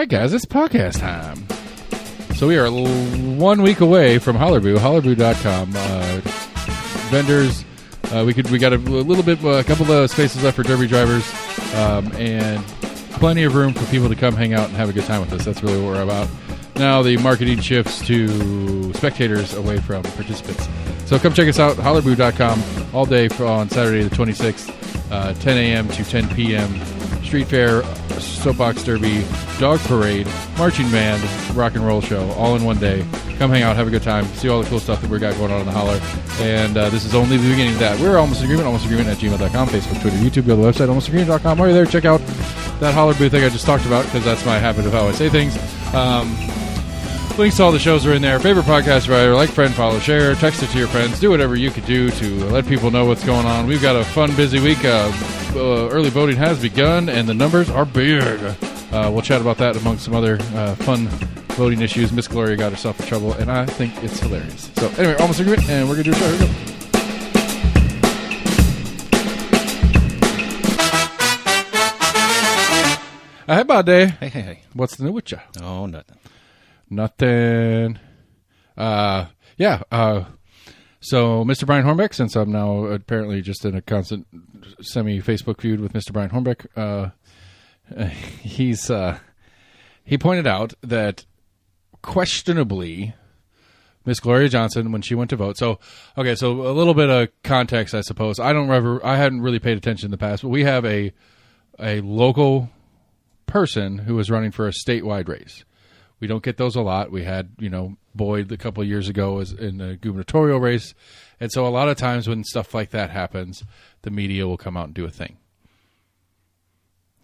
right, guys, it's podcast time. So we are 1 week away from Hollerboo, hollerboo.com. Vendors, we got a couple of spaces left for derby drivers, and plenty of room for people to come hang out and have a good time with us. That's really what we're about. Now the marketing shifts to spectators away from participants. So come check us out, hollerboo.com, all day on Saturday the 26th, 10 a.m. to 10 p.m. Street fair, soapbox derby, dog parade, marching band, rock and roll show, all in one day. Come hang out, have a good time, see all the cool stuff that we got going on in the holler. And this is only the beginning of that. We're Almost Agreement at gmail.com, Facebook, Twitter, YouTube. Go to the website, almostagreement.com. While you're there, check out that holler booth thing I just talked about, because that's my habit of how I say things. Links to all the shows are in there. Favorite podcast writer, like, friend, follow, share, text it to your friends. Do whatever you could do to let people know what's going on. We've got a fun, busy week. Early voting has begun, and the numbers are big. We'll chat about that amongst some other fun voting issues. Miss Gloria got herself in trouble, and I think it's hilarious. So anyway, Almost Agreement, and we're going to do a show. Here we go. Hey, buddy. Hey. What's the new with you? Oh, nothing. Nothing. So Mr. Brian Hornbeck, since I'm now apparently just in a constant semi-Facebook feud with Mr. Brian Hornbeck, he pointed out that questionably Miss Gloria Johnson, when she went to vote. So a little bit of context, I suppose. I hadn't really paid attention in the past, but we have a local person who is running for a statewide race. We don't get those a lot. We had, Boyd a couple of years ago was in the gubernatorial race. And so a lot of times when stuff like that happens, the media will come out and do a thing.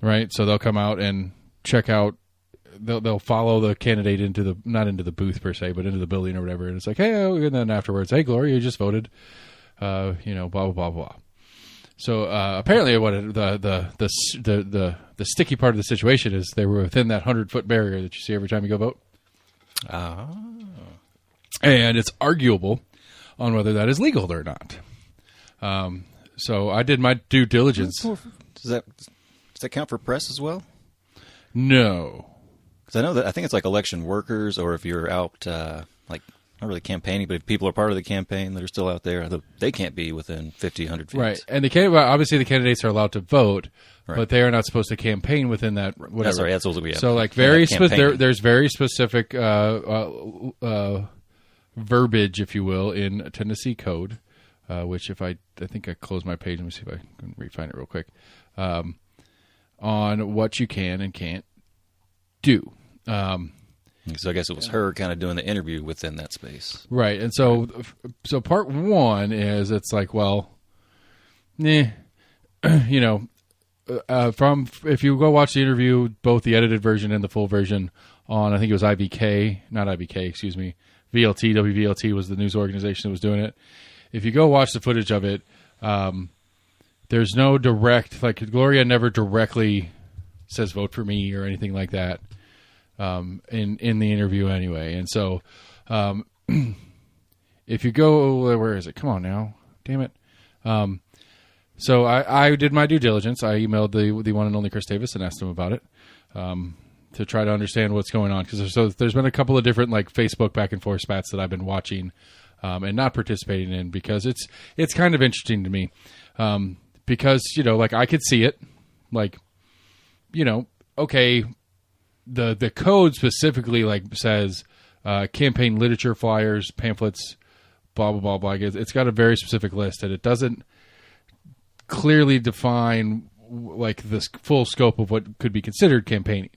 Right? So they'll come out and check out, they'll follow the candidate not into the booth per se, but into the building or whatever. And it's like, hey, and then afterwards, hey, Gloria, you just voted, blah, blah, blah, blah. So apparently, what the sticky part of the situation is they were within that 100-foot barrier that you see every time you go vote. And it's arguable on whether that is legal or not. So I did my due diligence. Does that count for press as well? No, because I know that I think it's like election workers, or if you're out not really campaigning, but if people are part of the campaign that are still out there, they can't be within 50, 100 feet. Right. And obviously the candidates are allowed to vote, right, but they are not supposed to campaign within that, whatever. That's right. That's what we have. So, like, there's very specific verbiage, if you will, in Tennessee code, which if I think I closed my page. Let me see if I can re-find it real quick, on what you can and can't do. So I guess it was her kind of doing the interview within that space. Right. And so part one is it's like, well, if you go watch the interview, both the edited version and the full version on, I think it was WVLT, WVLT was the news organization that was doing it. If you go watch the footage of it, there's no direct, like Gloria never directly says vote for me or anything like that. In the interview anyway. And so if you go, where is it? Come on now. Damn it. So I did my due diligence. I emailed the one and only Chris Davis and asked him about it to try to understand what's going on. Because there's been a couple of different like Facebook back and forth spats that I've been watching and not participating in, because it's kind of interesting to me. Because, like I could see it. Like, okay, the code specifically like says campaign literature, flyers, pamphlets, blah blah blah blah. It's got a very specific list, and it doesn't clearly define like this full scope of what could be considered campaigning.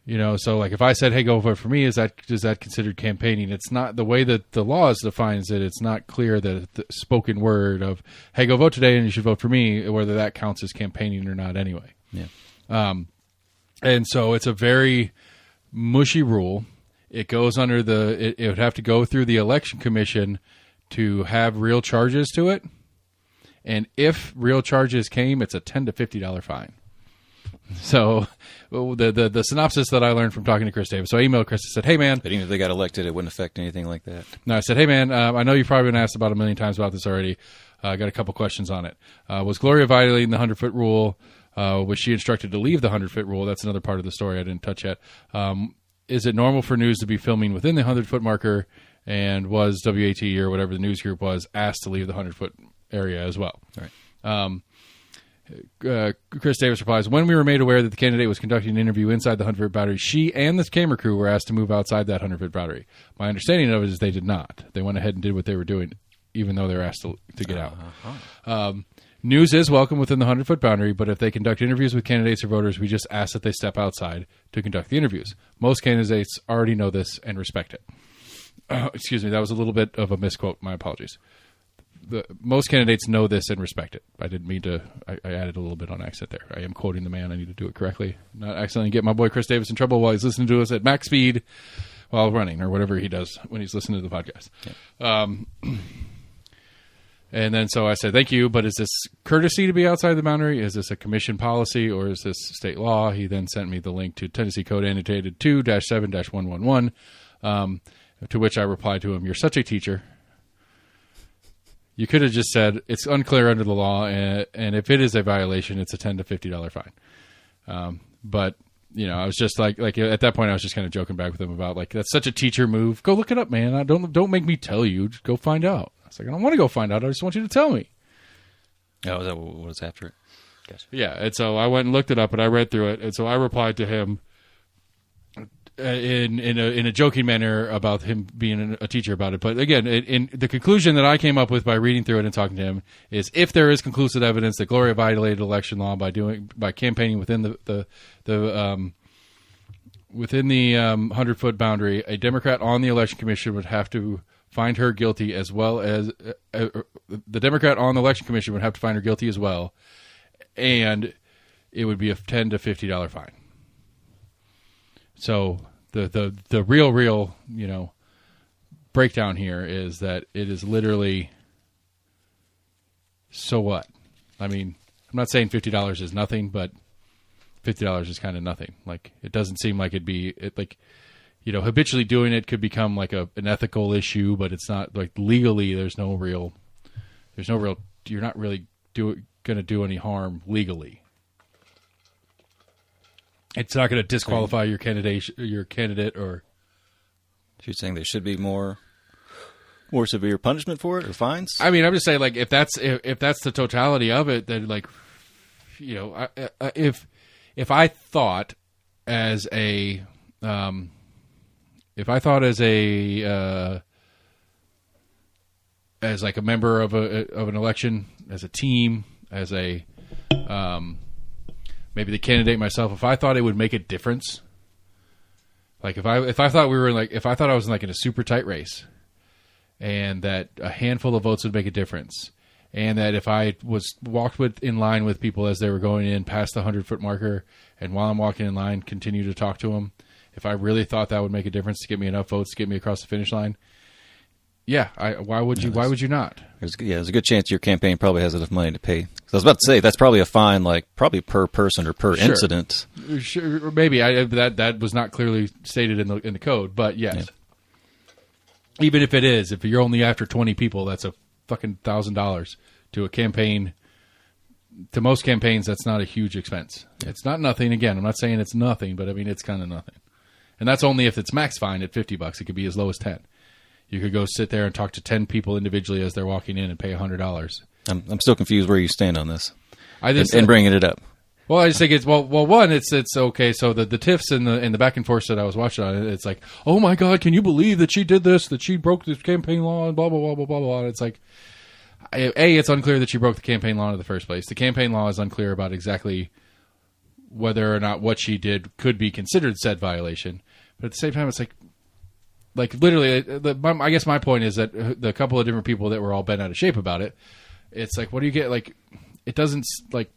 So like if I said, "Hey, go vote for me," is that considered campaigning? It's not the way that the laws defines it. It's not clear that the spoken word of "Hey, go vote today and you should vote for me," whether that counts as campaigning or not. Anyway, yeah. And so it's a very mushy rule. It goes under it would have to go through the election commission to have real charges to it. And if real charges came, it's a $10 to $50 fine. So the synopsis that I learned from talking to Chris Davis. So I emailed Chris and said, hey, man. But even if they got elected, it wouldn't affect anything like that. No, I said, hey, man, I know you've probably been asked about a million times about this already. I got a couple questions on it. Was Gloria violating the 100-foot rule? was she instructed to leave the 100-foot rule? That's another part of the story I didn't touch yet. Is it normal for news to be filming within the 100-foot marker? And was WAT or whatever the news group was asked to leave the 100-foot area as well? Right. Chris Davis replies, when we were made aware that the candidate was conducting an interview inside the 100-foot boundary, she and the camera crew were asked to move outside that 100-foot boundary. My understanding of it is they did not. They went ahead and did what they were doing, even though they were asked to get out. News is welcome within the 100-foot boundary, but if they conduct interviews with candidates or voters, we just ask that they step outside to conduct the interviews. Most candidates already know this and respect it. Excuse me, that was a little bit of a misquote. My apologies. Most candidates know this and respect it. I didn't mean to. I added a little bit on accident there. I am quoting the man. I need to do it correctly. Not accidentally get my boy Chris Davis in trouble while he's listening to us at max speed while running or whatever he does when he's listening to the podcast. Yeah. And then so I said, thank you, but is this courtesy to be outside the boundary? Is this a commission policy or is this state law? He then sent me the link to Tennessee Code Annotated 2-7-111. To which I replied to him, you're such a teacher. You could have just said, it's unclear under the law, and if it is a violation, it's a $10 to $50 fine. But, you know, I was just like at that point, I was just kind of joking back with him about, like, that's such a teacher move. Go look it up, man. Don't make me tell you. Just go find out. I was like, I don't want to go find out. I just want you to tell me. Oh, is that what was after it? Gotcha. Yeah, and so I went and looked it up, and I read through it, and so I replied to him in a joking manner about him being a teacher about it. But again, in the conclusion that I came up with by reading through it and talking to him is, if there is conclusive evidence that Gloria violated election law by campaigning within the 100-foot boundary, a Democrat on the election commission would have to find her guilty, as well as the Democrat on the election commission would have to find her guilty as well, and it would be a $10 to $50 fine. So the real breakdown here is that it is literally, so what? I mean, I'm not saying $50 is nothing, but $50 is kind of nothing. Like, it doesn't seem like habitually doing it could become like an ethical issue, but it's not, like, legally there's no real, you're not really going to do any harm legally. It's not going to disqualify your candidate, or. So you're saying there should be more severe punishment for it, or fines? I mean, I'm just saying, like, if that's the totality of it, then, like, you know, if I thought as a as like a member of an election, as a team, as a maybe the candidate myself, if I thought it would make a difference, like if I thought I was in a super tight race, and that a handful of votes would make a difference, and that if I was walked in line with people as they were going in past the 100-foot marker, and while I'm walking in line, continue to talk to them, if I really thought that would make a difference to get me enough votes to get me across the finish line, yeah, why would you not? There's a good chance your campaign probably has enough money to pay. I was about to say, that's probably a fine, like, probably per person or per incident. Sure, maybe. That was not clearly stated in the code, but yes. Yeah. Even if it is, if you're only after 20 people, that's a fucking $1,000 to a campaign. To most campaigns, that's not a huge expense. Yeah. It's not nothing. Again, I'm not saying it's nothing, but I mean, it's kind of nothing. And that's only if it's max fine at $50. It could be as low as 10. You could go sit there and talk to 10 people individually as they're walking in and pay $100. I'm still confused where you stand on this. And bringing it up. Well, I just think it's one. It's okay. So the tiffs and the back and forth that I was watching on it, it's like, oh my God, can you believe that she did this? That she broke this campaign law and blah blah blah blah blah blah. And it's like, it's unclear that she broke the campaign law in the first place. The campaign law is unclear about exactly whether or not what she did could be considered said violation. But at the same time, it's like literally, I guess my point is that the couple of different people that were all bent out of shape about it, it's like, what do you get? Like, it doesn't, like,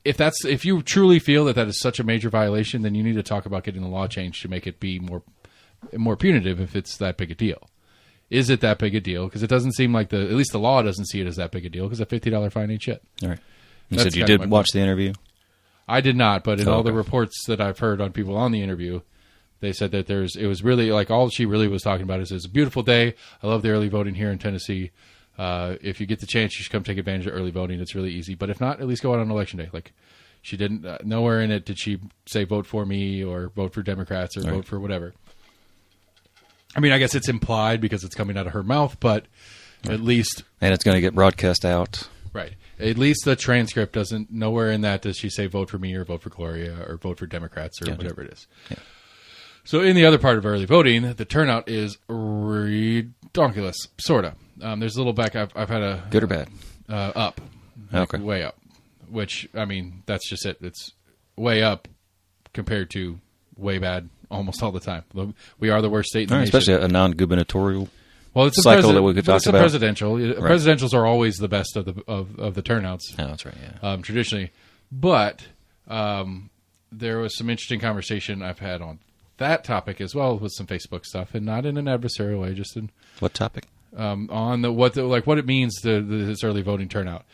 if you truly feel that is such a major violation, then you need to talk about getting the law changed to make it be more punitive if it's that big a deal. Is it that big a deal? Because it doesn't seem like at least the law doesn't see it as that big a deal, because a $50 fine ain't shit. All right. You said you did watch the interview? I did not, but in all the reports that I've heard on people on the interview, they said that it was really, like, all she really was talking about is, it's a beautiful day. I love the early voting here in Tennessee. If you get the chance, you should come take advantage of early voting. It's really easy. But if not, at least go out on election day. Like, she didn't, nowhere in it did she say vote for me or vote for Democrats or vote for whatever. I mean, I guess it's implied because it's coming out of her mouth, but at least. And it's going to get broadcast out. Right. At least the transcript doesn't, nowhere in that does she say vote for me or vote for Gloria or vote for Democrats or whatever it is. Yeah. So in the other part of early voting, the turnout is ridiculous, sort of. There's a little back. I've had a good or bad, up, okay, way up. Which I mean, that's just it. It's way up compared to way bad almost all the time. We are the worst state in the nation, especially a non-gubernatorial. Well, it's a cycle that we could talk about. Presidential. Right. Presidentials are always the best of the turnouts. Oh, that's right. Yeah. Traditionally, but there was some interesting conversation I've had on that topic as well with some Facebook stuff, and not in an adversarial way, just in what topic? On what it means this early voting turnout.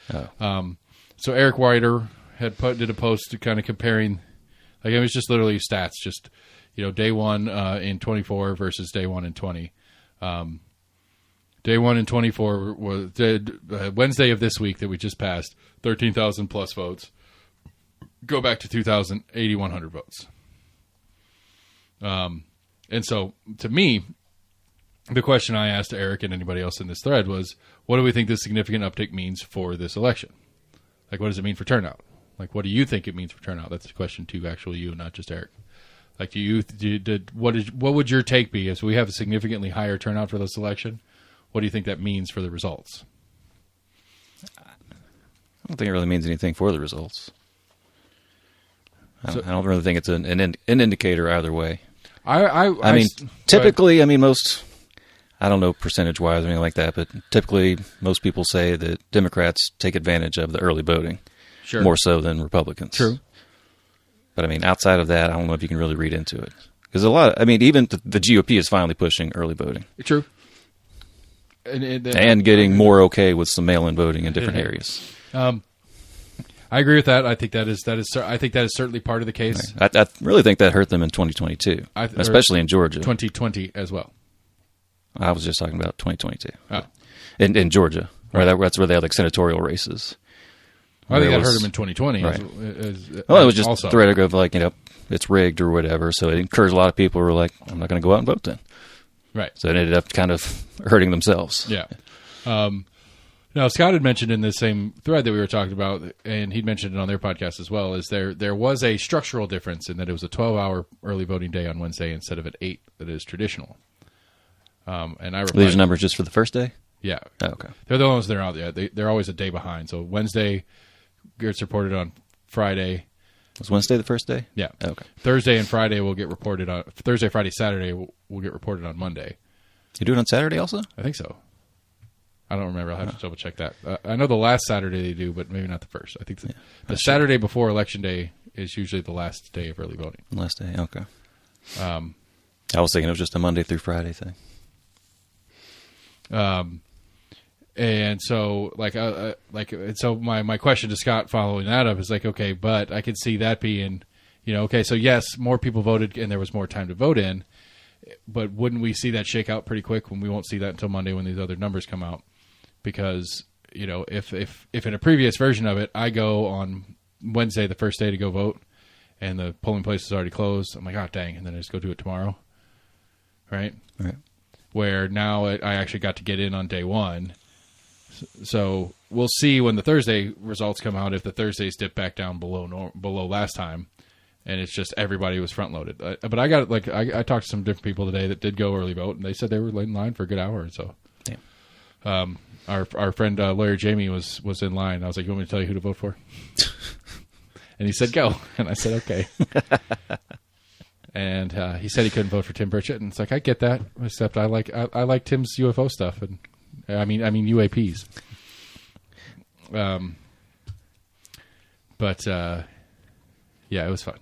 Oh. So Eric Whiter did a post kind of comparing, like it was just literally stats, just day one in 24 versus day one in 20. Day one in 24 was Wednesday of this week that we just passed, 13,000 plus votes. Go back to 2000, 8,100 votes. And so to me, the question I asked Eric and anybody else in this thread was, what do we think this significant uptick means for this election? Like, what does it mean for turnout? Like, what do you think it means for turnout? That's the question to actually you, not just Eric. Like, what would your take be as we have a significantly higher turnout for this election? What do you think that means for the results? I don't think it really means anything for the results. I don't really think it's an indicator either way. I mean, typically, most, I don't know percentage-wise or anything like that, but typically most people say that Democrats take advantage of the early voting more so than Republicans. True. But, outside of that, I don't know if you can really read into it. Because even the GOP is finally pushing early voting. True. And getting more okay with some mail-in voting in different areas. I agree with that. I think that is certainly part of the case. I really think that hurt them in 2022, especially in Georgia. 2020 as well. I was just talking about 2022. Oh. In Georgia. Right. That's where they had senatorial races. I think that hurt them in 2020. Right. It was just also the rhetoric of it's rigged or whatever. So it encouraged a lot of people who were like, I'm not going to go out and vote then. Right. So it ended up kind of hurting themselves. Yeah. Now, Scott had mentioned in the same thread that we were talking about, and he'd mentioned it on their podcast as well, is there was a structural difference in that it was a 12-hour early voting day on Wednesday instead of at 8 that is traditional. And I replied, these numbers just for the first day? Yeah. Oh, okay. They're the ones that are out there. They're always a day behind. So Wednesday gets reported on Friday. Was Wednesday the first day? Yeah. Oh, okay. Thursday and Friday will get reported on Thursday, Friday, Saturday will get reported on Monday. You do it on Saturday also? I think so. I don't remember. I'll have to double check that. I know the last Saturday they do, but maybe not the first. I think the Saturday before Election Day is usually the last day of early voting. Last day, okay. I was thinking it was just a Monday through Friday thing. And so, so my question to Scott following that up is okay, but I could see that being, okay, so yes, more people voted and there was more time to vote in, but wouldn't we see that shake out pretty quick when we won't see that until Monday when these other numbers come out? Because, if in a previous version of it, I go on Wednesday, the first day to go vote, and the polling place is already closed, I'm like, oh, dang, and then I just go do it tomorrow, right? Right. Where now I actually got to get in on day one. So we'll see when the Thursday results come out if the Thursdays dip back down below last time, and it's just everybody was front loaded. But I got I talked to some different people today that did go early vote, and they said they were in line for a good hour. So, yeah. Our friend lawyer Jamie was in line. I was like, "You want me to tell you who to vote for?" And he said, "Go," and I said, "Okay." And he said he couldn't vote for Tim Burchett, and it's like I get that, except I like Tim's UFO stuff, and I mean UAPs. But yeah, it was fun.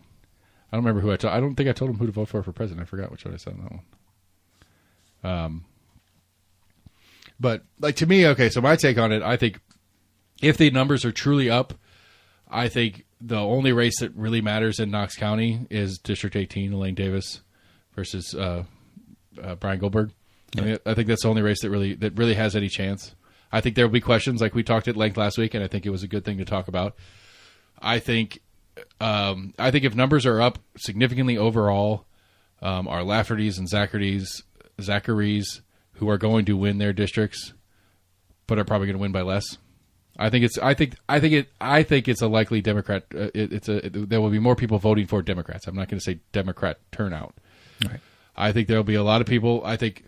I don't remember who I don't think I told him who to vote for president. I forgot which one I said on that one. But to me, okay, so my take on it, I think if the numbers are truly up, I think the only race that really matters in Knox County is District 18, Elaine Davis versus Brian Goldberg. I think that's the only race that really has any chance. I think there will be questions like we talked at length last week, and I think it was a good thing to talk about. I think if numbers are up significantly overall, our Laffertys and Zacharys, who are going to win their districts, but are probably going to win by less. I think it's a likely Democrat. There will be more people voting for Democrats. I'm not going to say Democrat turnout. Right. I think there will be a lot of people. I think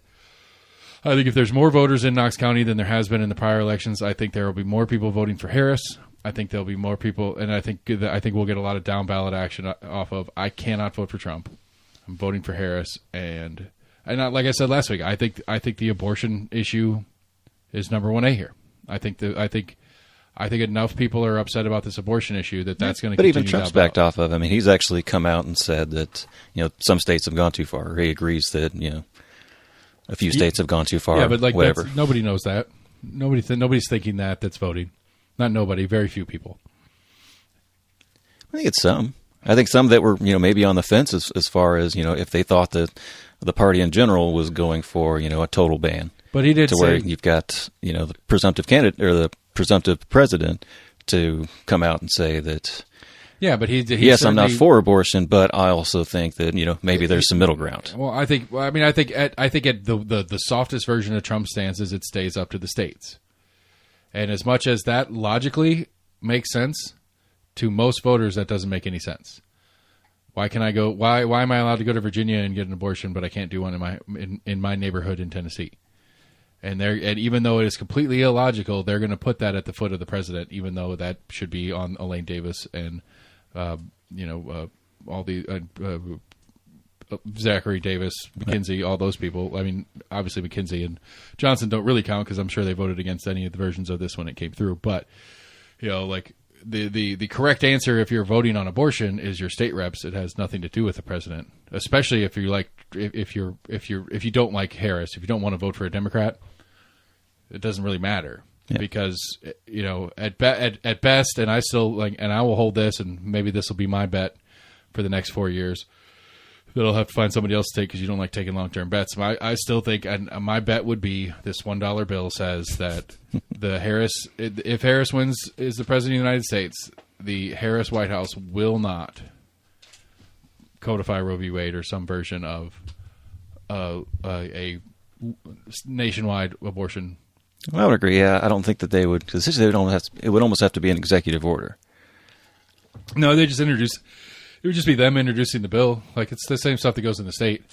if there's more voters in Knox County than there has been in the prior elections, I think there will be more people voting for Harris. I think there'll be more people, and I think we'll get a lot of down ballot action off of. I cannot vote for Trump. I'm voting for Harris, and like I said last week, I think the abortion issue is number 1A here. I think enough people are upset about this abortion issue that's going to. But even Trump's backed off of. I mean, he's actually come out and said that some states have gone too far. He agrees that a few states have gone too far. Yeah, but like whatever. Nobody knows that. Nobody's thinking that's voting. Not nobody. Very few people. I think it's some. I think some that were maybe on the fence as far as if they thought that the party in general was going for a total ban. But he did to say, where you've got the presumptive candidate or the presumptive president to come out and say that. Yeah, but he yes, I'm not for abortion, but I also think that maybe there's some middle ground. Well, I think at the softest version of Trump's stance is it stays up to the states, and as much as that logically makes sense to most voters, that doesn't make any sense. Why can I go? Why am I allowed to go to Virginia and get an abortion, but I can't do one in my neighborhood in Tennessee? And even though it is completely illogical, they're going to put that at the foot of the president, even though that should be on Elaine Davis and all the Zachary Davis, McKenzie, all those people. I mean, obviously McKenzie and Johnson don't really count because I'm sure they voted against any of the versions of this when it came through. But like the correct answer if you're voting on abortion is your state reps. It has nothing to do with the president, especially if you don't like Harris, if you don't want to vote for a Democrat. It doesn't really matter because at best, and I still and I will hold this, and maybe this will be my bet for the next 4 years. That I'll have to find somebody else to take because you don't like taking long-term bets. I still think, and my bet would be this $1 bill says that if Harris wins is the president of the United States, the Harris White House will not codify Roe v. Wade or some version of a nationwide abortion. Well, I would agree. Yeah, I don't think that they would, because it would almost have to be an executive order. No, they just introduce. It would just be them introducing the bill. Like it's the same stuff that goes in the state.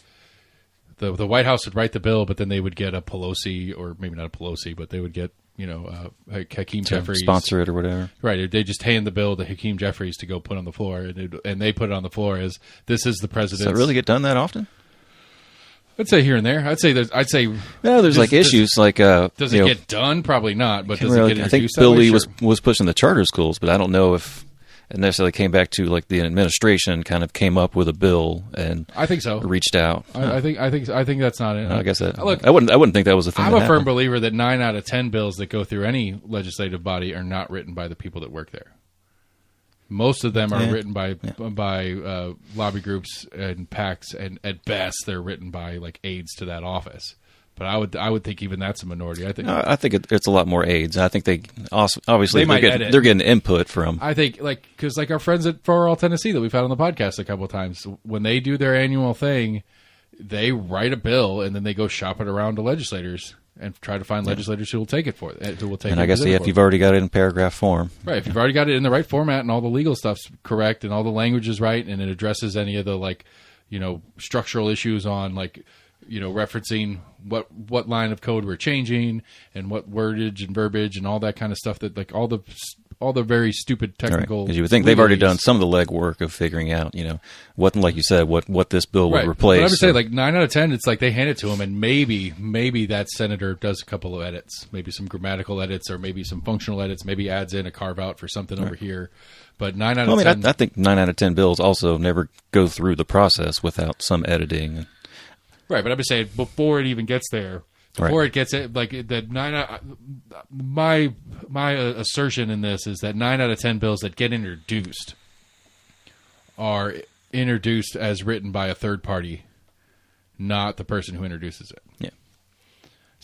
The White House would write the bill, but then they would get a Pelosi, or maybe not a Pelosi, but they would get Hakeem Jeffries sponsor it or whatever. Right? They just hand the bill to Hakeem Jeffries to go put on the floor, and they put it on the floor as this is the president's. Does it really get done that often? I'd say here and there. I'd say there's like issues like does it get done? Probably not. But does it get introduced? I think Bill Lee was pushing the charter schools, but I don't know if it necessarily came back to like the administration kind of came up with a bill and I think so reached out. I think that's not it. I guess that. Look, I wouldn't think that was a thing. I'm a firm believer that 9 out of 10 bills that go through any legislative body are not written by the people that work there. Most of them are written by lobby groups and PACs, and at best they're written by like aides to that office. But I would think even that's a minority. I think it's a lot more aides. I think they obviously they're getting input from. I think because our friends at For All Tennessee that we've had on the podcast a couple of times, when they do their annual thing, they write a bill and then they go shop it around to legislators and try to find legislators who will take it who will take it. And I guess if you've already got it in paragraph form, right? If you've already got it in the right format and all the legal stuff's correct and all the language is right and it addresses any of the structural issues on referencing what line of code we're changing and what wordage and verbiage and all that kind of stuff that all the very stupid technical. Because you would think they've already done some of the legwork of figuring out, what, like you said, what this bill would replace. But I would say 9 out of 10, it's like they hand it to them, and maybe that senator does a couple of edits, maybe some grammatical edits or maybe some functional edits, maybe adds in a carve out for something over here. But 9 out of 10. I think 9 out of 10 bills also never go through the process without some editing. Right, but I'm just saying before it even gets there. Before it gets it, my assertion in this is that 9 out of 10 bills that get introduced are introduced as written by a third party, not the person who introduces it. Yeah.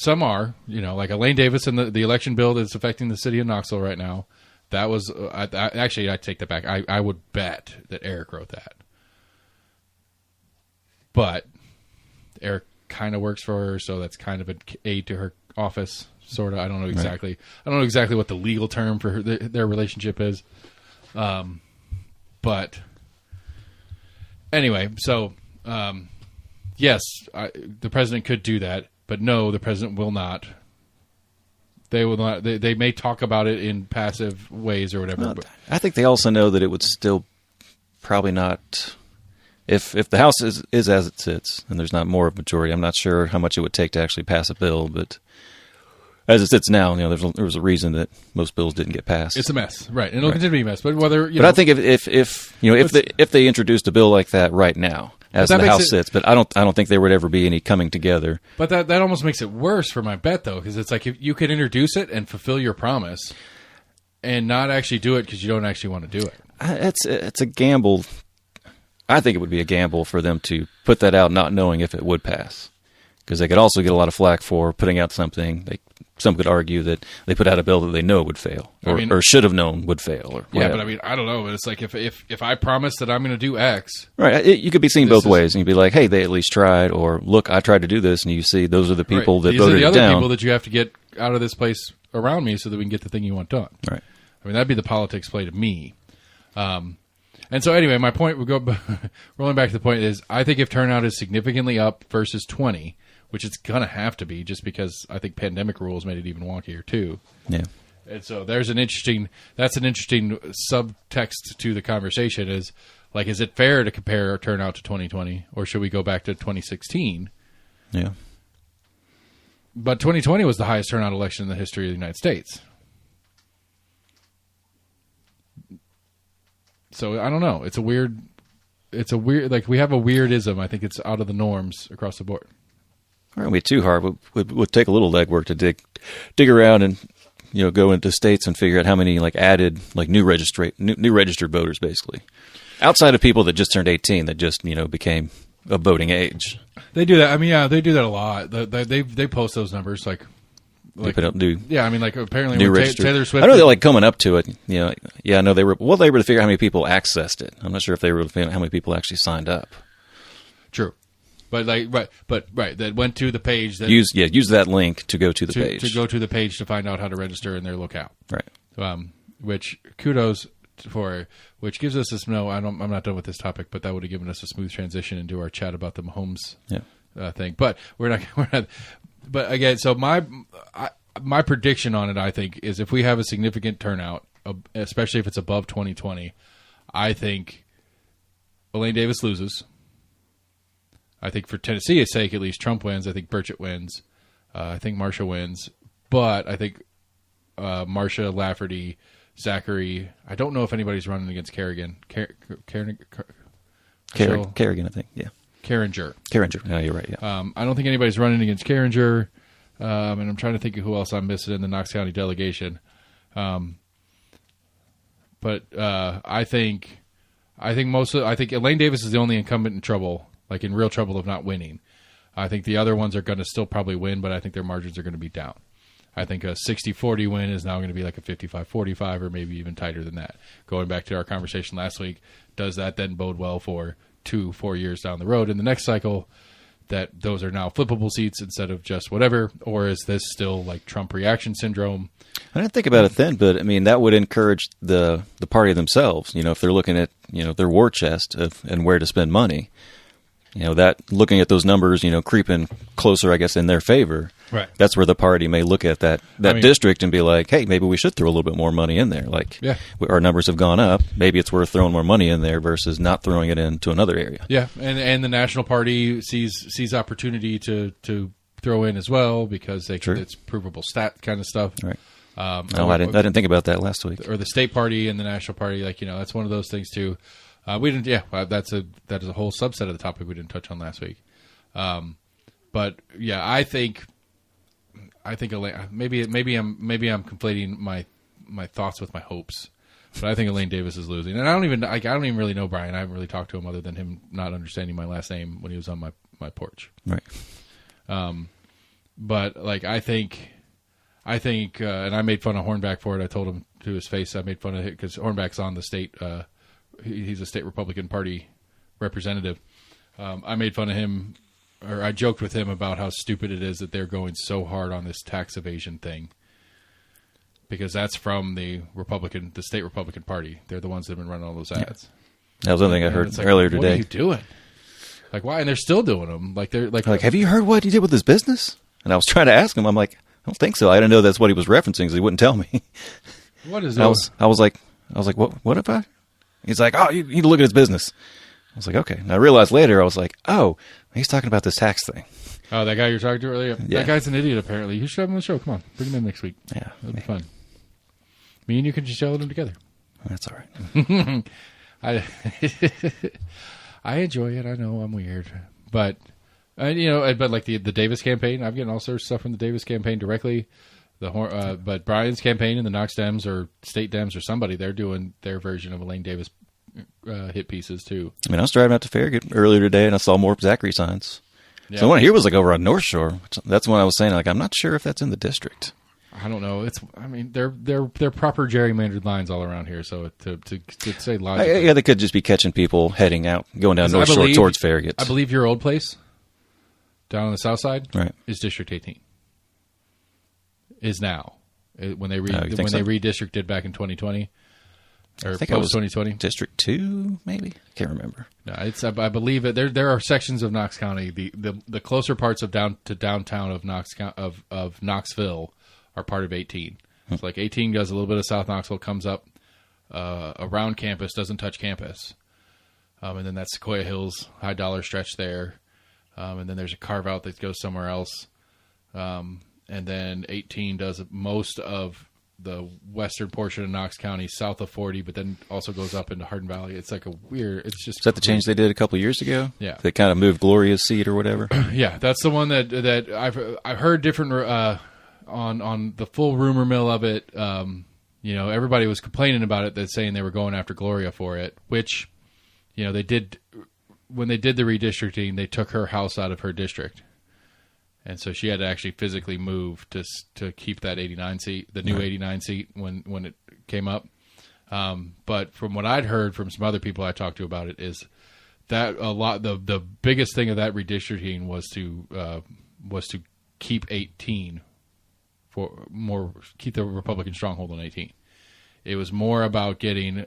Some are, like Elaine Davis and the election bill that's affecting the city of Knoxville right now. That was actually, I take that back. I would bet that Eric wrote that, but Eric kind of works for her, so that's kind of an aid to her office, sort of. I don't know exactly. Right. I don't know exactly what the legal term for their relationship is, but anyway. So yes, the president could do that. But no, the president will not. They will not. They may talk about it in passive ways or whatever. But I think they also know that it would still probably not. If the House is as it sits and there's not more of a majority, I'm not sure how much it would take to actually pass a bill. But as it sits now, there was a reason that most bills didn't get passed. It's a mess, right? And it'll continue to be a mess. But whether I think if they introduced a bill like that right now, as the House sits, but I don't think there would ever be any coming together. But that almost makes it worse for my bet, though, because it's like if you could introduce it and fulfill your promise, and not actually do it because you don't actually want to do it. It's a gamble. I think it would be a gamble for them to put that out, not knowing if it would pass, because they could also get a lot of flack for putting out something. Some could argue that they put out a bill that they know would fail, or should have known would fail. Or yeah, but I don't know. But it's like if I promise that I'm going to do X, right? You could be seen both ways, and you'd be like, "Hey, they at least tried," or "Look, I tried to do this," and you see those are the people that voted it down. These are the other people that you have to get out of this place around me so that we can get the thing you want done. Right. I mean, that'd be the politics play to me. And so anyway, my point would go rolling back to the point is I think if turnout is significantly up versus 20. Which it's going to have to be just because I think pandemic rules made it even wonkier too. Yeah. And so that's an interesting subtext to the conversation is like, is it fair to compare our turnout to 2020 or should we go back to 2016? Yeah. But 2020 was the highest turnout election in the history of the United States. So I don't know. It's a weird, like we have a weirdism. I think it's out of the norms across the board. It wouldn't be too hard. Would take a little legwork to dig around and go into states and figure out how many added new registered voters basically, outside of people that just turned 18 that just became of voting age. They do that. I mean, yeah, they do that a lot. They post those numbers they put up new. Yeah, I mean, apparently new when Taylor Swift. I know they're coming up to it. Yeah, I know they were. Well, they were to figure out how many people accessed it. I'm not sure if they were to figure out how many people actually signed up. True. But that went to the page that use that link to go to the page to go to the page to find out how to register in their locale. Right. Which kudos for, which gives us this. No, I'm not done with this topic, but that would have given us a smooth transition into our chat about the Mahomes thing. But we're not. But again, so my prediction on it, I think, is if we have a significant turnout, especially if it's above 2020, I think Elaine Davis loses. I think for Tennessee's sake, at least, Trump wins. I think Burchett wins. I think Marsha wins. But I think Marsha, Lafferty, Zachary. I don't know if anybody's running against Kerrigan. Kerrigan, I think. Yeah. Carringer. No, you're right. Yeah. I don't think anybody's running against Carringer. And I'm trying to think of who else I'm missing in the Knox County delegation. But I think Elaine Davis is the only incumbent in trouble. In real trouble of not winning. I think the other ones are going to still probably win, but I think their margins are going to be down. I think a 60-40 win is now going to be like a 55-45 or maybe even tighter than that. Going back to our conversation last week, does that then bode well for 2-4 years down the road in the next cycle that those are now flippable seats instead of just whatever? Or is this still Trump reaction syndrome? I didn't think about it then, but I mean, that would encourage the party themselves, if they're looking at, their war chest and where to spend money. That looking at those numbers, creeping closer, I guess, in their favor. Right. That's where the party may look at that district and be like, hey, maybe we should throw a little bit more money in there. Our numbers have gone up. Maybe it's worth throwing more money in there versus not throwing it into another area. Yeah, and the National Party sees opportunity to throw in as well because it's provable stat kind of stuff. Right. I didn't think about that last week. Or the State Party and the National Party, that's one of those things too. We didn't. Yeah, that is a whole subset of the topic we didn't touch on last week. But yeah, I think maybe I'm conflating my thoughts with my hopes. But I think Elaine Davis is losing, and I don't even really know Brian. I haven't really talked to him other than him not understanding my last name when he was on my porch. Right. But like I think, and I made fun of Hornback for it. I told him to his face. I made fun of it because Hornback's on the state. He's a state Republican Party representative. I made fun of him, or I joked with him about how stupid it is that they're going so hard on this tax evasion thing, because that's from the state Republican Party. They're the ones that have been running all those ads. That was something I heard earlier today. What are you doing? Like, why? And they're still doing them. Like, they're like, have you heard what he did with his business? And I was trying to ask him. I'm like, I don't think so. I didn't know that's what he was referencing because he wouldn't tell me. What is that? I was like, what if I? He's like, oh, you need to look at his business. I was like, okay. And I realized later, I was like, oh, he's talking about this tax thing. Oh, that guy you're talking to earlier? Yeah. That guy's an idiot, apparently. You should have him on the show. Come on. Bring him in next week. Yeah. It'll be fun. Me and you can just yell at him together. That's all right. I enjoy it. I know I'm weird. But, but like the Davis campaign, I'm getting all sorts of stuff from the Davis campaign directly. But Brian's campaign and the Knox Dems or State Dems or somebody, they're doing their version of Elaine Davis hit pieces too. I mean, I was driving out to Farragut earlier today and I saw more Zachary signs. Yeah. So the one here was like over on North Shore. That's when I was saying, like, I'm not sure if that's in the district. I don't know. They're proper gerrymandered lines all around here. So to say logically, yeah, they could just be catching people heading out, going down North Shore towards Farragut. I believe your old place down on the south side is District 18. Is now when they redistricted back in 2020 or post 2020. District 2, maybe, I can't remember. No, I believe it. There are sections of Knox County. The closer parts of downtown of Knoxville are part of 18. It's like 18 goes a little bit of South Knoxville, comes up around campus, doesn't touch campus, and then that's Sequoia Hills, high dollar stretch there, and then there's a carve out that goes somewhere else. And then 18 does most of the western portion of Knox County, south of 40, but then also goes up into Hardin Valley. It's like it's just... Is that the change they did a couple of years ago? Yeah. They kind of moved Gloria's seat or whatever? Yeah, that's the one that I've heard different... on the full rumor mill of it, everybody was complaining about it, that saying they were going after Gloria for it, which, they did... When they did the redistricting, they took her house out of her district. And so she had to actually physically move to keep that 89 seat, the new 89 seat when it came up. But from what I'd heard from some other people I talked to about it is that the biggest thing of that redistricting was to keep 18 keep the Republican stronghold on 18. It was more about getting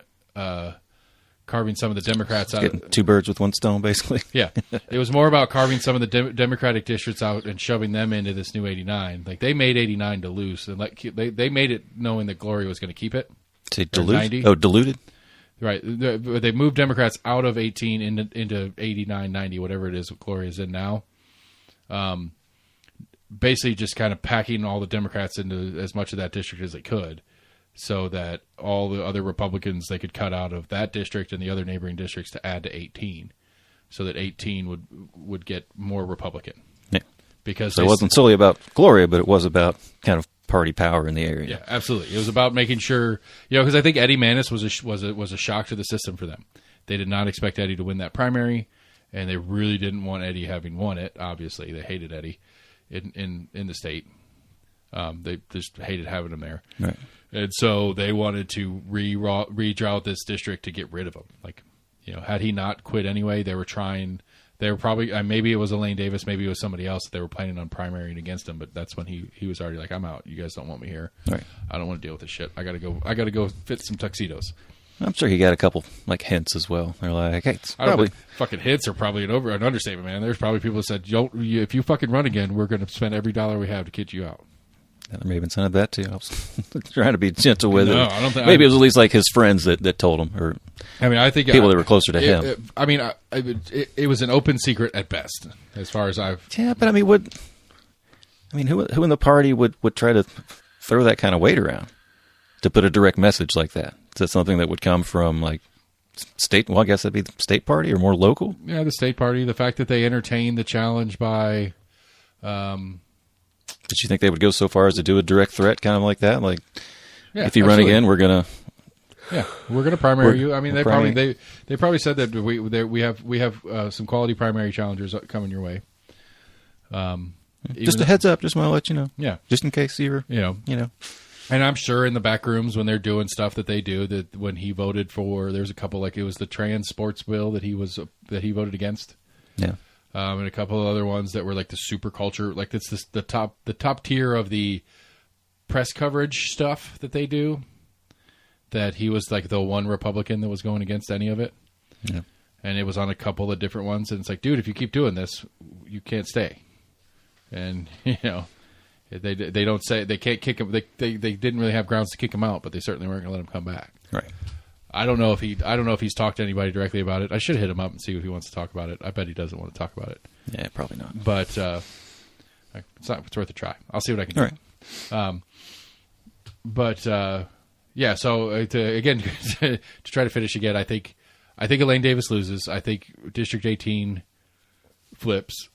carving some of the Democrats out. Getting two birds with one stone, basically. Yeah. It was more about carving some of the Democratic districts out and shoving them into this new 89. Like, they made 89 to lose. And they made it knowing that Gloria was going to keep it. Say diluted? Oh, diluted? Right. They moved Democrats out of 18 into 89, 90, whatever it is Gloria's in now. Basically just kind of packing all the Democrats into as much of that district as they could, so that all the other Republicans they could cut out of that district and the other neighboring districts to add to 18, so that 18 would get more Republican. Yeah. Because so it wasn't solely about Gloria, but it was about kind of party power in the area. Yeah, absolutely. It was about making sure, because I think Eddie Manis was a shock to the system for them. They did not expect Eddie to win that primary, and they really didn't want Eddie having won it. Obviously, they hated Eddie in the state. They just hated having him there. Right. And so they wanted to redraw out this district to get rid of him. Like, had he not quit anyway, they were probably, maybe it was Elaine Davis, maybe it was somebody else that they were planning on primarying against him, but that's when he was already like, I'm out. You guys don't want me here. Right. I don't want to deal with this shit. I gotta go fit some tuxedos. I'm sure he got a couple hints as well. They're like, hey, it's probably fucking hints are probably an understatement, man. There's probably people that said, if you fucking run again, we're going to spend every dollar we have to get you out. There may have been some of that too. I was trying to be gentle with it. I don't think. Maybe it was at least like his friends that told him, or I think people that were closer to him. It was an open secret at best, as far as I've. Yeah, but who in the party would try to throw that kind of weight around to put a direct message like that? Is that something that would come from state? Well, I guess that'd be the state party or more local. Yeah, the state party. The fact that they entertained the challenge by. Did you think they would go so far as to do a direct threat, kind of like that? If you run again, we're gonna primary you. I mean, they probably said that we have some quality primary challengers coming your way. Just a heads up. Just want to let you know. Yeah. Just in case you're, you know. And I'm sure in the back rooms when they're doing stuff that they do, that when he voted for, there's a couple, like it was the trans sports bill that he voted against. Yeah. And a couple of other ones that were like the super culture, like it's the top tier of the press coverage stuff that they do. That he was like the one Republican that was going against any of it. Yeah. And it was on a couple of different ones. And it's like, dude, if you keep doing this, you can't stay. And, they don't say, they can't kick him. They didn't really have grounds to kick him out, but they certainly weren't going to let him come back. Right. I don't know if he's talked to anybody directly about it. I should hit him up and see if he wants to talk about it. I bet he doesn't want to talk about it. Yeah, probably not. But it's worth a try. I'll see what I can do. Right. Yeah, so to try to finish again, I think Elaine Davis loses. I think District 18 flips.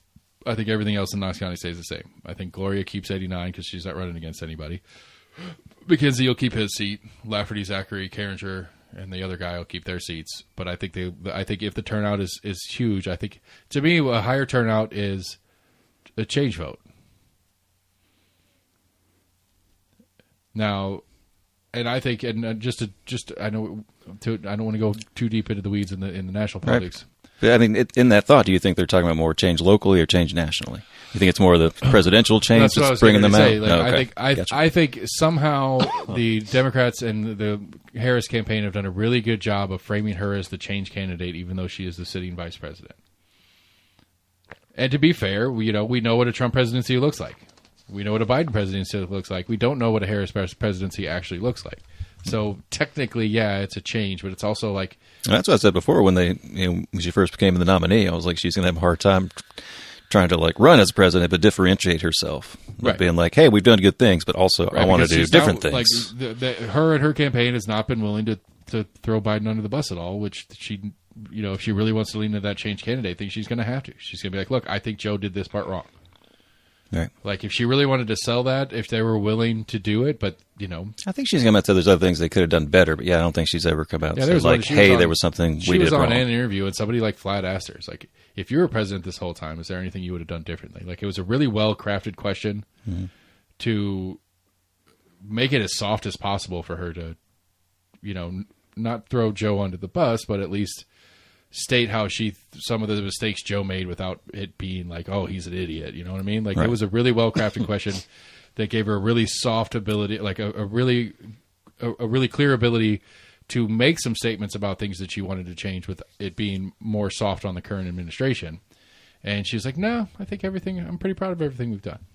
I think everything else in Knox County stays the same. I think Gloria keeps 89 because she's not running against anybody. McKenzie will keep his seat. Lafferty, Zachary, Carringer, and the other guy will keep their seats. But I think if the turnout is huge, I think to me a higher turnout is a change vote. Now. And I think, and I don't want to go too deep into the weeds in the national politics. Right. I mean, in that thought, do you think they're talking about more change locally or change nationally? You think it's more of the presidential change that's bringing them out? Like, no, okay. I think somehow the Democrats and the Harris campaign have done a really good job of framing her as the change candidate, even though she is the sitting vice president. And to be fair, we know what a Trump presidency looks like. We know what a Biden presidency looks like. We don't know what a Harris presidency actually looks like. So technically, yeah, it's a change, but it's also like... That's what I said before when she first became the nominee. I was like, she's going to have a hard time trying to like run as president, but differentiate herself. Like being like, hey, we've done good things, but also I want to do different things. Like her and her campaign has not been willing to throw Biden under the bus at all, which she, if she really wants to lean into that change candidate thing, she's going to have to. She's going to be like, look, I think Joe did this part wrong. Right. Like if she really wanted to sell that, if they were willing to do it, but I think she's come out to there's other things they could have done better, but I don't think she's ever come out and said like, hey, there was something we did wrong. She was on an interview and somebody like flat asked her, it's like, if you were president this whole time, is there anything you would have done differently? Like it was a really well crafted question to make it as soft as possible for her to, not throw Joe under the bus, but at least state how some of the mistakes Joe made without it being like, oh, he's an idiot. You know what I mean? Like It was a really well crafted question that gave her a really soft ability, like a really clear ability to make some statements about things that she wanted to change with it being more soft on the current administration. And she's like, no, I think I'm pretty proud of everything we've done.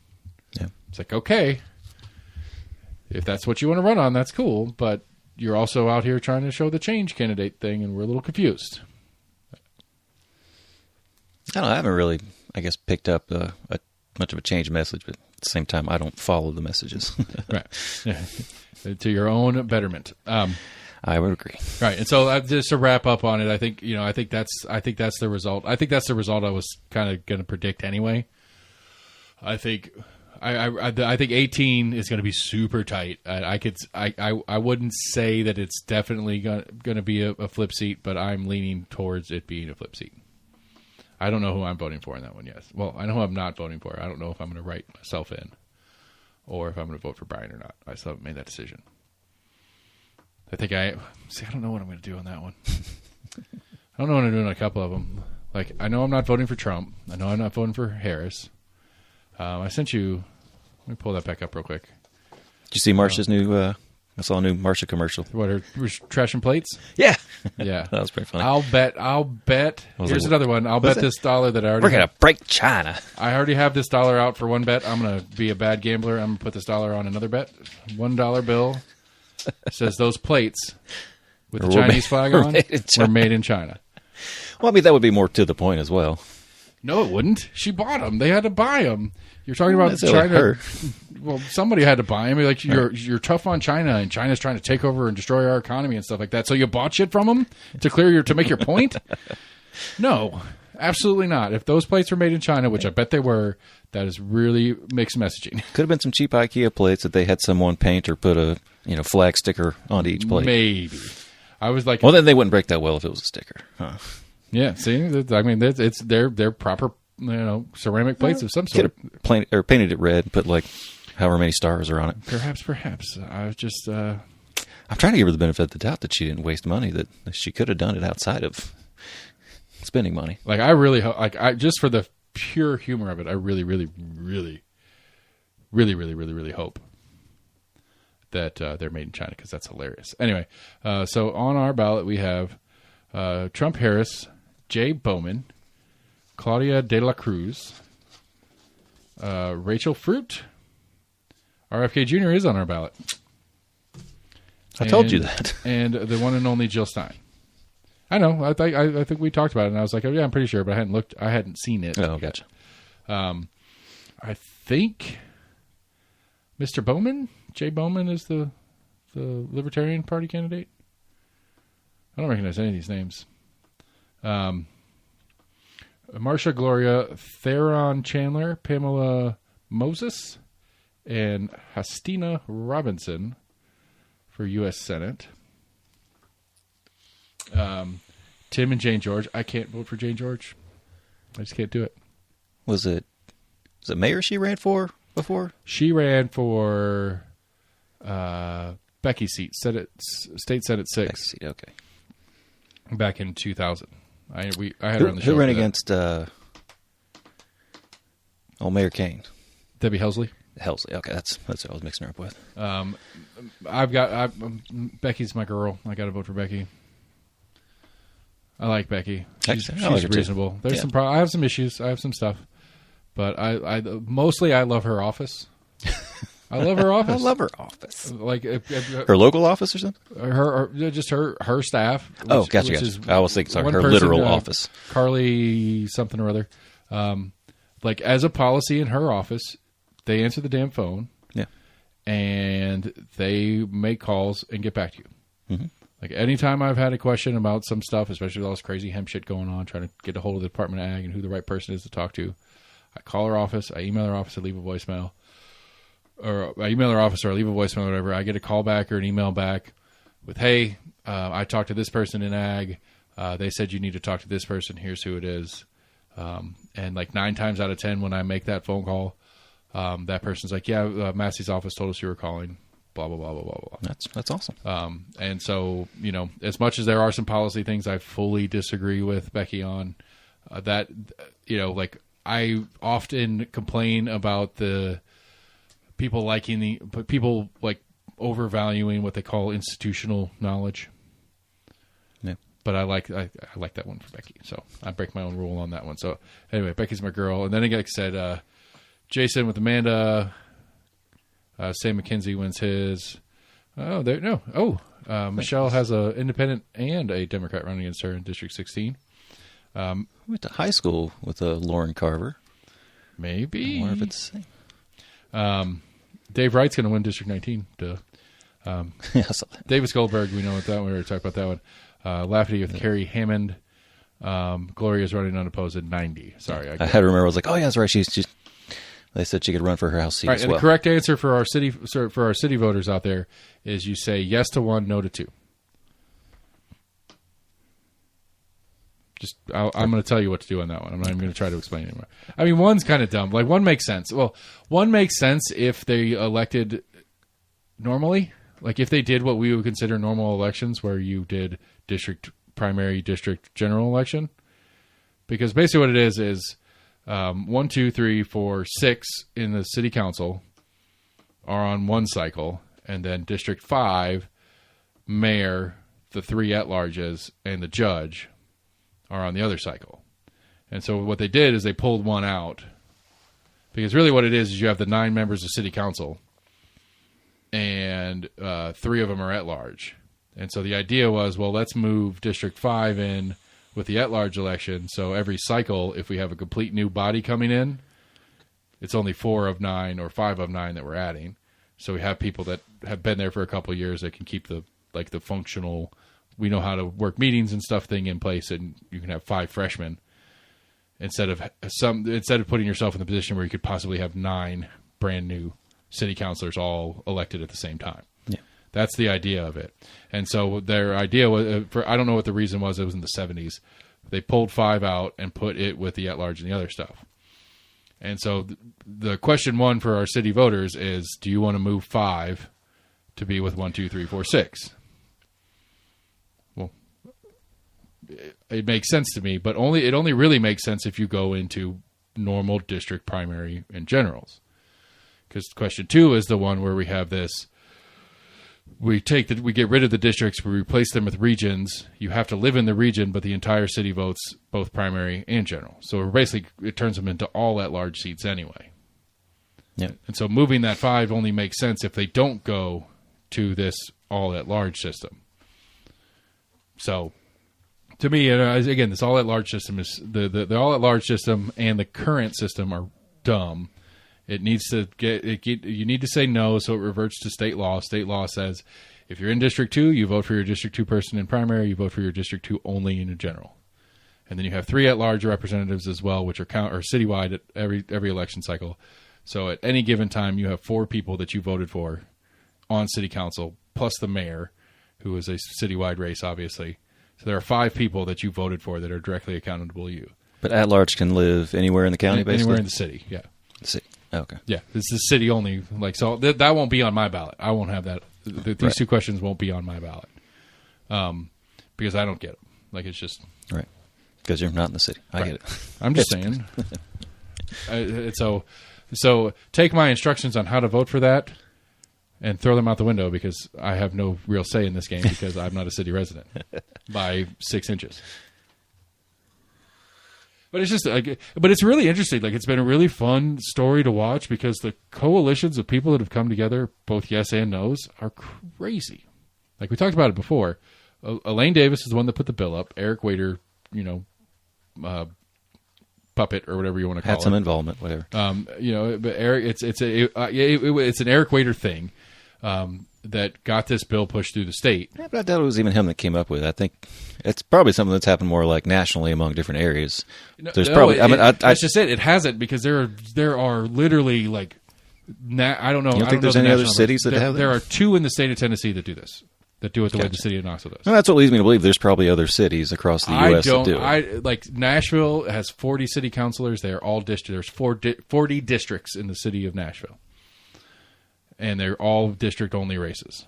Yeah. It's like, okay, if that's what you want to run on, that's cool. But you're also out here trying to show the change candidate thing, and we're a little confused. I haven't really, picked up much of a change message, but at the same time, I don't follow the messages. Right. Yeah. To your own betterment. I would agree. Right. And so just to wrap up on it, I think that's the result. I think that's the result I was kind of going to predict anyway. I think 18 is going to be super tight. I wouldn't say that it's definitely going to be a flip seat, but I'm leaning towards it being a flip seat. I don't know who I'm voting for in that one yet. Well, I know who I'm not voting for. I don't know if I'm going to write myself in or if I'm going to vote for Brian or not. I still haven't made that decision. I don't know what I'm going to do on that one. I don't know what I'm doing on a couple of them. Like, I know I'm not voting for Trump. I know I'm not voting for Harris. I sent you... Let me pull that back up real quick. Did you see Marsha's new... I saw a new Marsha commercial. What, her trash and plates? Yeah. Yeah. That was pretty funny. I'll bet. Here's another one. I'll bet this dollar that I already... We're going to break China. I already have this dollar out for one bet. I'm going to be a bad gambler. I'm going to put this dollar on another bet. $1 bill says those plates with the Chinese flag on were made in China. Well, that would be more to the point as well. No, it wouldn't. She bought them. They had to buy them. You're talking about China. Well, somebody had to buy them. Like you're tough on China, and China's trying to take over and destroy our economy and stuff like that. So you bought shit from them to make your point? No, absolutely not. If those plates were made in China, which I bet they were, that is really mixed messaging. Could have been some cheap IKEA plates that they had someone paint or put a flag sticker onto each plate. Maybe. I was like, well, then they wouldn't break that well if it was a sticker. Huh. Yeah. See, I mean, it's their proper ceramic plates of some sort. Painted it red, put like however many stars are on it. Perhaps. I was just... I'm trying to give her the benefit of the doubt that she didn't waste money, that she could have done it outside of spending money. Like, I really hope... Like, just for the pure humor of it, I really, really, really, really, really, really, really hope that they're made in China, because that's hilarious. Anyway, so on our ballot we have Trump Harris, Jay Bowman, Claudia de la Cruz, Rachel Fruit. RFK Jr. is on our ballot. I told you that. And the one and only Jill Stein. I know. I think we talked about it, and I was like, oh, yeah, I'm pretty sure, but I hadn't looked. I hadn't seen it. Oh, gotcha. I think Mr. Bowman, Jay Bowman, is the Libertarian Party candidate. I don't recognize any of these names. Marsha Gloria, Theron Chandler, Pamela Moses, and Hastina Robinson for U.S. Senate. Tim and Jane George. I can't vote for Jane George. I just can't do it. Was it mayor she ran for before? She ran for Becky's seat, State Senate 6. Becky's seat, okay. Back in 2000. I had her on the show. Who ran against Mayor Kane? Debbie Helsley. Helsley, okay, that's what I was mixing her up with. Becky's my girl. I got to vote for Becky. I like Becky. She's like reasonable. There's some I have some issues. I have some stuff, but I mostly I love her office. I love her office. I love her office. Like her local office or something. Just her staff. Gotcha. I was thinking sorry, her literal office. Carly something or other. Like as a policy in her office, they answer the damn phone. Yeah, and they make calls and get back to you. Mm-hmm. Like anytime I've had a question about some stuff, especially with all this crazy hemp shit going on, trying to get a hold of the Department of Ag and who the right person is to talk to, I call her office, I email her office, I leave a voicemail. Or I email her office or I leave a voicemail or whatever. I get a call back or an email back with, hey, I talked to this person in Ag. They said you need to talk to this person. Here's who it is. And like 9 times out of 10 when I make that phone call, that person's like, yeah, Massey's office told us you were calling. Blah, blah, blah, blah, blah, blah. That's awesome. And so, as much as there are some policy things I fully disagree with Becky on, that, like I often complain about the people people like overvaluing what they call institutional knowledge. Yeah. But I like that one for Becky. So I break my own rule on that one. So anyway, Becky's my girl. And then like I said, Jason with Amanda, Sam McKenzie wins his. Michelle has a independent and a Democrat running against her in District 16. We went to high school with Lauren Carver. Maybe. I wonder if it's the same. Dave Wright's going to win District 19. Duh. Davis Goldberg, we know what that one. We already talked about that one. Lafferty with Carrie Hammond. Gloria's running unopposed at 90. Sorry. I had to remember. I was like, oh, yeah, that's right. They said she could run for her House seat as well. And the correct answer for our city voters out there is you say yes to 1, no to 2. I'm going to tell you what to do on that one. I'm not even going to try to explain it anymore. I mean, 1's kind of dumb. Like 1 makes sense. Well, 1 makes sense if they elected normally. Like if they did what we would consider normal elections, where you did primary district general election. Because basically what it is 1, 2, 3, 4, 6 in the city council are on one cycle, and then District 5, mayor, the 3 at-larges, and the judge are on the other cycle. And so what they did is they pulled 1 out, because really what it is you have the 9 members of city council, and 3 of them are at-large. And so the idea was, well, let's move District 5 in with the at-large election, so every cycle, if we have a complete new body coming in, it's only 4 of 9 or 5 of 9 that we're adding. So we have people that have been there for a couple of years that can keep the functional, we know how to work meetings and stuff thing in place, and you can have 5 freshmen instead of putting yourself in the position where you could possibly have 9 brand new city councilors all elected at the same time. Yeah. That's the idea of it. And so their idea was, I don't know what the reason was, it was in the 70s. They pulled 5 out and put it with the at-large and the other stuff. And so the question one for our city voters is, do you want to move 5 to be with 1, 2, 3, 4, 6? Well, it makes sense to me, but it only really makes sense if you go into normal district primary and generals. Because question 2 is the one where we have this. We get rid of the districts, we replace them with regions. You have to live in the region, but the entire city votes both primary and general. So basically, it turns them into all at-large seats anyway. Yeah. And so moving that 5 only makes sense if they don't go to this all-at-large system. So, to me, again, this all-at-large system is the all-at-large system and the current system are dumb. It needs to you need to say no, so it reverts to state law. State law says if you're in District 2, you vote for your District 2 person in primary, you vote for your District 2 only in a general. And then you have 3 at-large representatives as well, which are citywide at every election cycle. So at any given time, you have 4 people that you voted for on city council, plus the mayor, who is a citywide race, obviously. So there are 5 people that you voted for that are directly accountable to you. But at-large can live anywhere in the county, basically? Anywhere in the city, yeah. The city. Okay. Yeah, this is city only. So that won't be on my ballot. I won't have that. These 2 questions won't be on my ballot, because I don't get them. It's just right because you're not in the city. I get it. I'm just saying. So take my instructions on how to vote for that, and throw them out the window because I have no real say in this game because I'm not a city resident by 6 inches. But it's just, but it's really interesting. It's been a really fun story to watch because the coalitions of people that have come together, both yes and no's, are crazy. We talked about it before. Elaine Davis is the one that put the bill up. Eric Wader, puppet or whatever you want to call it. Had some involvement, whatever. But Eric, it's an Eric Wader thing. That got this bill pushed through the state. Yeah, but I doubt it was even him that came up with it. I think it's probably something that's happened more nationally among different areas. There's probably. That's just it. It hasn't because there are literally I don't know. You don't think there's any other cities that have that? There are 2 in the state of Tennessee that do this. That do it the way the city of Knoxville does. Well, that's what leads me to believe there's probably other cities across the U.S. that do it. Nashville has 40 city councilors. They are all districts. There's 40 districts in the city of Nashville. And they're all district-only races.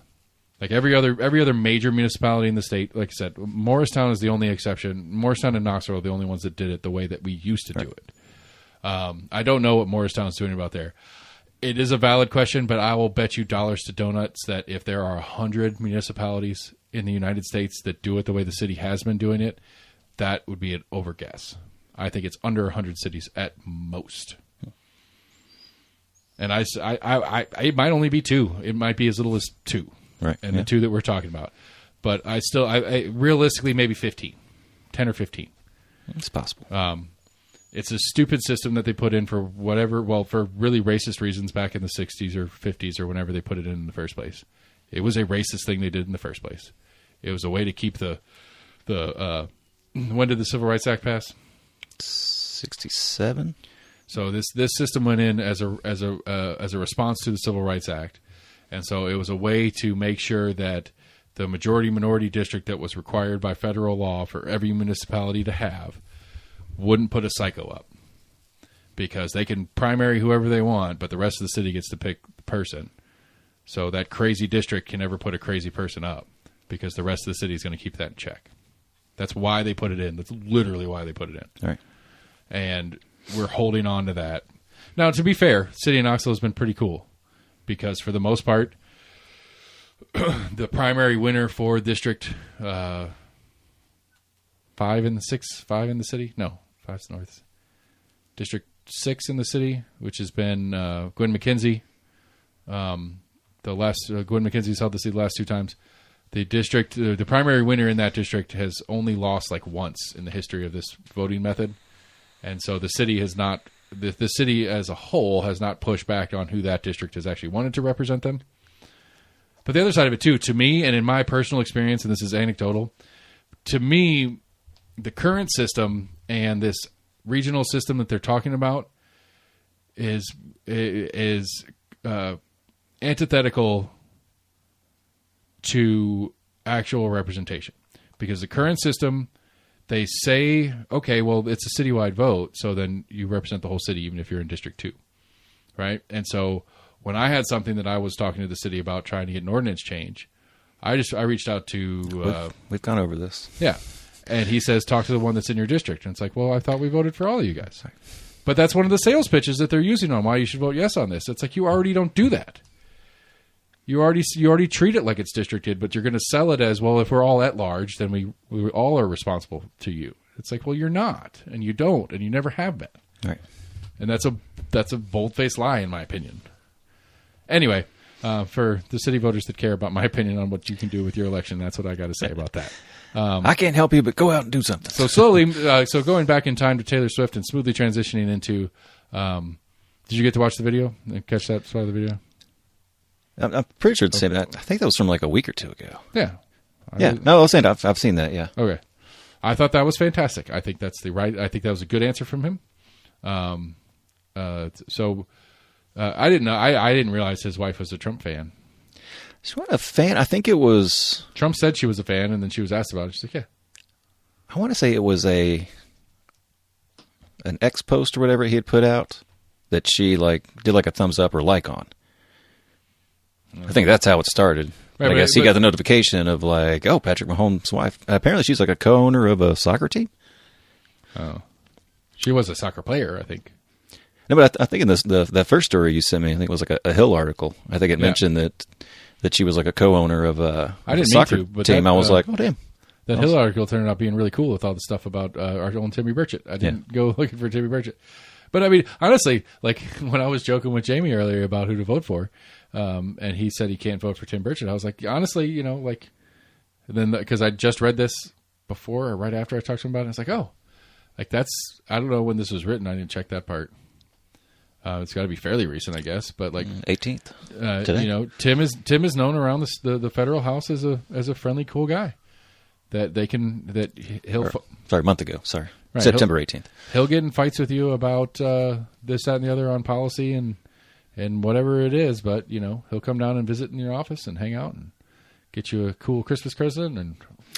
Every other major municipality in the state, like I said, Morristown is the only exception. Morristown and Knoxville are the only ones that did it the way that we used to do it. I don't know what Morristown is doing about there. It is a valid question, but I will bet you dollars to donuts that if there are 100 municipalities in the United States that do it the way the city has been doing it, that would be an overguess. I think it's under 100 cities at most. And it might only be 2. It might be as little as 2. Right. And the 2 that we're talking about. But I realistically, maybe 15. 10 or 15. It's possible. It's a stupid system that they put in for for really racist reasons back in the 60s or 50s or whenever they put it in the first place. It was a racist thing they did in the first place. It was a way to keep the when did the Civil Rights Act pass? 67. So this system went in as a response to the Civil Rights Act, and so it was a way to make sure that the majority-minority district that was required by federal law for every municipality to have wouldn't put a psycho up, because they can primary whoever they want, but the rest of the city gets to pick the person. So that crazy district can never put a crazy person up, because the rest of the city is going to keep that in check. That's why they put it in. That's literally why they put it in. All right. And we're holding on to that. Now, to be fair, City of Knoxville has been pretty cool because, for the most part, the primary winner for District 5 in the city? No, 5's north. District 6 in the city, which has been Gwen McKenzie. Gwen McKenzie's held the seat the last 2 times. The primary winner in that district has only lost once in the history of this voting method. And so the city has not, the city as a whole has not pushed back on who that district has actually wanted to represent them. But the other side of it too, to me, and in my personal experience, and this is anecdotal, to me, the current system and this regional system that they're talking about is antithetical to actual representation. Because the current system, they say, okay, well, it's a citywide vote, so then you represent the whole city, even if you're in District 2, right? And so when I had something that I was talking to the city about trying to get an ordinance change, I reached out to... we've gone over this. Yeah. And he says, talk to the one that's in your district. And it's like, well, I thought we voted for all of you guys. But that's one of the sales pitches that they're using on why you should vote yes on this. It's like, you already don't do that. You already treat it like it's districted, but you're going to sell it as, well, if we're all at large, then we all are responsible to you. It's like, well, you're not, and you don't, and you never have been. Right. And that's a bold-faced lie, in my opinion. Anyway, for the city voters that care about my opinion on what you can do with your election, that's what I got to say about that. I can't help you, but go out and do something. So slowly, going back in time to Taylor Swift and smoothly transitioning into, did you get to watch the video and catch that part of the video? I'm pretty sure it's the same. I think that was from like a week or two ago. Yeah. No, I was saying I've seen that. Yeah. Okay. I thought that was fantastic. I think that's I think that was a good answer from him. I didn't know. I didn't realize his wife was a Trump fan. She wasn't a fan. I think it was... Trump said she was a fan, and then she was asked about it. She's like, yeah. I want to say it was an X post or whatever he had put out that she did like a thumbs up or like on. I think that's how it started. Right, I guess he got the notification of like, oh, Patrick Mahomes' wife. Apparently she's like a co-owner of a soccer team. Oh. She was a soccer player, I think. No, but I think in that first story you sent me, I think it was like a Hill article. I think it mentioned that she was like a co-owner of a soccer team. I was like, oh, damn. That Hill article turned out being really cool with all the stuff about our own Timmy Burchett. I didn't go looking for Timmy Burchett. But I mean, honestly, like when I was joking with Jamie earlier about who to vote for, and he said he can't vote for Tim Burchett, I was like, honestly, because I just read this before or right after I talked to him about it, I was like, oh, like that's, I don't know when this was written. I didn't check that part. It's got to be fairly recent, I guess, but like 18th. Today. Tim is known around the federal house as a friendly, cool guy. Sorry, a month ago. Sorry, right, September 18th. He'll get in fights with you about this, that, and the other on policy and whatever it is. But he'll come down and visit in your office and hang out and get you a cool Christmas present. And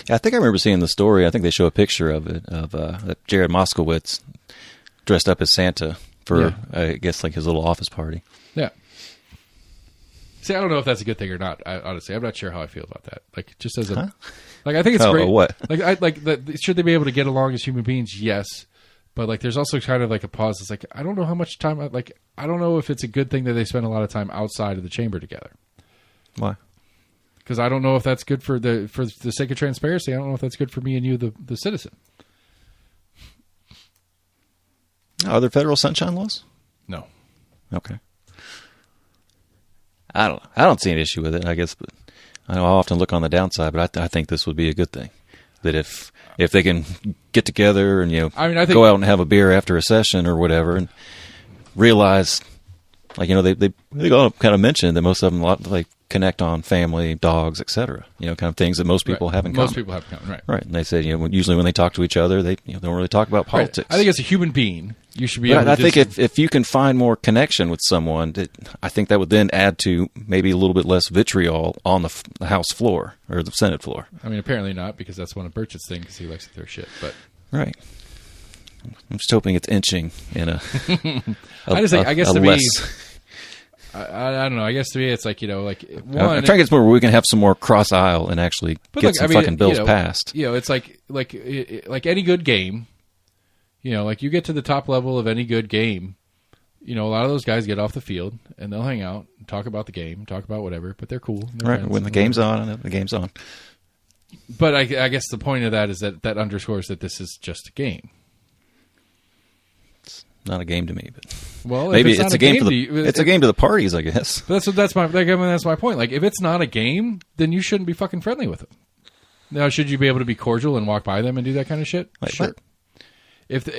I think I remember seeing the story. I think they show a picture of it of Jared Moskowitz dressed up as Santa for I guess like his little office party. Yeah. See, I don't know if that's a good thing or not. Honestly, I'm not sure how I feel about that. Like, just as a, I think it's great. What? Should they be able to get along as human beings? Yes, but like, there's also kind of like a pause. It's like, I don't know how much time. I don't know if it's a good thing that they spend a lot of time outside of the chamber together. Why? Because I don't know if that's good for the sake of transparency. I don't know if that's good for me and you, the citizen. Are there federal sunshine laws? No. Okay. I don't see an issue with it, I guess, but I know I'll often look on the downside, but I think this would be a good thing. That if they can get together and I think, go out and have a beer after a session or whatever and realize, like, they all kind of mentioned that most of them like connect on family, dogs, etc. Kind of things that most people have in common. Most people have in common, right? Right, and they said usually when they talk to each other, they don't really talk about politics. Right. I think as a human being, you should be able to. I think if you can find more connection with someone, I think that would then add to maybe a little bit less vitriol on the House floor or the Senate floor. I mean, apparently not, because that's one of Burchett's things, because he likes to throw shit. But right, I'm just hoping it's inching in a. I don't know. I guess to me, it's like, one. I'm trying to get somewhere where we can have some more cross aisle and actually get some fucking bills passed. It's like any good game. Like you get to the top level of any good game, a lot of those guys get off the field and they'll hang out and talk about the game, talk about whatever, but they're cool. Right. When the game's on, the game's on. But I guess the point of that is that underscores that this is just a game. It's not a game to me, but maybe it's a game it's a game to the parties, I guess. But that's my point. Like, if it's not a game, then you shouldn't be fucking friendly with them. Now, should you be able to be cordial and walk by them and do that kind of shit? Like, sure. If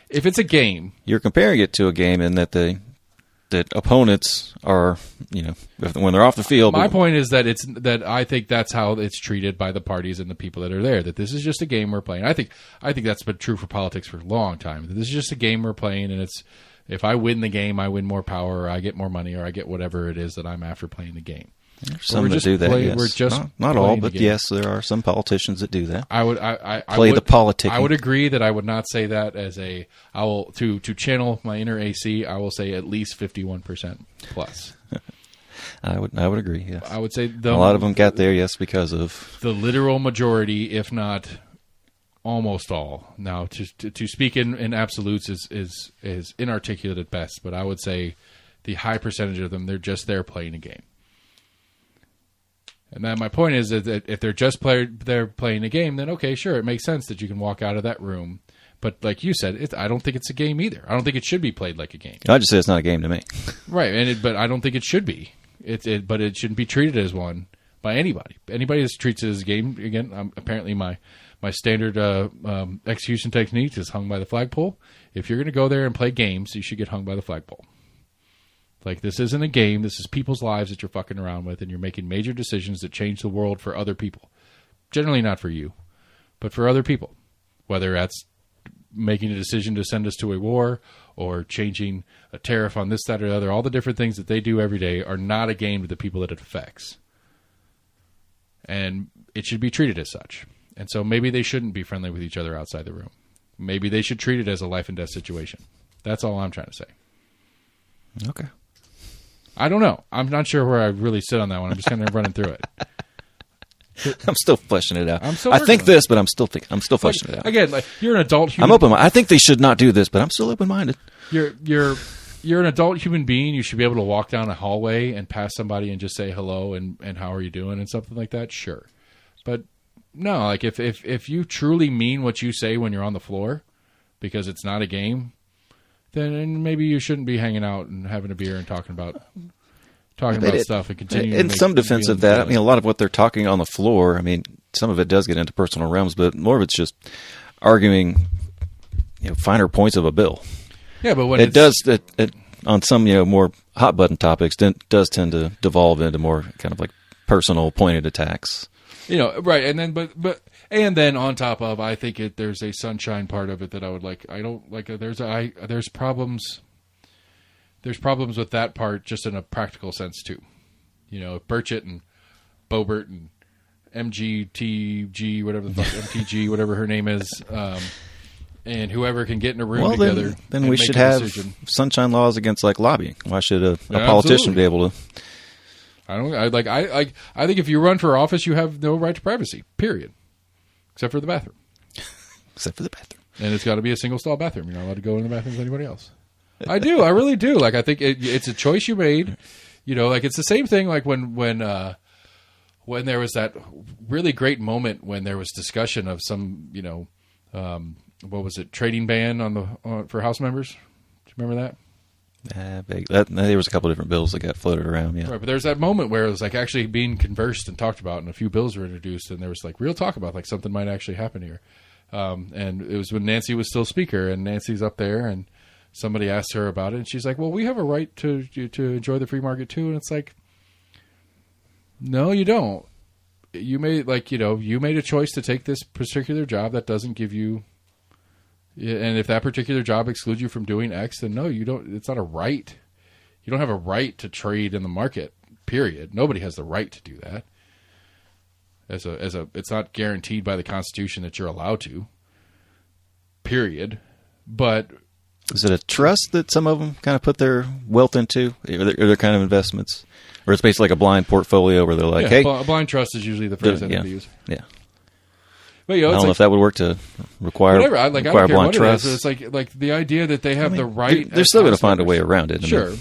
it's a game, you're comparing it to a game in that that opponents are, when they're off the field. My point is that I think that's how it's treated by the parties and the people that are there. That this is just a game we're playing. I think that's been true for politics for a long time. That this is just a game we're playing, and it's, if I win the game, I win more power, or I get more money, or I get whatever it is that I'm after playing the game. There's some that do that, yes. We're just not all, but yes, there are some politicians that do that. I would play the politicking. I would agree that I would not say that as a. I will to channel my inner AC. I will say at least 51% plus. I would agree. Yes, I would say a lot of them got there. Yes, because of the literal majority, if not almost all. Now, to speak in absolutes is inarticulate at best, but I would say the high percentage of them, they're just there playing a game. And then my point is that if they're just they're playing a game, then okay, sure, it makes sense that you can walk out of that room. But like you said, I don't think it's a game either. I don't think it should be played like a game. I just say it's not a game to me. Right, but I don't think it should be. But it shouldn't be treated as one by anybody. Anybody that treats it as a game, again, apparently my standard execution technique is hung by the flagpole. If you're going to go there and play games, you should get hung by the flagpole. Like, this isn't a game. This is people's lives that you're fucking around with, and you're making major decisions that change the world for other people. Generally not for you, but for other people. Whether that's making a decision to send us to a war or changing a tariff on this, that, or the other. All the different things that they do every day are not a game to the people that it affects. And it should be treated as such. And so maybe they shouldn't be friendly with each other outside the room. Maybe they should treat it as a life and death situation. That's all I'm trying to say. Okay. I don't know. I'm not sure where I really sit on that one. I'm just kind of running through it. I'm still fleshing it out. I think this, but I'm still fleshing it out. Again, like, you're an adult human. I'm open-minded. I think they should not do this, but I'm still open-minded. You're an adult human being. You should be able to walk down a hallway and pass somebody and just say hello and how are you doing and something like that. Sure, but no. Like if you truly mean what you say when you're on the floor, because it's not a game, then maybe you shouldn't be hanging out and having a beer and talking about stuff and continuing. In some defense of that, I mean, a lot of what they're talking on the floor, I mean, some of it does get into personal realms, but more of it's just arguing, finer points of a bill. Yeah, but when it does on some more hot button topics, it does tend to devolve into more kind of like personal pointed attacks. Right, and then on top of, I think there's a sunshine part of it that I would like. I don't like. There's problems. There's problems with that part just in a practical sense, too. Burchett and Boebert and MGTG, whatever the fuck, MTG, whatever her name is, and whoever can get in a room together. Then we should have sunshine laws against, like, lobbying. Why should a politician be able to? I think if you run for office, you have no right to privacy, period. Except for the bathroom. Except for the bathroom. And it's got to be a single-stall bathroom. You're not allowed to go in the bathroom with anybody else. I do. I really do. Like, I think it's a choice you made. Like, it's the same thing like when there was that really great moment when there was discussion of some, what was it, trading ban for House members. Do you remember that? There was a couple different bills that got floated around, yeah. Right, but there's that moment where it was like actually being conversed and talked about, and a few bills were introduced, and there was like real talk about like something might actually happen here. And it was when Nancy was still Speaker, and Nancy's up there, and somebody asked her about it, and she's like, well, we have a right to enjoy the free market too. And it's like, no, you don't. You made you made a choice to take this particular job that doesn't give you, and if that particular job excludes you from doing X, then no, you don't. It's not a right. You don't have a right to trade in the market, period. Nobody has the right to do that. It's not guaranteed by the Constitution that you're allowed to, period. But is it a trust that some of them kind of put their wealth into, or their kind of investments? Or it's basically like a blind portfolio where they're like, hey. A blind trust is usually the phrase that they use. Yeah. But, I don't know if that would work to require blind trust. It's like the idea that they have the right. They're still going to find a way around it. Sure.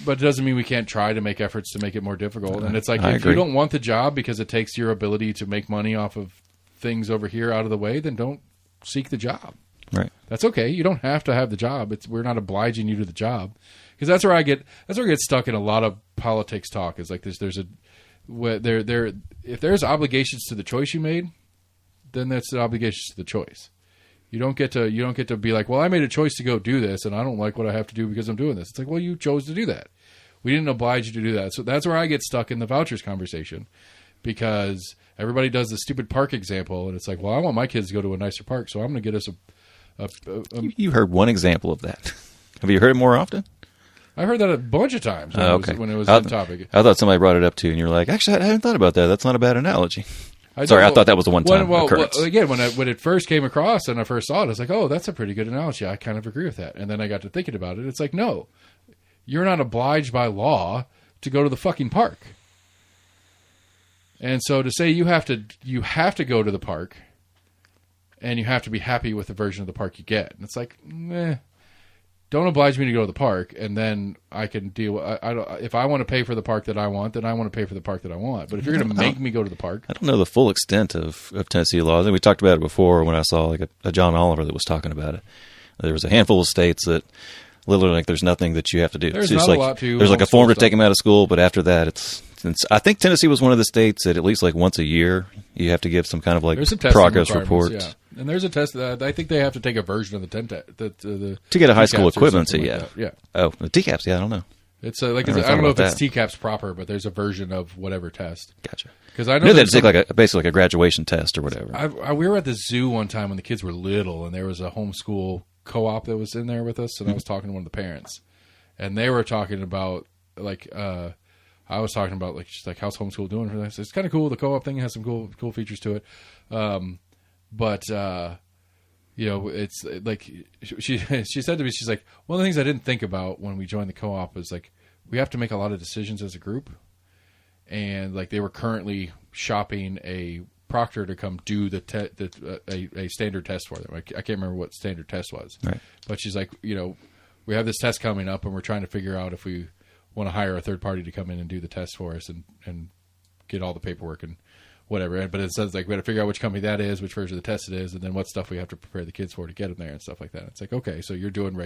But it doesn't mean we can't try to make efforts to make it more difficult. And it's like, if you don't want the job because it takes your ability to make money off of things over here out of the way, then don't seek the job. Right. That's okay. You don't have to have the job. We're not obliging you to the job. Because that's where I get stuck in a lot of politics talk. Is like if there's obligations to the choice you made, then that's the obligations to the choice. You don't get to be like, well, I made a choice to go do this, and I don't like what I have to do because I'm doing this. It's like, well, you chose to do that. We didn't oblige you to do that. So that's where I get stuck in the vouchers conversation, because everybody does the stupid park example, and it's like, well, I want my kids to go to a nicer park, so I'm going to get us You heard one example of that. Have you heard it more often? I heard that a bunch of times when it was a topic. I thought somebody brought it up too, and you're like, actually, I hadn't thought about that. That's not a bad analogy. I thought that was the one-time occurrence. Well, again, when it first came across and I first saw it, I was like, oh, that's a pretty good analogy. I kind of agree with that. And then I got to thinking about it. It's like, no, you're not obliged by law to go to the fucking park. And so to say you have to go to the park and you have to be happy with the version of the park you get. And it's like, don't oblige me to go to the park, and then I can deal. If I want to pay for the park that I want, then I want to pay for the park that I want. But if you're going to make me go to the park, I don't know the full extent of Tennessee laws. And we talked about it before when I saw like a John Oliver that was talking about it. There was a handful of states that literally like there's nothing that you have to do. There's not a lot to. There's like a form to take them out of school, but after that, it's. I think Tennessee was one of the states that at least like once a year you have to give some kind of like progress report. Yeah. And there's a test that I think they have to take a version of the to get a high school equivalency. Yeah. Oh, the TCAPs. Yeah, I don't know. It's I don't know if it's TCAPs proper, but there's a version of whatever test. Gotcha. Because I know that it's like basically like a graduation test or whatever. We were at the zoo one time when the kids were little, and there was a homeschool co-op that was in there with us, and I was talking to one of the parents, and they were talking about like. I was talking about like just like how's homeschool doing for this. It's kind of cool. The co-op thing has some cool features to it, but it's like she said to me, she's like, one of the things I didn't think about when we joined the co-op is like we have to make a lot of decisions as a group, and like they were currently shopping a proctor to come do a standard test for them. I can't remember what standard test was, right. But she's like, we have this test coming up, and we're trying to figure out if we want to hire a third party to come in and do the test for us and get all the paperwork and whatever. But it says like we got to figure out which company that is, which version of the test it is, and then what stuff we have to prepare the kids for to get them there and stuff like that. It's like, okay, so you're doing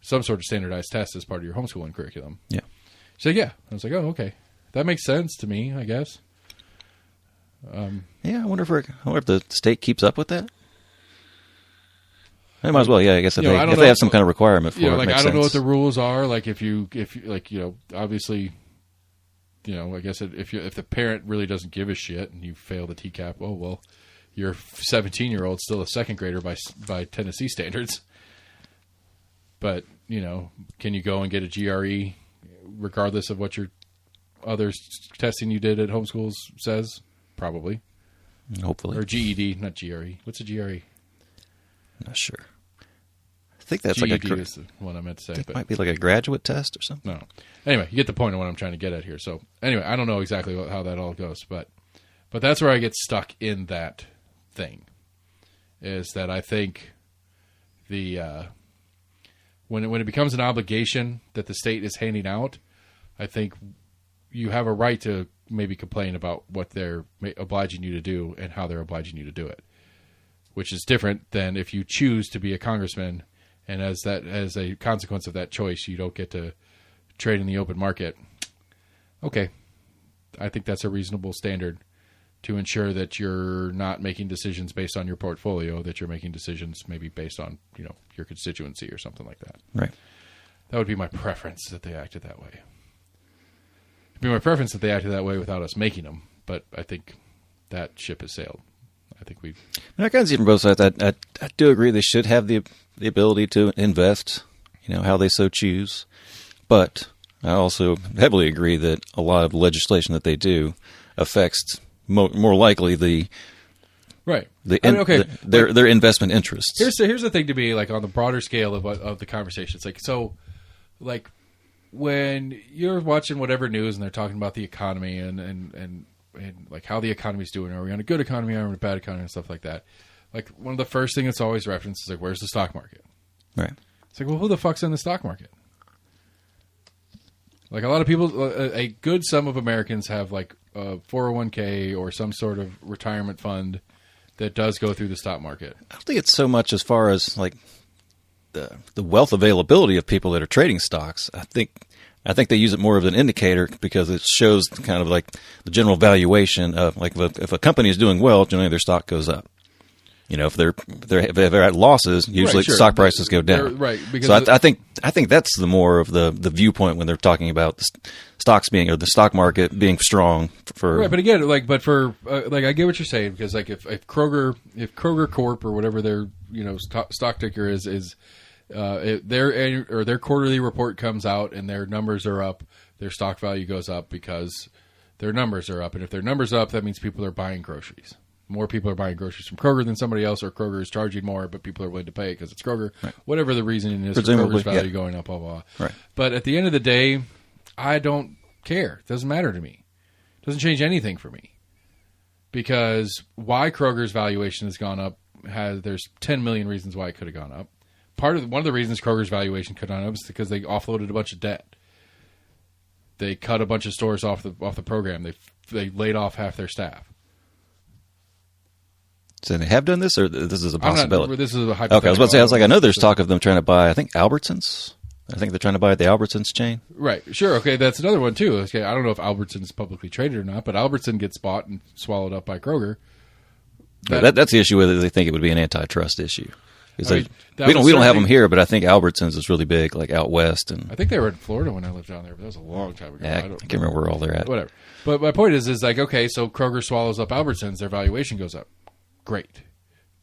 some sort of standardized test as part of your homeschooling curriculum. Yeah. So yeah, I was like, oh, okay, that makes sense to me, I guess. Yeah, I wonder if the state keeps up with that. They might as well, yeah. I guess if they have some kind of requirement for it, like makes I don't know sense. what the rules are. Like if you obviously, I guess if the parent really doesn't give a shit and you fail the TCAP, oh well, your 17-year-old still a second grader by Tennessee standards. But can you go and get a GRE regardless of what your other testing you did at homeschools says? Probably, hopefully, or GED, not GRE. What's a GRE? Not sure. I think that's GED like a is the one I meant to say. It might be like a graduate test or something. No. Anyway, you get the point of what I'm trying to get at here. So anyway, I don't know exactly how that all goes, but that's where I get stuck in that thing. Is that I think the when it becomes an obligation that the state is handing out, I think you have a right to maybe complain about what they're obliging you to do and how they're obliging you to do it. Which is different than if you choose to be a congressman, and as a consequence of that choice, you don't get to trade in the open market. Okay, I think that's a reasonable standard to ensure that you're not making decisions based on your portfolio, that you're making decisions maybe based on your constituency or something like that. Right. That would be my preference that they acted that way. It'd be my preference that they acted that way without us making them, but I think that ship has sailed. I think I kind of see from both sides. I do agree they should have the ability to invest, how they so choose. But I also heavily agree that a lot of legislation that they do affects more likely their investment interests. Here's the thing to me, like on the broader scale of the conversation. It's like like when you're watching whatever news and they're talking about the economy and like how the economy's doing. Are we on a good economy? Are we on a bad economy? And stuff like that. Like one of the first things that's always referenced is like, where's the stock market? Right. It's like, well, who the fuck's in the stock market? Like a lot of people, a good sum of Americans have like a 401k or some sort of retirement fund that does go through the stock market. I don't think it's so much as far as like the wealth availability of people that are trading stocks. I think they use it more of an indicator because it shows kind of like the general valuation of like if a company is doing well, generally their stock goes up. If they're at losses, usually stock prices go down. Right. Because so I think that's the more of the viewpoint when they're talking about the stocks being or the stock market being strong for. Right, but again, I get what you're saying because like if Kroger Corp or whatever their stock ticker is their quarterly report comes out and their numbers are up, their stock value goes up because their numbers are up. And if their numbers are up, that means people are buying groceries. More people are buying groceries from Kroger than somebody else, or Kroger is charging more, but people are willing to pay it because it's Kroger. Right. Whatever the reasoning is for Kroger's value going up, blah, blah, blah. Right. But at the end of the day, I don't care. It doesn't matter to me. It doesn't change anything for me. Because why Kroger's valuation has gone up, there's 10 million reasons why it could have gone up. One of the reasons Kroger's valuation could have gone up is because they offloaded a bunch of debt. They cut a bunch of stores off the program. They laid off half their staff. So they have done this, or this is a possibility? This is a hypothetical. Okay, I was about to say, I know there's talk of them trying to buy, I think, Albertsons. I think they're trying to buy the Albertsons chain. Right, sure. Okay, that's another one, too. Okay, I don't know if Albertsons publicly traded or not, but Albertson gets bought and swallowed up by Kroger. That's the issue, whether they think it would be an antitrust issue. We don't have them here, but I think Albertsons is really big, like out west. And I think they were in Florida when I lived down there, but that was a long time ago. Yeah, I can't remember where all they're at. Whatever. But my point is like, okay, so Kroger swallows up Albertsons, their valuation goes up. Great.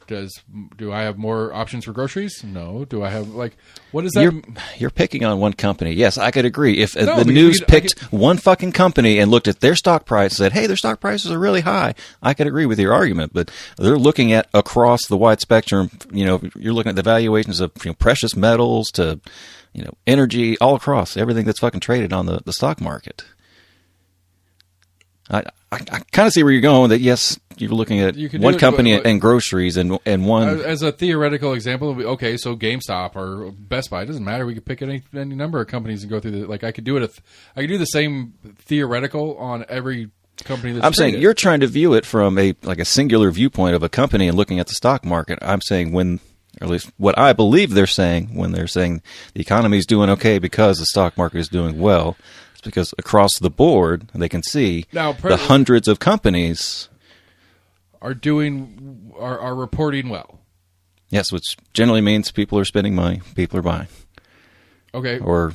Do I have more options for groceries? No. Do I have, what is that? You're picking on one company. Yes, I could agree. If the news picked one fucking company and looked at their stock price and said, hey, their stock prices are really high, I could agree with your argument. But they're looking at across the wide spectrum. You're looking at the valuations of precious metals to, energy, all across everything that's fucking traded on the stock market. I kind of see where you're going. That yes, you're looking at one company and groceries and one. As a theoretical example, okay, so GameStop or Best Buy, it doesn't matter. We could pick any number of companies and go through I could do it. I could do the same theoretical on every company that's I'm traded. Saying you're trying to view it from a singular viewpoint of a company and looking at the stock market. I'm saying or at least what I believe they're saying when they're saying the economy is doing okay because the stock market is doing well. Because across the board, they can see the hundreds of companies are reporting well. Yes, which generally means people are spending money, people are buying. Okay. Or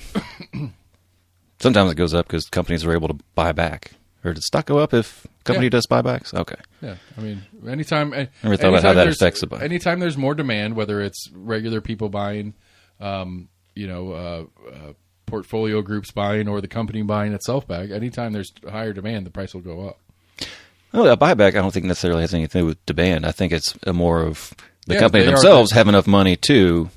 sometimes it goes up because companies are able to buy back. Or does stock go up if a company does buybacks? Okay. Yeah, I mean, anytime. Never thought about how that affects the buy. Anytime there's more demand, whether it's regular people buying, portfolio groups buying or the company buying itself back, anytime there's higher demand, the price will go up. Well, a buyback I don't think necessarily has anything to do with demand. I think it's more of the company themselves have enough money to,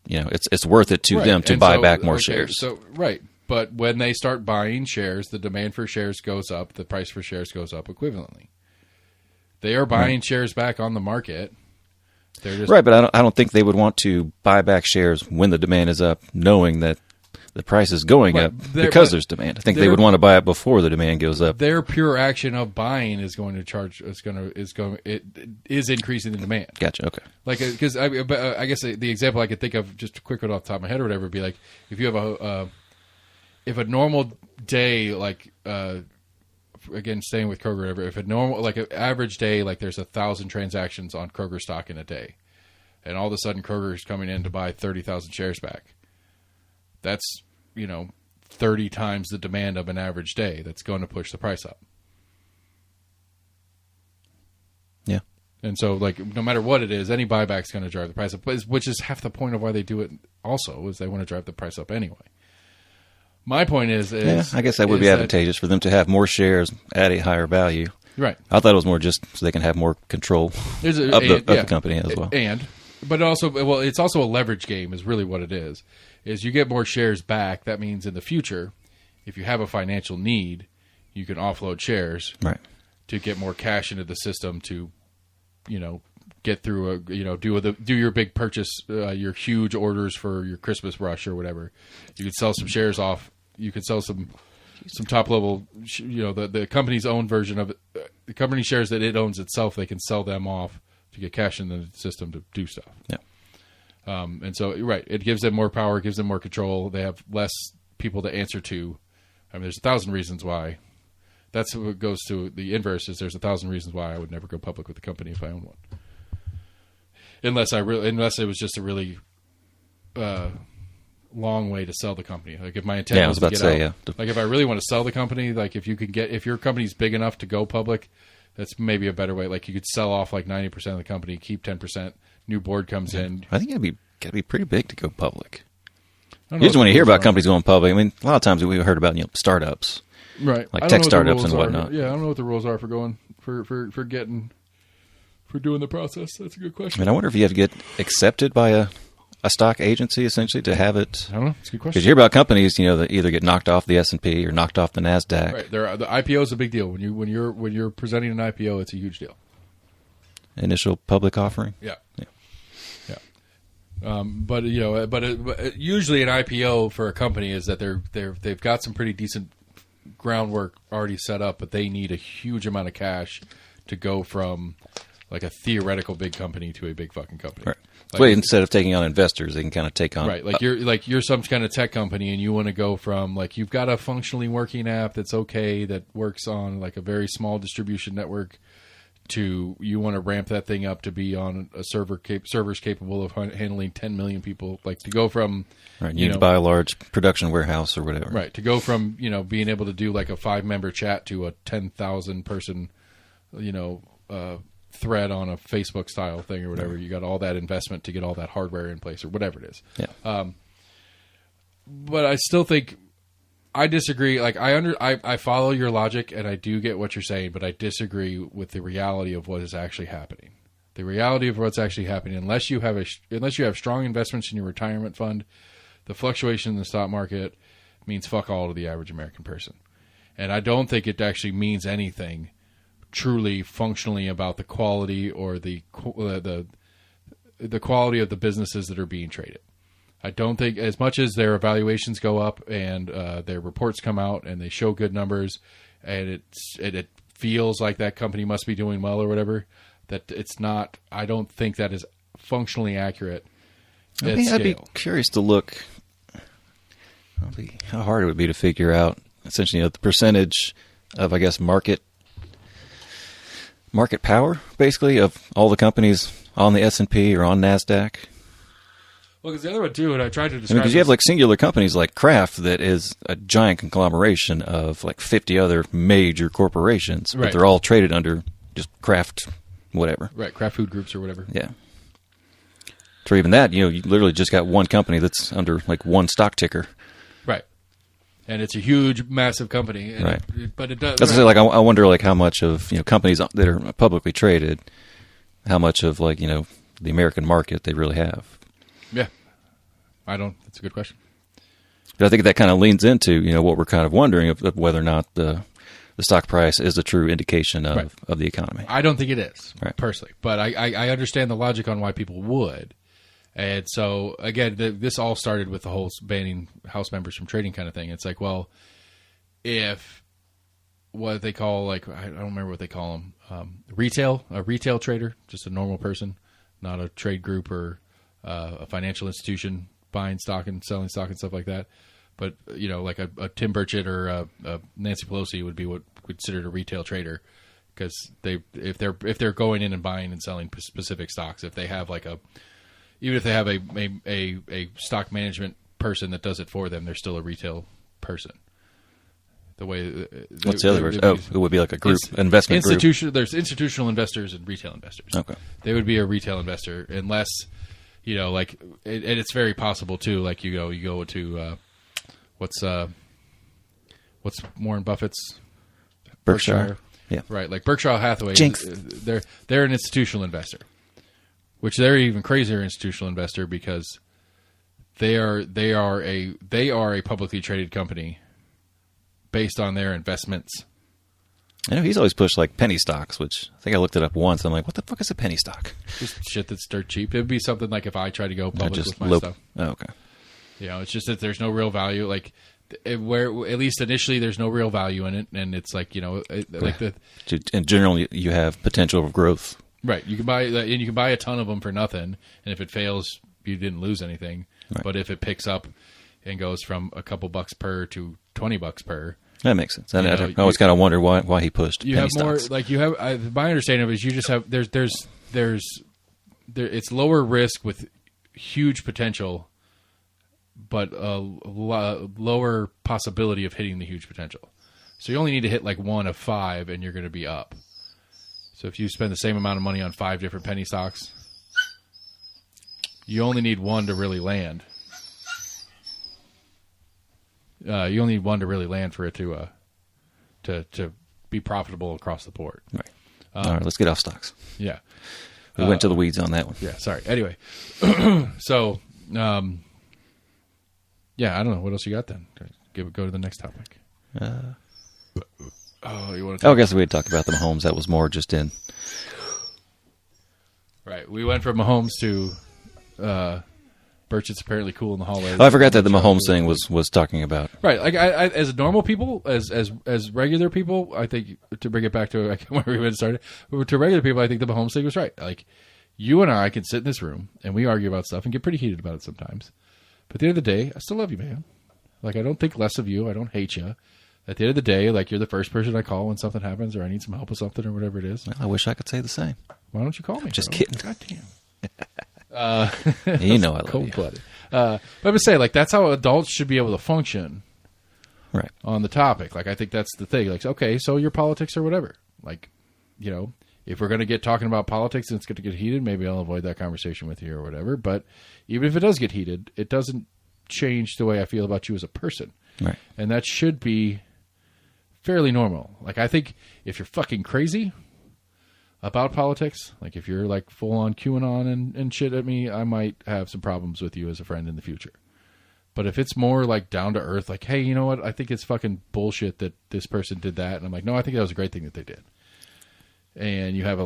it's worth it to them to buy back more shares. So right, but when they start buying shares, the demand for shares goes up, the price for shares goes up equivalently. They are buying shares back on the market. They're just right, but I don't think they would want to buy back shares when the demand is up, knowing that the price is going up because there's demand. I think they would want to buy it before the demand goes up. Their pure action of buying is going to it is increasing the demand. Gotcha. Okay. Because I guess the example I could think of just quick one off the top of my head or whatever would be like if you have if a normal day again staying with Kroger or whatever, if a normal an average day there's 1,000 transactions on Kroger stock in a day, and all of a sudden Kroger is coming in to buy 30,000 shares back. That's, 30 times the demand of an average day. That's going to push the price up. Yeah. And so, no matter what it is, any buyback's going to drive the price up, which is half the point of why they do it also, is they want to drive the price up anyway. My point is I guess that would be advantageous for them to have more shares at a higher value. Right. I thought it was more just so they can have more control of the company as well. But also, it's also a leverage game is really what it is you get more shares back. That means in the future, if you have a financial need, you can offload shares to get more cash into the system to, get through do your big purchase, your huge orders for your Christmas rush or whatever. You could sell some shares off. You could sell some top level, the company's own version of it, the company shares that it owns itself. They can sell them off to get cash in the system to do stuff. Yeah. And so, it gives them more power, gives them more control. They have less people to answer to. I mean, there's 1,000 reasons why. That's what goes to the inverse is there's 1,000 reasons why I would never go public with the company if I owned one. Unless it was just a really long way to sell the company. If my intent was to get out. If I really want to sell the company, if your company's big enough to go public, that's maybe a better way. You could sell off 90% of the company, keep 10%. New board comes in. I think it'd be got to be pretty big to go public. Usually when you hear about companies going public, I mean, a lot of times we've heard about startups, right? Like tech startups and whatnot. Yeah, I don't know what the rules are for going for doing the process. That's a good question. I mean, I wonder if you have to get accepted by a stock agency essentially to have it. I don't know. It's a good question. Because you hear about companies, that either get knocked off the S&P or knocked off the NASDAQ. Right. The IPO is a big deal. When you're presenting an IPO, it's a huge deal. Initial public offering. Yeah. But usually an IPO for a company is that they've got some pretty decent groundwork already set up, but they need a huge amount of cash to go from like a theoretical big company to a big fucking company. Right. Like, instead of taking on investors, they can kind of take on you're some kind of tech company and you want to go from you've got a functionally working app that's okay that works on like a very small distribution network to you want to ramp that thing up to be on a servers capable of handling 10 million people, like to go from you need to buy a large production warehouse or whatever, right? To go from being able to do like a 5-member chat to a 10,000 person thread on a Facebook style thing or whatever. You got all that investment to get all that hardware in place or whatever it is. Yeah. But I still think I disagree. Like I follow your logic and I do get what you're saying, but I disagree with the reality of what is actually happening. The reality of what's actually happening, unless you have strong investments in your retirement fund, the fluctuation in the stock market means fuck all to the average American person. And I don't think it actually means anything truly functionally about the quality or the quality of the businesses that are being traded. I don't think, as much as their evaluations go up and their reports come out and they show good numbers and it feels like that company must be doing well or whatever, that it's not. I don't think that is functionally accurate. I'd be curious to look how hard it would be to figure out essentially the percentage of, I guess, market power, basically, of all the companies on the S&P or on NASDAQ. Well, because the other one, too, and I tried to describe... Because you have, singular companies like Kraft that is a giant conglomeration of, 50 other major corporations, but they're all traded under just Kraft whatever. Right, Kraft Food Groups or whatever. Yeah. For even that, you literally just got one company that's under, one stock ticker. Right. And it's a huge, massive company. And right. But it does... That's I wonder, how much of, companies that are publicly traded, how much of, the American market they really have. Yeah. That's a good question. But I think that kind of leans into, what we're kind of wondering of whether or not the stock price is a true indication of the economy. I don't think it is, personally. But I understand the logic on why people would. And so, again, this all started with the whole banning House members from trading kind of thing. It's like, well, if what they call, I don't remember what they call them, a retail trader, just a normal person, not a trade group or a financial institution buying stock and selling stock and stuff like that. But, like a Tim Burchett or a Nancy Pelosi would be what considered a retail trader, because if they're going in and buying and selling specific stocks, if they have even if they have a stock management person that does it for them, they're still a retail person. The way what's the other word? It would be like a group investment group. There's institutional investors and retail investors. Okay, they would be a retail investor unless and it's very possible too. Like you go to what's Warren Buffett's Berkshire. Yeah, right. Like Berkshire Hathaway, Jinx. They're an institutional investor. Which they're even crazier institutional investor because they are a publicly traded company based on their investments. I know he's always pushed penny stocks, which I think I looked it up once. I'm like, what the fuck is a penny stock? Just shit that's dirt cheap. It'd be something like if I try to go public with my stuff. Oh, okay. It's just that there's no real value. Where at least initially there's no real value in it, and it's in general you have potential of growth. Right, you can buy a ton of them for nothing, and if it fails, you didn't lose anything. Right. But if it picks up and goes from a couple bucks per to $20 per, that makes sense. And I always kind of wonder why he pushed. You have more stocks. My understanding of it is you just have it's lower risk with huge potential, but lower possibility of hitting the huge potential. So you only need to hit 1 of 5, and you're going to be up. So if you spend the same amount of money on 5 different penny stocks, you only need one to really land. You only need one to really land for it to be profitable across the board. Right. All right, let's get off stocks. Yeah. We went to the weeds on that one. Yeah, sorry. Anyway, so, yeah, I don't know. What else you got then? Go to the next topic. You want to I guess we had talked about the Mahomes. That was more just in. Right. We went from Mahomes to Burchett's apparently cool in the hallway. Oh, I forgot that the Mahomes thing was talking about. Right. Like I as normal people, as regular people, I think, to bring it back to where we went started, to regular people, I think the Mahomes thing was right. Like, you and I can sit in this room and we argue about stuff and get pretty heated about it sometimes. But at the end of the day, I still love you, man. Like, I don't think less of you. I don't hate you. At the end of the day, like, you're the first person I call when something happens or I need some help with something or whatever it is. I wish I could say the same. Why don't you call me? Just kidding. God damn. You know I love cold-blooded. But I'm saying, like, that's how adults should be able to function, right, on the topic. Like, I think that's the thing. Like, okay, so your politics or whatever. Like, you know, if we're going to get talking about politics and it's going to get heated, maybe I'll avoid that conversation with you or whatever. But even if it does get heated, it doesn't change the way I feel about you as a person. Right. And that should be fairly normal. Like, I think if you're fucking crazy about politics, like if you're like full on QAnon and shit at me, I might have some problems with you as a friend in the future. But if it's more like down to earth, like, hey, you know what? I think it's fucking bullshit that this person did that. And I'm like, no, I think that was a great thing that they did. And you have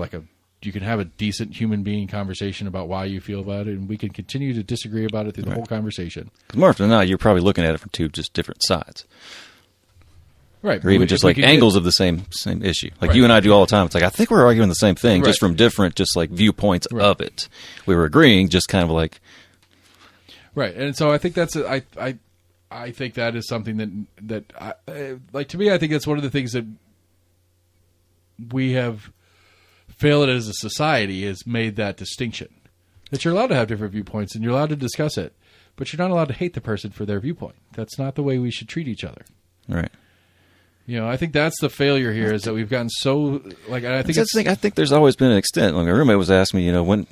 you can have a decent human being conversation about why you feel about it. And we can continue to disagree about it through the whole conversation. Because more often than not, you're probably looking at it from two just different sides. Right. Or even just like angles of the same issue. Like you and I do all the time. It's like, I think we're arguing the same thing, just from different, just like viewpoints of it. We were agreeing, just kind of like. Right. And so I think that's, I think that is something that like, to me, I think that's one of the things that we have failed as a society, is made that distinction. That you're allowed to have different viewpoints and you're allowed to discuss it, but you're not allowed to hate the person for their viewpoint. That's not the way we should treat each other. Right. You know, I think that's the failure here, is that we've gotten so, like, I think I think there's always been an extent. Like, my roommate was asking me, you know, when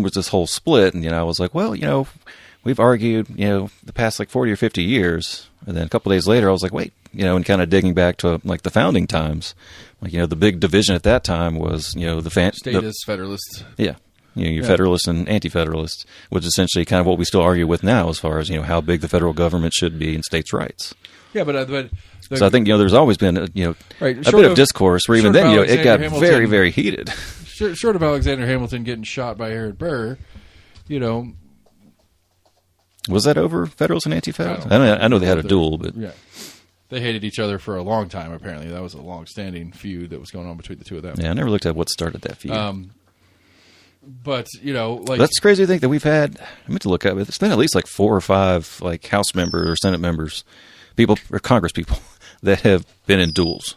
was this whole split? And, you know, I was like, well, you know, we've argued, you know, the past like 40 or 50 years. And then a couple of days later, I was like, wait, you know, and kind of digging back to like the founding times. Like, you know, the big division at that time was, you know, statists, federalists. Yeah. You know, your federalists and anti-federalists, which is essentially kind of what we still argue with now, as far as, you know, how big the federal government should be in states' rights. Yeah, but so I think, you know, there's always been, you know, a bit of discourse where even then, you know, it got very, very heated. Short of Alexander Hamilton getting shot by Aaron Burr, you know. Was that over Federalists and Anti-Federalists? I know they had a duel, but. Yeah. They hated each other for a long time, apparently. That was a long-standing feud that was going on between the two of them. Yeah, I never looked at what started that feud. But, you know, like. That's crazy to think that we've had, I meant to look up, it's been at least like 4 or 5 like House members or Senate members, people, or Congress people, that have been in duels.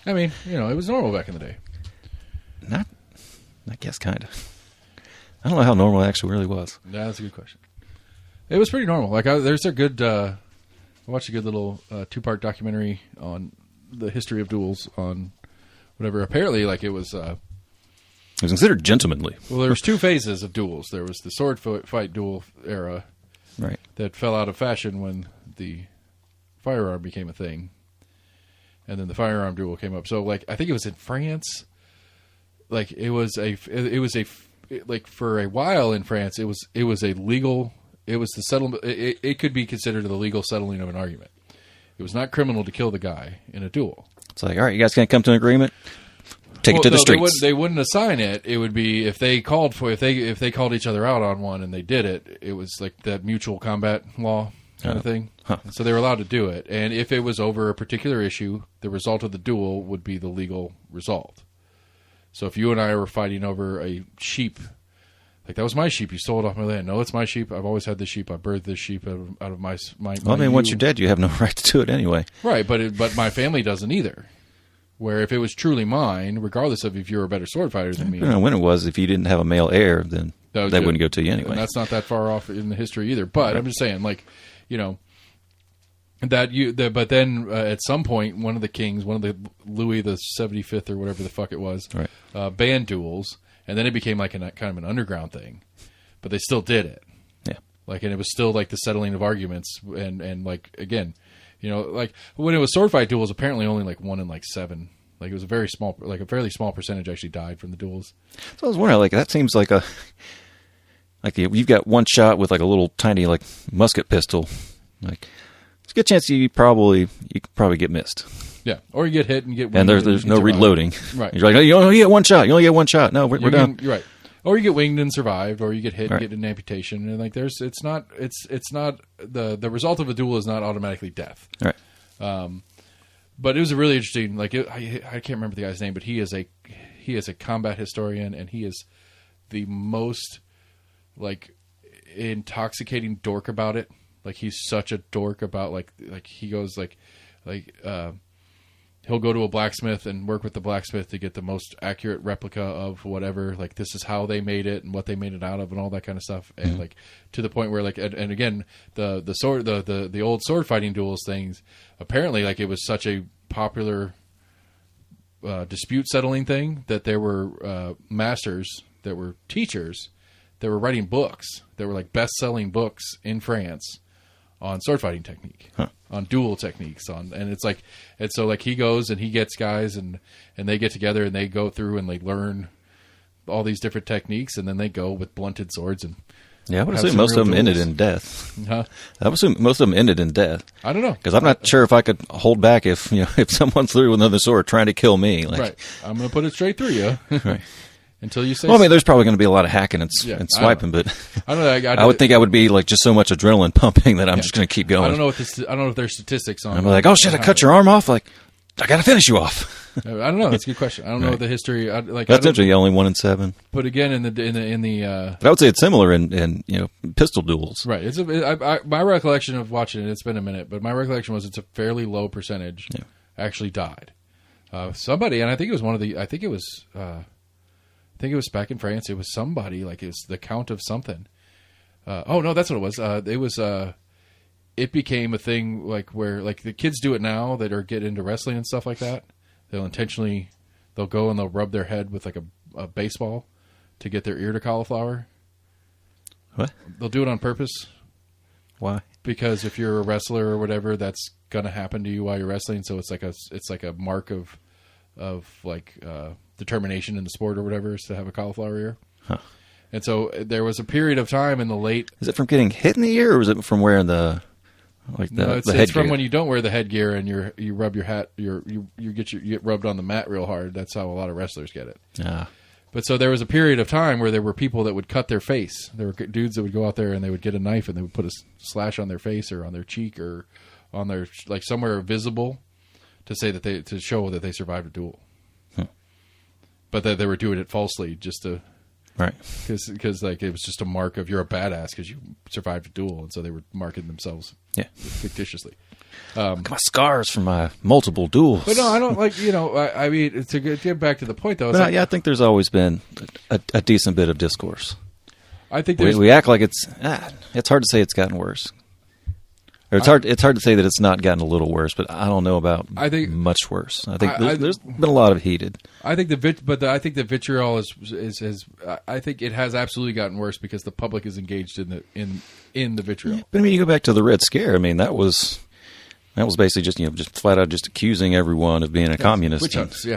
I mean, you know, it was normal back in the day. Not, I guess, kind of. I don't know how normal it actually really was. Yeah, that's a good question. It was pretty normal. Like, there's a good, I watched a good little 2-part documentary on the history of duels on whatever. Apparently, like, it was considered gentlemanly. Well, there was 2 phases of duels. There was the sword fight duel era, right, that fell out of fashion when the firearm became a thing, and then the firearm duel came up. So, like, I think it was in France. Like, it was like, for a while in France, it was a legal. It was the settlement. It could be considered the legal settling of an argument. It was not criminal to kill the guy in a duel. It's like, all right, you guys can't come to an agreement. Take it to the streets. They wouldn't assign it. It would be if they called each other out on one and they did it. It was like that mutual combat law kind of thing. Huh. So they were allowed to do it. And if it was over a particular issue, the result of the duel would be the legal result. So if you and I were fighting over a sheep. Like, that was my sheep. You stole it off my land. No, it's my sheep. I've always had this sheep. I birthed this sheep out of my well, I mean, once you're dead, you have no right to do it anyway. Right, but my family doesn't either. Where if it was truly mine, regardless of if you were a better sword fighter than me. I don't know when it was. If you didn't have a male heir, then that wouldn't go to you anyway. And that's not that far off in the history either. But I'm just saying, like, you know, but then at some point, one of the kings, one of the Louis the 75th or whatever the fuck it was, banned duels. And then it became like kind of an underground thing. but they still did it. Yeah. Like, and it was still like the settling of arguments, and like again, like when it was sword fight duels, apparently only like 1 in like 7. Like it was a fairly small percentage actually died from the duels. So I was wondering, like that seems like you've got one shot with like a little tiny like musket pistol. Like there's a good chance you could probably get missed. Yeah, or you get hit and get winged. And there's no reloading. Right. You're like, oh, you only get one shot. You only get one shot. No, we're done. You're right. Or you get winged and survived, or you get hit and get an amputation. And like it's not the result of a duel is not automatically death. Right. But it was a really interesting. Like I can't remember the guy's name, but he is a combat historian, and he is the most like intoxicating dork about it. Like he's such a dork about like he goes like he'll go to a blacksmith and work with the blacksmith to get the most accurate replica of whatever. Like this is how they made it and what they made it out of and all that kind of stuff. And like to the point where like and again the old sword fighting duels things, apparently like it was such a popular dispute settling thing that there were masters that were teachers that were writing books that were like best-selling books in France on sword fighting technique, on duel techniques, and so like he goes and he gets guys and they get together and they go through and they learn all these different techniques, and then they go with blunted swords and I would assume most of them ended in death. Huh? I would assume most of them ended in death. I don't know, because I'm not sure if I could hold back if someone threw another sword trying to kill me. Like, right, I'm going to put it straight through you. Right. Until you say. Well, I mean, there's probably going to be a lot of hacking and swiping, but I don't know. I would think I would be like just so much adrenaline pumping that I'm just going to keep going. I don't know if there's statistics on. I'm like, oh shit, I cut your arm off. Like, I got to finish you off. I don't know. That's a good question. I don't know the history. That's actually only 1 in 7. But again, in the. But I would say it's similar in pistol duels. Right. It's my recollection of watching it. It's been a minute, but my recollection was it's a fairly low percentage actually died. Somebody, and I think it was one of the. I think it was back in France. It was somebody, like it was the Count of something. Oh no, that's what it was. It was. It became a thing like where like the kids do it now that are get into wrestling and stuff like that. They'll go and they'll rub their head with like a baseball to get their ear to cauliflower. What? They'll do it on purpose. Why? Because if you're a wrestler or whatever, that's gonna happen to you while you're wrestling. So it's like a mark of like determination in the sport or whatever is to have a cauliflower ear. Huh. And so there was a period of time in the late. Is it from getting hit in the ear, or is it from wearing the No, it's from when you don't wear the headgear and you rub your hat. You get rubbed on the mat real hard. That's how a lot of wrestlers get it. Yeah. But so there was a period of time where there were people that would cut their face. There were dudes that would go out there and they would get a knife and they would put a slash on their face or on their cheek or on their like somewhere visible to say that to show that they survived a duel. But that they were doing it falsely just to, right? Because like it was just a mark of you're a badass because you survived a duel, and so they were marking themselves, fictitiously. Look at my scars from my multiple duels. But no, I don't like I mean to get back to the point though. I think there's always been a decent bit of discourse. I think we act like it's hard to say it's gotten worse. Or it's hard to say that it's not gotten a little worse, but I don't know about much worse. I think there's been a lot of heated. I think I think the vitriol is I think it has absolutely gotten worse because the public is engaged in the vitriol. But I mean, you go back to the Red Scare. I mean, that was basically just flat out just accusing everyone of being a communist. Witch hunts,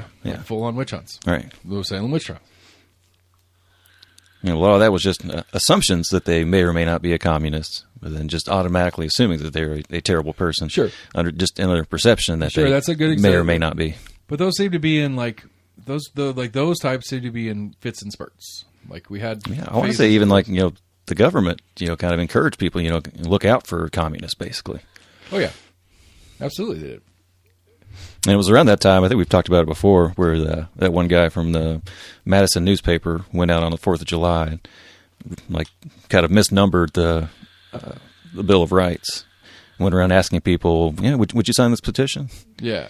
full on witch hunts. Right, the Salem witch trial. A lot of that was just assumptions that they may or may not be a communist, but then just automatically assuming that they're a terrible person. Sure. Under perception that they that's a good may or may not be. But those seem to be in those types seem to be in fits and spurts. Like we had. Yeah, I want to say even like the government kind of encouraged people look out for communists basically. Oh yeah, absolutely they did. And it was around that time, I think we've talked about it before, where that one guy from the Madison newspaper went out on the 4th of July and like kind of misnumbered the Bill of Rights. Went around asking people, would you sign this petition? Yeah.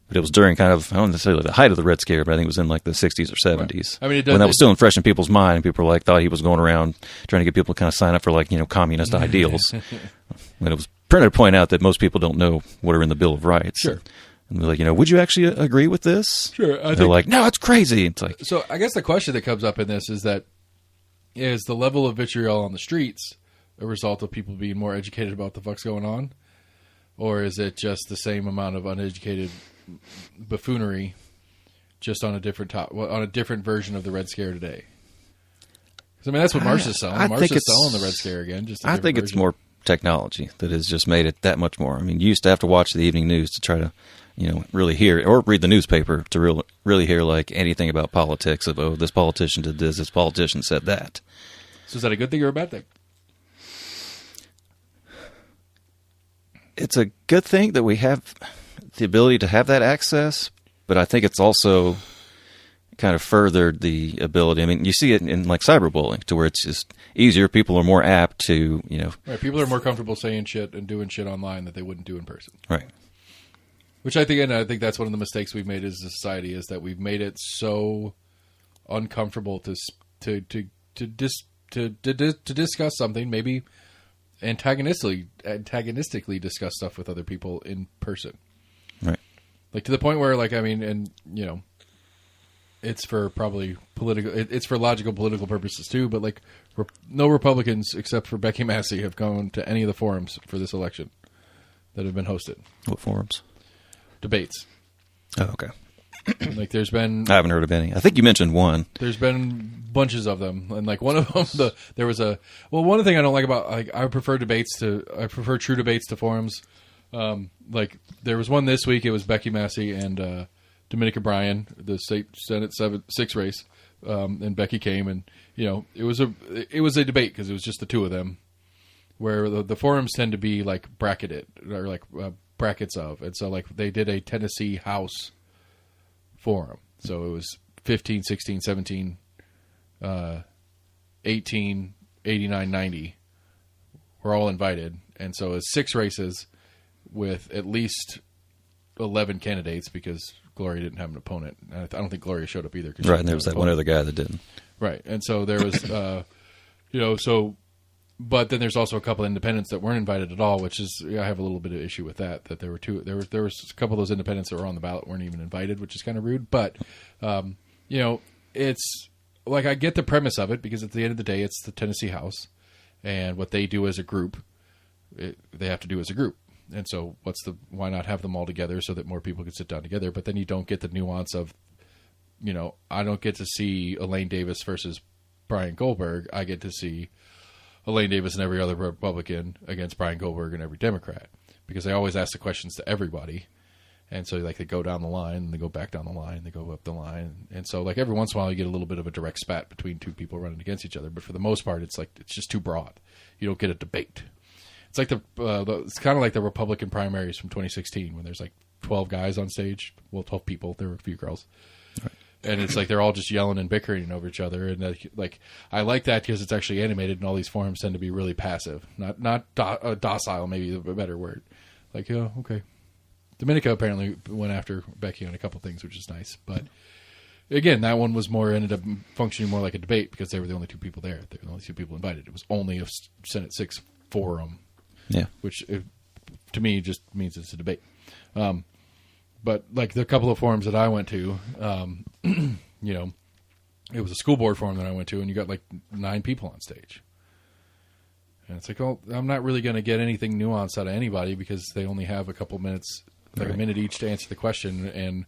But it was during kind of, I don't necessarily the height of the Red Scare, but I think it was in like the 60s or 70s. Right. I mean, when that was still fresh in people's mind, and people thought he was going around trying to get people to kind of sign up for like, communist ideals. When it was printed to point out that most people don't know what are in the Bill of Rights. Sure. And they're like, would you actually agree with this? Sure. They're like, no, it's crazy. It's like, so I guess the question that comes up in this is that is the level of vitriol on the streets a result of people being more educated about the fuck's going on? Or is it just the same amount of uneducated buffoonery just on a different on a different version of the Red Scare today? Because, I mean, that's what Marcia's selling. Marcia's selling the Red Scare again. I think it's more technology that has just made it that much more. I mean, you used to have to watch the evening news to try to, really hear, or read the newspaper to really hear, like, anything about politics of, oh, this politician did this politician said that. So is that a good thing or a bad thing? It's a good thing that we have the ability to have that access, but I think it's also kind of furthered the ability. I mean, you see it in like cyberbullying, to where it's just easier. People are more apt to, Right, people are more comfortable saying shit and doing shit online that they wouldn't do in person. Right. Which I think that's one of the mistakes we've made as a society, is that we've made it so uncomfortable to discuss something, maybe antagonistically discuss stuff with other people in person. Right. Like, to the point where, like, I mean, it's for probably it's for logical political purposes too, but like no Republicans except for Becky Massey have gone to any of the forums for this election that have been hosted. What forums? Debates. Oh, okay. Like, there's been... I haven't heard of any. I think you mentioned one. There's been bunches of them, and like one of them, there was a... Well, one thing I don't like about... Like, I prefer true debates to forums. Like, there was one this week. It was Becky Massey and Dominica Bryan, the Senate 6 race, and Becky came, and it was a debate because it was just the two of them, where the forums tend to be like bracketed, or like brackets of, and so like they did a Tennessee House forum. So it was 15, 16, 17, 18, 89, 90 were all invited. And so it's 6 races with at least 11 candidates, because Gloria didn't have an opponent. I don't think Gloria showed up either. Right, and there was that one other guy that didn't. Right, and so there was, but then there's also a couple of independents that weren't invited at all, which is, I have a little bit of issue with that there were there was a couple of those independents that were on the ballot weren't even invited, which is kind of rude. But it's like, I get the premise of it, because at the end of the day, it's the Tennessee House, and what they do as a group, they have to do as a group. And so why not have them all together so that more people can sit down together? But then you don't get the nuance of, I don't get to see Elaine Davis versus Brian Goldberg. I get to see Elaine Davis and every other Republican against Brian Goldberg and every Democrat, because they always ask the questions to everybody. And so, like, they go down the line, and they go back down the line, they go up the line. And so, like, every once in a while you get a little bit of a direct spat between two people running against each other. But for the most part, it's just too broad. You don't get a debate. It's like it's kind of like the Republican primaries from 2016, when there's like 12 guys on stage. Well, 12 people. There were a few girls. Right. And it's like they're all just yelling and bickering over each other. And like, I like that because it's actually animated, and all these forums tend to be really passive, not docile, maybe a better word. Like, oh, okay. Dominica apparently went after Becky on a couple things, which is nice. But again, that one ended up functioning more like a debate, because they were the only two people there. They were the only two people invited. It was only a Senate 6 forum. Yeah, which to me just means it's a debate. But like the couple of forums that I went to, it was a school board forum that I went to, and you got like 9 people on stage. And it's like, well, I'm not really going to get anything nuanced out of anybody, because they only have a couple minutes, like right. A minute each to answer the question. And,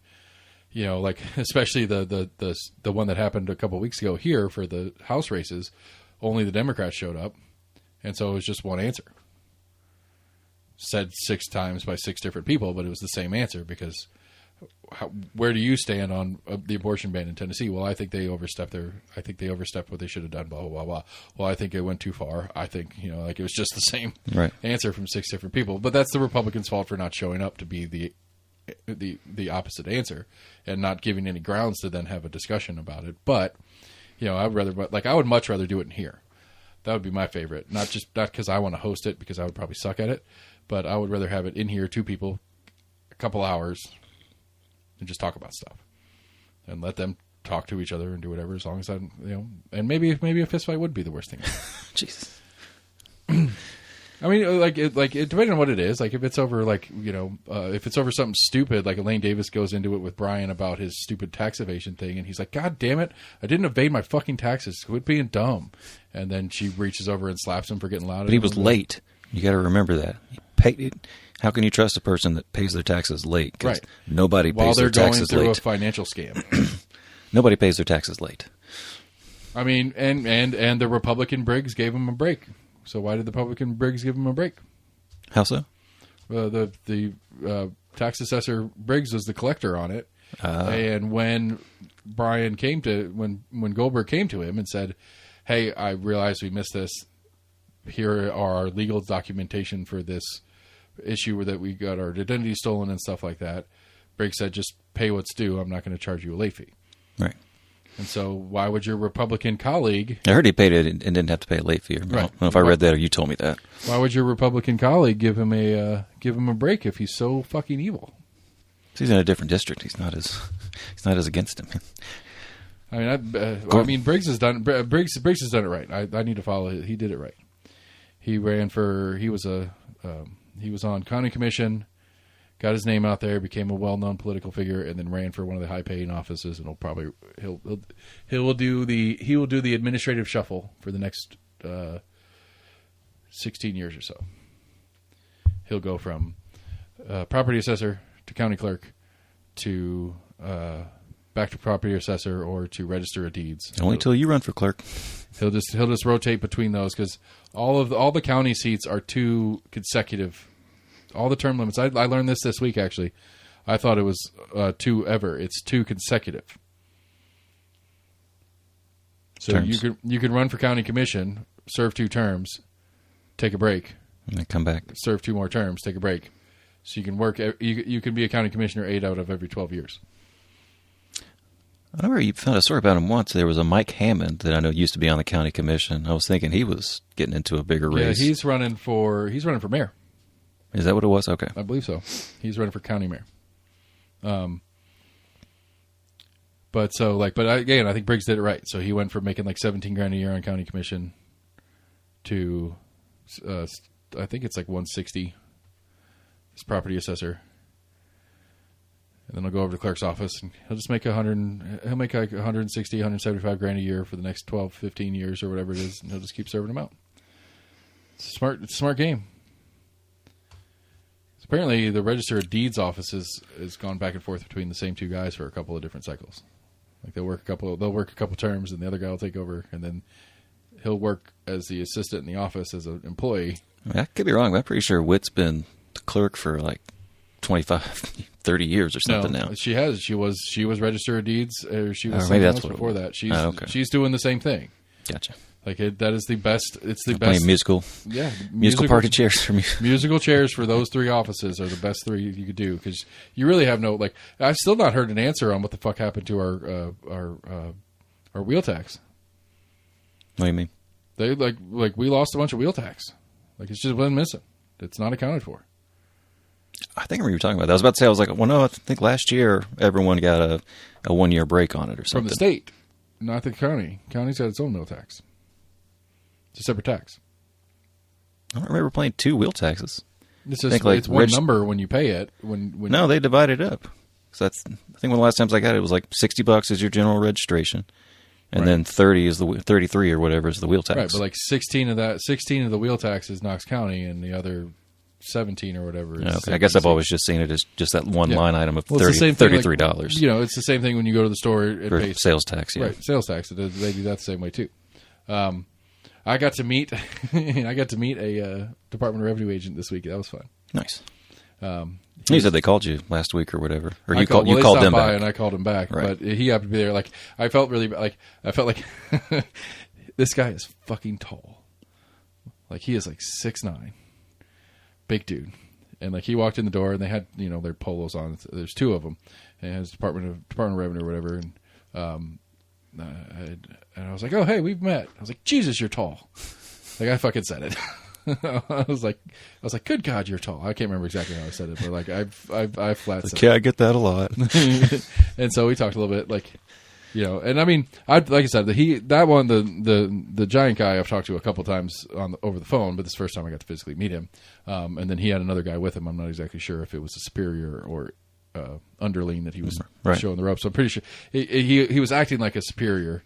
like, especially the one that happened a couple of weeks ago here for the House races, only the Democrats showed up. And so it was just one answer. Said 6 times by 6 different people, but it was the same answer, because where do you stand on the abortion ban in Tennessee? Well, I think they overstepped what they should have done, blah, blah, blah, blah. Well, I think it went too far. I think, like, it was just the same right. answer from 6 different people. But that's the Republicans' fault for not showing up to be the opposite answer, and not giving any grounds to then have a discussion about it. But, I would much rather do it in here. That would be my favorite. Not because I want to host it, because I would probably suck at it, but I would rather have it in here, 2 people, a couple hours, and just talk about stuff, and let them talk to each other and do whatever, as long as and maybe a fist fight would be the worst thing. Jesus. I mean, like depending on what it is, like if it's over, like, if it's over something stupid, like Elaine Davis goes into it with Brian about his stupid tax evasion thing, and he's like, God damn it, I didn't evade my fucking taxes. Quit being dumb. And then she reaches over and slaps him for getting loud. But he was late. You got to remember that. How can you trust a person that pays their taxes late? Right. Nobody pays their taxes late. While they're going through a financial scam. Nobody pays their taxes late. I mean, and the Republican Briggs gave him a break. So why did the Republican Briggs give him a break? How so? The tax assessor Briggs was the collector on it, and when Goldberg came to him and said, "Hey, I realize we missed this. Here are our legal documentation for this issue that we got our identity stolen and stuff like that." Briggs said, "Just pay what's due. I'm not going to charge you a late fee." Right. And so why would your Republican colleague... I heard he paid it and didn't have to pay a late fee. Right. I don't know if I read that or you told me that. Why would your Republican colleague give him a break if he's so fucking evil? He's in a different district. He's not as against him. I mean, Briggs has done it right. I need to follow it. He did it right. He was on county commission, got his name out there, became a well-known political figure, and then ran for one of the high-paying offices. And he will do the administrative shuffle for the next 16 years or so. He'll go from property assessor to county clerk to back to property assessor or to register of deeds. Only until you run for clerk. He'll just rotate between those because all the county seats are 2 consecutive. All the term limits. I learned this week, actually. I thought it was 2 ever. It's 2 consecutive. So you could run for county commission, serve 2 terms, take a break, and then come back, serve 2 more terms, take a break. So you can work. You can be a county commissioner 8 out of every 12 years. I remember you found a story about him once. There was a Mike Hammond that I know used to be on the county commission. I was thinking he was getting into a bigger race. Yeah, he's running for mayor. Is that what it was? Okay. I believe so. He's running for county mayor. But again, I think Briggs did it right. So he went from making like $17,000 a year on county commission to, I think it's like 160 as property assessor. And then he'll go over to the clerk's office and he'll just make like 160, 175 grand a year for the next 12, 15 years or whatever it is. And he'll just keep serving them out. It's a smart game. Apparently, the Register of Deeds office has gone back and forth between the same 2 guys for a couple of different cycles. Like they'll work a couple terms, and the other guy will take over, and then he'll work as the assistant in the office as an employee. I could be wrong, but I'm pretty sure Witt's been the clerk for like 25, 30 years or something now. She has. She was Register of Deeds, or she was maybe that's before that. She's doing the same thing. Gotcha. Like that is the best. It's the best. Playing musical. Yeah, musical party chairs for me. Musical chairs for those 3 offices are the best 3 you could do because you really have no like. I've still not heard an answer on what the fuck happened to our wheel tax. What do you mean? They like we lost a bunch of wheel tax. Like it's just been missing. It's not accounted for. I think I remember you were talking about that. I was about to say, I was like, well, no, I think last year everyone got a 1-year break on it or something. From the state, not the county. County's got its own wheel tax. It's a separate tax. I don't remember paying 2 wheel taxes. It's just it's one number when you pay it. No, they divide it up. So I think one of the last times I got it was like $60 is your general registration, and then 30 is the 33 or whatever is the wheel tax. Right, but like 16 of the wheel tax is Knox County, and the other 17 or whatever. Okay. I guess I've always just seen it as just that one line item of $33. Like, it's the same thing when you go to the store. It pays sales tax. Yeah. Right, sales tax. They do that the same way too. I got to meet a Department of Revenue agent this week. That was fun. Nice. He said they called you last week or whatever, or you called them back, and I called him back. Right. But he happened to be there. Like I felt like this guy is fucking tall. Like he is like 6'9", big dude, and like he walked in the door and they had their polos on. There's 2 of them, and it was Department of Revenue or whatever, and. And I was like, "Oh, hey, we've met." I was like, "Jesus, you're tall." Like I fucking said it. I was like, "Good God, you're tall." I can't remember exactly how I said it, but like I flat said. Yeah, I get that a lot. And so we talked a little bit. Like And I mean, like I said, the giant guy I've talked to a couple times over the phone, but this first time I got to physically meet him. And then he had another guy with him. I'm not exactly sure if it was a superior or underling that he was showing the ropes. So I'm pretty sure he was acting like a superior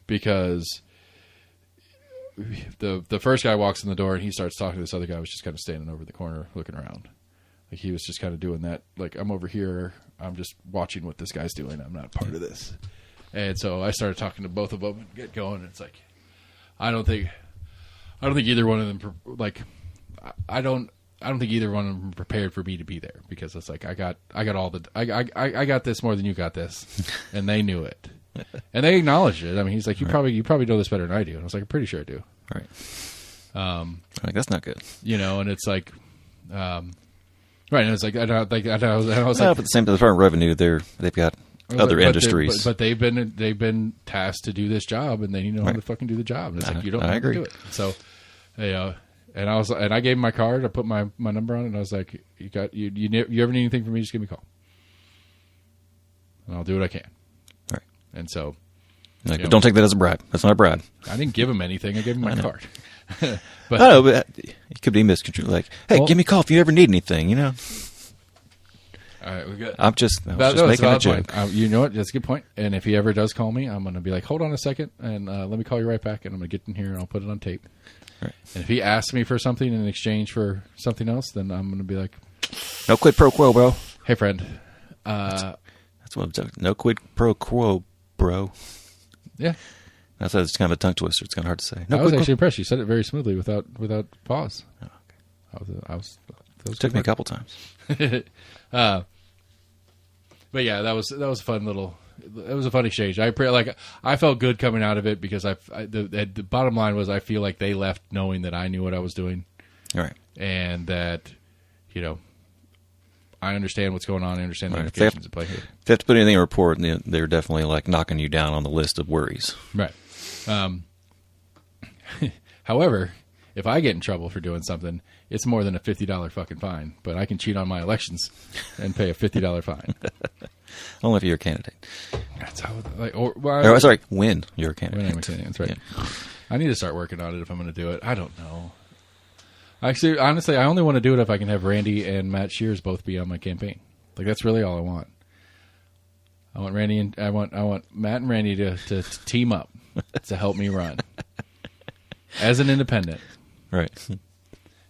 because the first guy walks in the door and he starts talking to this other guy who's just kind of standing over the corner looking around. Like he was just kind of doing that. Like, I'm over here. I'm just watching what this guy's doing. I'm not a part of this. And so I started talking to both of them and get going. And it's like, I don't think either one of them I don't think either one of them prepared for me to be there, because it's like I got this more than you got this, and they knew it, and they acknowledged it. I mean, he's like, you probably know this better than I do, and I was like, I'm pretty sure I do. Right. Like, that's not good. And it's like, right. And it's like I was like, but at the same time, the Department of Revenue, they've got other industries, but they've been tasked to do this job, and they need to know how to fucking do the job. And it's like, you don't know how to do it. So, and I gave him my card. I put my number on it, and I was like, you ever need anything from me, just give me a call, and I'll do what I can. Right. And so, but don't take that as a bribe. That's not a bribe. I didn't give him anything. I gave him my card. But it could be misconstrued. Like, hey, give me a call if you ever need anything. All right, we got. I was just making a joke. You know what? That's a good point. And if he ever does call me, I'm going to be like, hold on a second, and let me call you right back, and I'm going to get in here and I'll put it on tape. Right. And if he asks me for something in exchange for something else, then I'm going to be like, no quid pro quo, bro. Hey, friend. That's what I'm talking. No quid pro quo, bro. Yeah. That's kind of a tongue twister. It's kind of hard to say. I was actually impressed. You said it very smoothly without pause. Oh, okay. That took me a couple times. But yeah, that was a fun little. It was a fun exchange. I felt good coming out of it because the bottom line was I feel like they left knowing that I knew what I was doing. All right. And that, I understand what's going on. I understand the implications at play here. If they have to put anything in a report, they're definitely like knocking you down on the list of worries. Right. However, if I get in trouble for doing something, it's more than a $50 fucking fine. But I can cheat on my elections and pay a $50 fine. Only if you're a candidate. That's how. When you're a candidate. When I'm a candidate. That's right. Yeah. I need to start working on it if I'm going to do it. I don't know. Actually, honestly, I only want to do it if I can have Randy and Matt Shears both be on my campaign. Like, that's really all I want. I want Randy and I want Matt and Randy to team up to help me run as an independent. Right.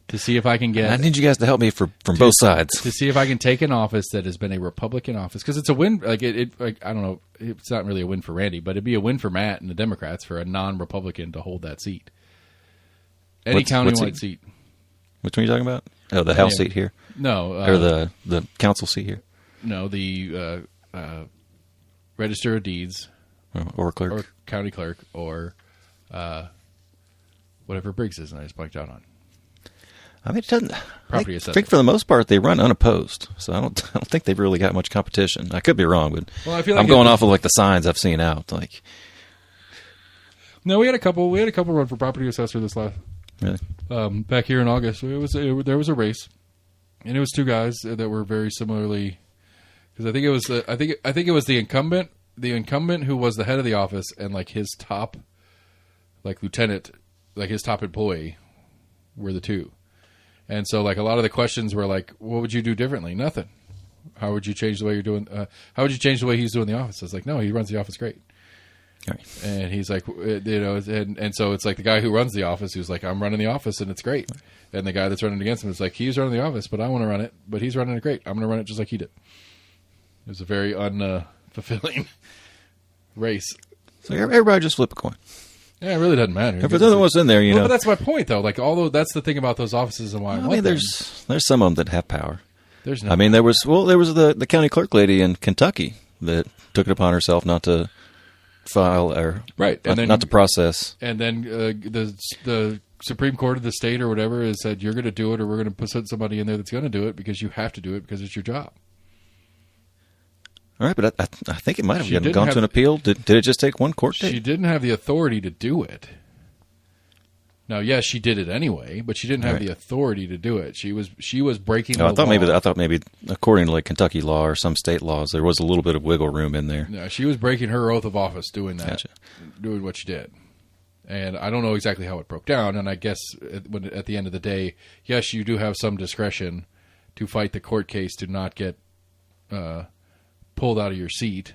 To see if I can get. I need you guys to help me from both sides. To see if I can take an office that has been a Republican office, because it's a win. Like I don't know, it's not really a win for Randy, but it'd be a win for Matt and the Democrats for a non-Republican to hold that seat. Any countywide seat. Which one are you talking about? Oh, the House seat here. No, or the council seat here. No, the Register of Deeds, or clerk, or county clerk, or whatever Briggs is, and I just blanked out on. I mean, it doesn't. Property I think for the most part they run unopposed, so I don't think they've really got much competition. I could be wrong, but I feel like I'm going off of like the signs I've seen out. Like, no, we had a couple run for property assessor this last. Really? Back here in August, there was a race, and it was two guys that were very similarly. Because I think it was the incumbent who was the head of the office, and like his top, like lieutenant, like his top employee, were the two. And so, like, a lot of the questions were like, "What would you do differently?" Nothing. How would you change the way you're doing? How would you change the way he's doing the office? I was like, "No, he runs the office great." Right. And he's like, and so it's like the guy who runs the office who's like, "I'm running the office and it's great." And the guy that's running against him is like, "He's running the office, but I want to run it, but he's running it great. I'm going to run it just like he did." It was a very unfulfilling race. So everybody just flip a coin. Yeah, it really doesn't matter. If there's nothing else in there, know. But that's my point, though. Like, although that's the thing about those offices and why I want there's some of them that have power. There's no. I mean, there was the county clerk lady in Kentucky that took it upon herself not to file or not to process. And then the Supreme Court of the state or whatever has said you're going to do it, or we're going to put somebody in there that's going to do it because you have to do it because it's your job. All right, but I think it might have gone to an appeal. Did it just take one court date? She didn't have the authority to do it. Now, yes, she did it anyway, but she didn't have the authority to do it. She was breaking the law. I thought maybe according to like Kentucky law or some state laws, there was a little bit of wiggle room in there. No, she was breaking her oath of office doing that, doing what she did. And I don't know exactly how it broke down. And I guess at the end of the day, yes, you do have some discretion to fight the court case to not get pulled out of your seat,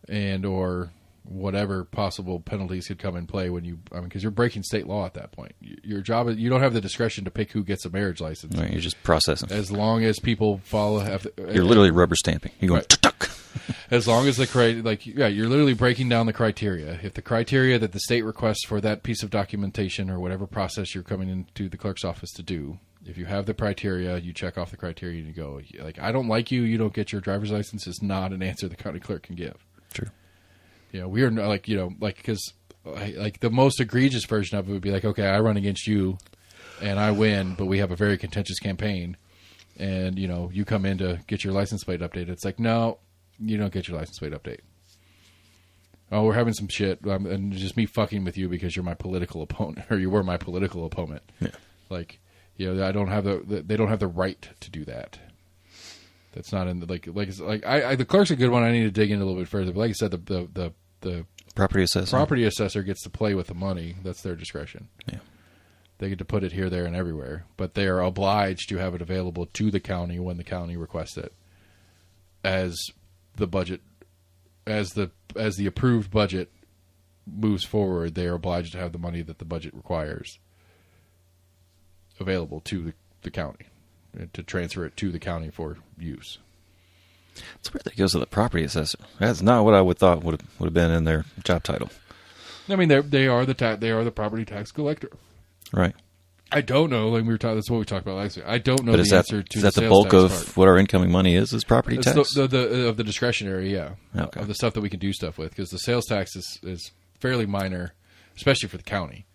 and or whatever possible penalties could come in play when because you're breaking state law at that point. Your job is, you don't have the discretion to pick who gets a marriage license. Right, you're just processing. As long as people you're literally rubber stamping. You're going tuck. As long as you're literally breaking down the criteria. If the criteria that the state requests for that piece of documentation or whatever process you're coming into the clerk's office to do, if you have the criteria, you check off the criteria and you go, like, I don't like you, you don't get your driver's license, is not an answer the county clerk can give. True. We are not because the most egregious version of it would be like, okay, I run against you and I win, but we have a very contentious campaign, and you come in to get your license plate updated. It's like, no, you don't get your license plate update. Oh, we're having some shit, and just me fucking with you because you're my political opponent, or you were my political opponent. Yeah. I don't have they don't have the right to do that. That's not in the the clerk's a good one. I need to dig in a little bit further. But like I said, the property assessor gets to play with the money. That's their discretion. Yeah, they get to put it here, there, and everywhere. But they are obliged to have it available to the county when the county requests it. As the budget, as the approved budget moves forward, they are obliged to have the money that the budget requires available to the county, to transfer it to the county for use. It's weird that it goes to the property assessor. That's not what I would thought would have been in their job title. I mean, they are the property tax collector, right? I don't know. Like we were talking, that's what we talked about last week. I don't know the answer to. Is that the bulk of what our incoming money is property tax? Of the discretionary, yeah, okay. Of the stuff that we can do stuff with, because the sales tax is fairly minor, especially for the county.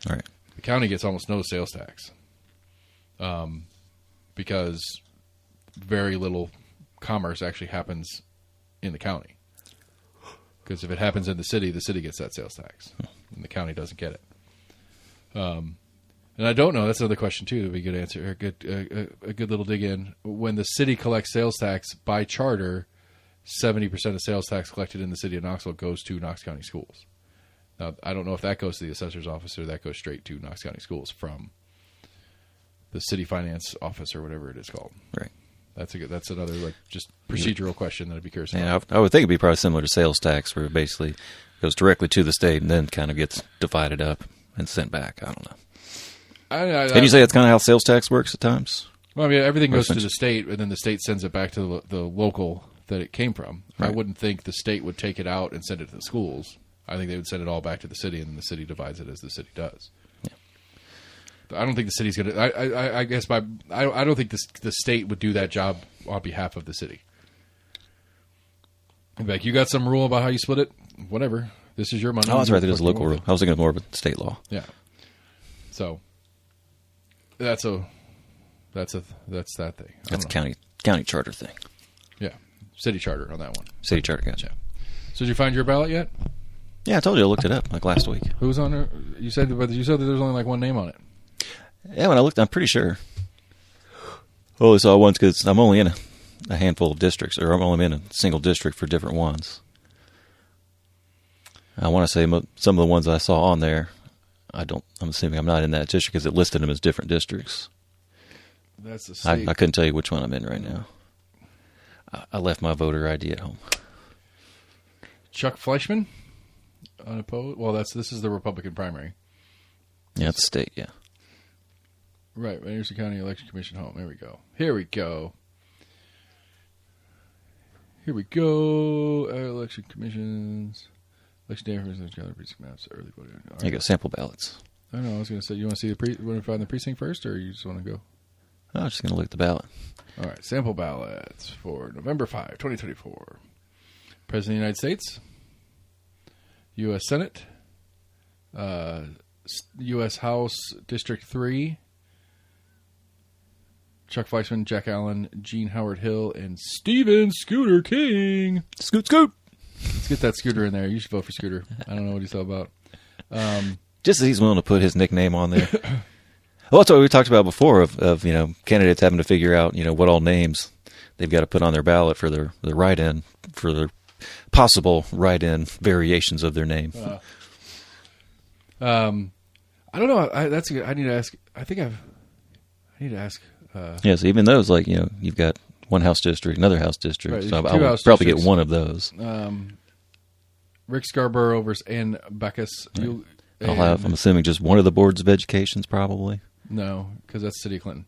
All right, the county gets almost no sales tax, because very little commerce actually happens in the county. Because if it happens in the city gets that sales tax, and the county doesn't get it. And I don't know. That's another question too. That would be a good answer. A good little dig in. When the city collects sales tax by charter, 70% of sales tax collected in the city of Knoxville goes to Knox County Schools. Now, I don't know if that goes to the assessor's office or that goes straight to Knox County Schools from the city finance office or whatever it is called. Right. That's another just procedural question that I'd be curious about. Yeah, I would think it'd be probably similar to sales tax, where it basically goes directly to the state and then kind of gets divided up and sent back. I don't know. Can you say that's kind of how sales tax works at times? Well, I mean, everything goes to the state, and then the state sends it back to the local that it came from. Right. I wouldn't think the state would take it out and send it to the schools. I think they would send it all back to the city, and then the city divides it as the city does. Yeah. I don't think the city's going to. I guess I don't think the state would do that job on behalf of the city. Like, you got some rule about how you split it? Whatever. This is your money. Oh, that's right. There's a local rule. I was thinking of more of a state law. Yeah. So. That's that thing. That's a county charter thing. Yeah, city charter on that one. City charter, gotcha. So did you find your ballot yet? Yeah, I told you I looked it up last week. Who's on there? You said that there's only one name on it. Yeah, when I looked, I'm pretty sure. I only saw once because I'm only in a handful of districts, or I'm only in a single district for different ones. I want to say some of the ones I saw on there. I'm assuming I'm not in that district because it listed them as different districts. That's the state. I couldn't tell you which one I'm in right now. I left my voter ID at home. Chuck Fleischman, unopposed. Well, this is the Republican primary. Yeah, it's state. Yeah. Right. Here's the county election commission home. Here we go. Election commissions. Election day information, gather precinct maps, early voting. Right. You go sample ballots. I know. I was going to say, you want to see want to find the precinct first, or you just want to go? No, I'm just going to look at the ballot. All right, sample ballots for November 5, 2024. President of the United States, U.S. Senate, U.S. House District 3, Chuck Fleischman, Jack Allen, Gene Howard Hill, and Stephen Scooter King. Scoot. Let's get that Scooter in there. You should vote for Scooter. I don't know what he's all about. Just as he's willing to put his nickname on there. Well, that's what we talked about before of candidates having to figure out, what all names they've got to put on their ballot for their write-in, for their possible write-in variations of their name. I don't know. That's good. I need to ask. I need to ask. So even those, you've got one House district, another House district. Right, so I'll probably get one of those. Rick Scarborough versus Ann Backus. I'm assuming just one of the boards of educations, probably. No, because that's City of Clinton.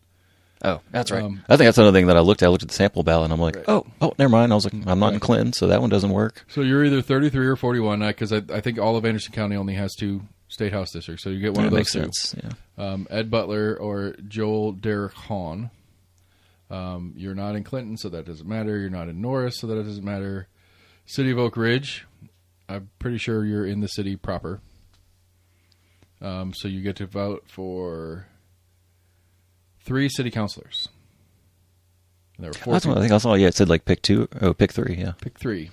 Oh, that's right. I think that's another thing that I looked at. I looked at the sample ballot, and I'm like, oh, never mind. I was like, I'm not in Clinton, so that one doesn't work. So you're either 33 or 41, because I think all of Anderson County only has 2 state house districts, so you get one of those makes sense, yeah. Ed Butler or Joel Derrick Hahn. You're not in Clinton, so that doesn't matter. You're not in Norris, so that doesn't matter. City of Oak Ridge, I'm pretty sure you're in the city proper. So you get to vote for 3 city councilors. And there were 4. That's what I think I saw. Yeah, it said pick 2. Oh, pick 3. Yeah, pick 3.